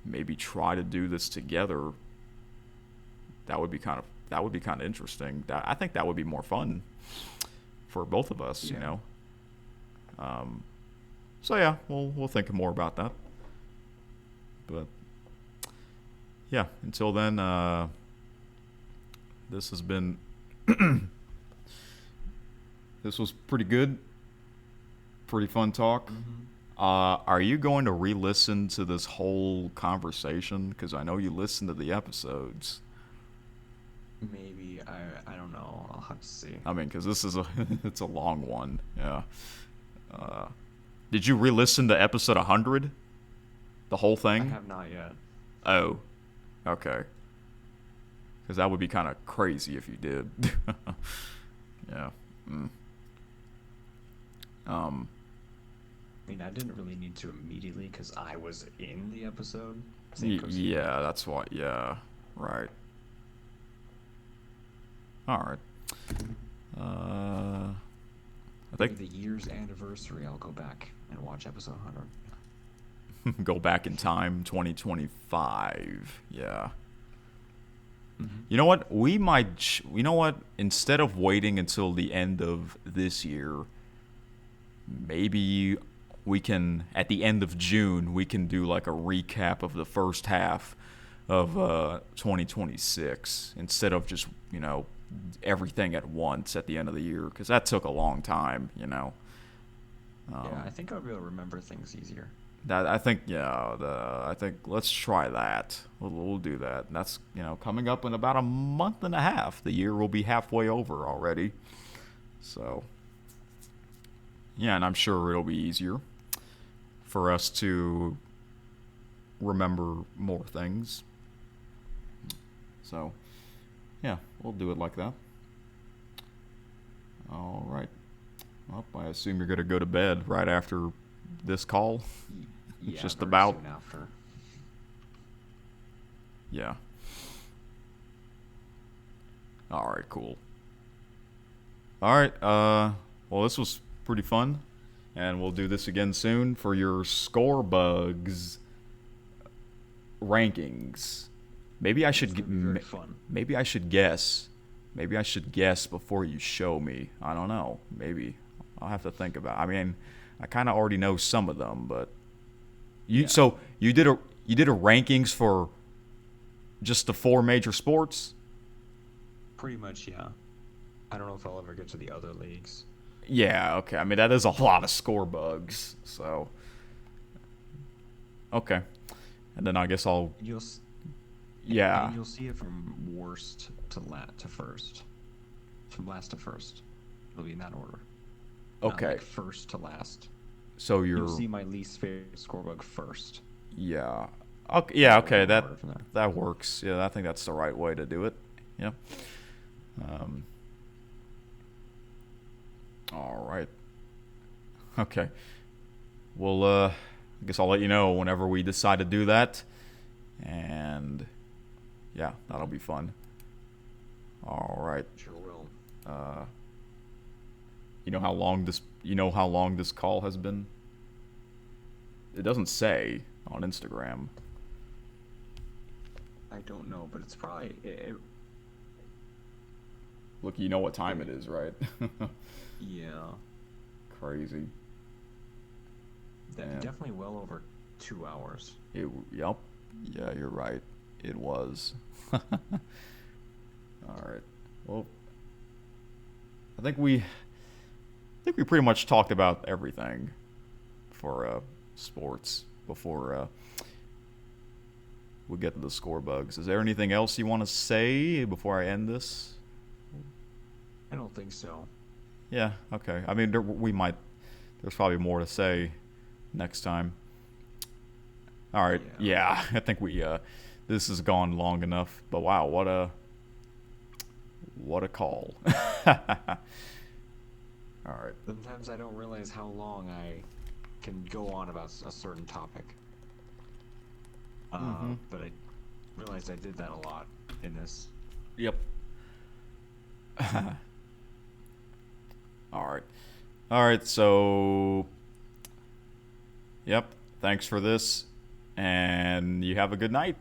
A: maybe try to do this together. That would be kind of interesting. I think that would be more fun for both of us.
B: Yeah.
A: So yeah, we'll think more about that. But yeah, until then, this has been this was pretty good, pretty fun talk.
B: Mm-hmm.
A: Are you going to re-listen to this whole conversation? Because I know you listen to the episodes.
B: Maybe I don't know. I'll have to see.
A: I mean, because this is it's a long one. Yeah. Uh, did you re-listen to episode 100? The whole
B: I
A: thing?
B: have not yet.
A: Oh, okay. Because that would be kind of crazy if you did. Yeah. Mm. Um.
B: I mean, I didn't really need to immediately because I was in the episode. Same goes here.
A: Yeah, that's why. Yeah. Right. All right. I think.
B: Maybe the year's anniversary, I'll go back and watch episode 100.
A: Go back in time, 2025. Yeah. You know what? We might. You know what? Instead of waiting until the end of this year, maybe we can, at the end of June, we can do like a recap of the first half of 2026 instead of just, everything at once at the end of the year, because that took a long time.
B: Yeah, I think I'll be able to remember things easier.
A: I think let's try that. We'll do that. And that's coming up in about a month and a half. The year will be halfway over already. So yeah, and I'm sure it'll be easier for us to remember more things. So yeah, we'll do it like that. All right. Well, I assume you're gonna go to bed right after this call.
B: Yeah,
A: Just
B: very
A: about.
B: soon after.
A: Yeah. All right, cool. All right. Well, this was pretty fun, and we'll do this again soon for your score bugs rankings. Maybe I should.
B: It's gonna be very fun.
A: Maybe I should guess. Maybe I should guess before you show me. I don't know. Maybe I'll have to think about. I mean, I kind of already know some of them, but so you did a rankings for just the 4 major sports?
B: Pretty much, yeah. I don't know if I'll ever get to the other leagues.
A: Yeah, okay. I mean, that is a lot of score bugs. So okay. And then I guess I'll yeah.
B: And you'll see it from worst to first. From last to first. It'll be in that order.
A: Okay.
B: Not like first to last.
A: So
B: You'll see my least favorite score bug first.
A: Yeah. Okay, yeah, okay.
B: Order
A: That
B: from there.
A: that works. Yeah, I think that's the right way to do it. Yeah. All right. Okay. Well, I guess I'll let you know whenever we decide to do that. And yeah, that'll be fun. All right.
B: Sure will.
A: You know how long this call has been? It doesn't say on Instagram.
B: I don't know, but it's probably
A: Look, you know what time it is, right?
B: yeah.
A: Crazy. Yeah.
B: Definitely well over 2 hours.
A: Yep. Yeah, you're right. It was. All right. Well, I think we pretty much talked about everything for sports before we get to the score bugs. Is there anything else you want to say before I end this?
B: I don't think so.
A: Yeah. Okay. I mean, there's probably more to say next time. All right. Yeah. I think this has gone long enough. But wow, what a call. All right.
B: Sometimes I don't realize how long I can go on about a certain topic. But I realized I did that a lot in this.
A: Yep. All right. All right. So, yep. Thanks for this, and you have a good night.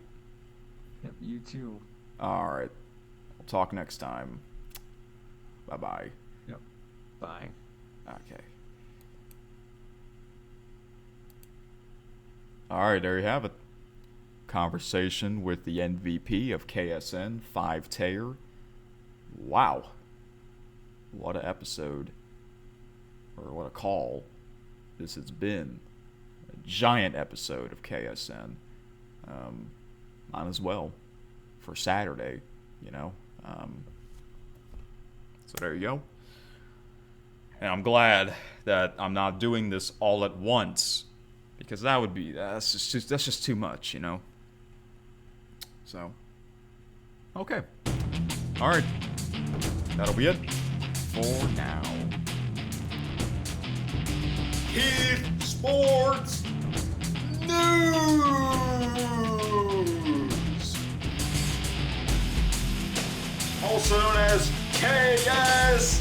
B: Yep. You too.
A: All right. We'll talk next time. Bye-bye.
B: Yep. Bye.
A: Okay. All right, there you have it. Conversation with the MVP of KSN, 5-Tayer. Wow. What an episode. Or what a call this has been. A giant episode of KSN. Mine as well. For Saturday, So there you go. And I'm glad that I'm not doing this all at once, because that's just too much, So, okay. All right. That'll be it for now. Heat Sports News, also known as KSN.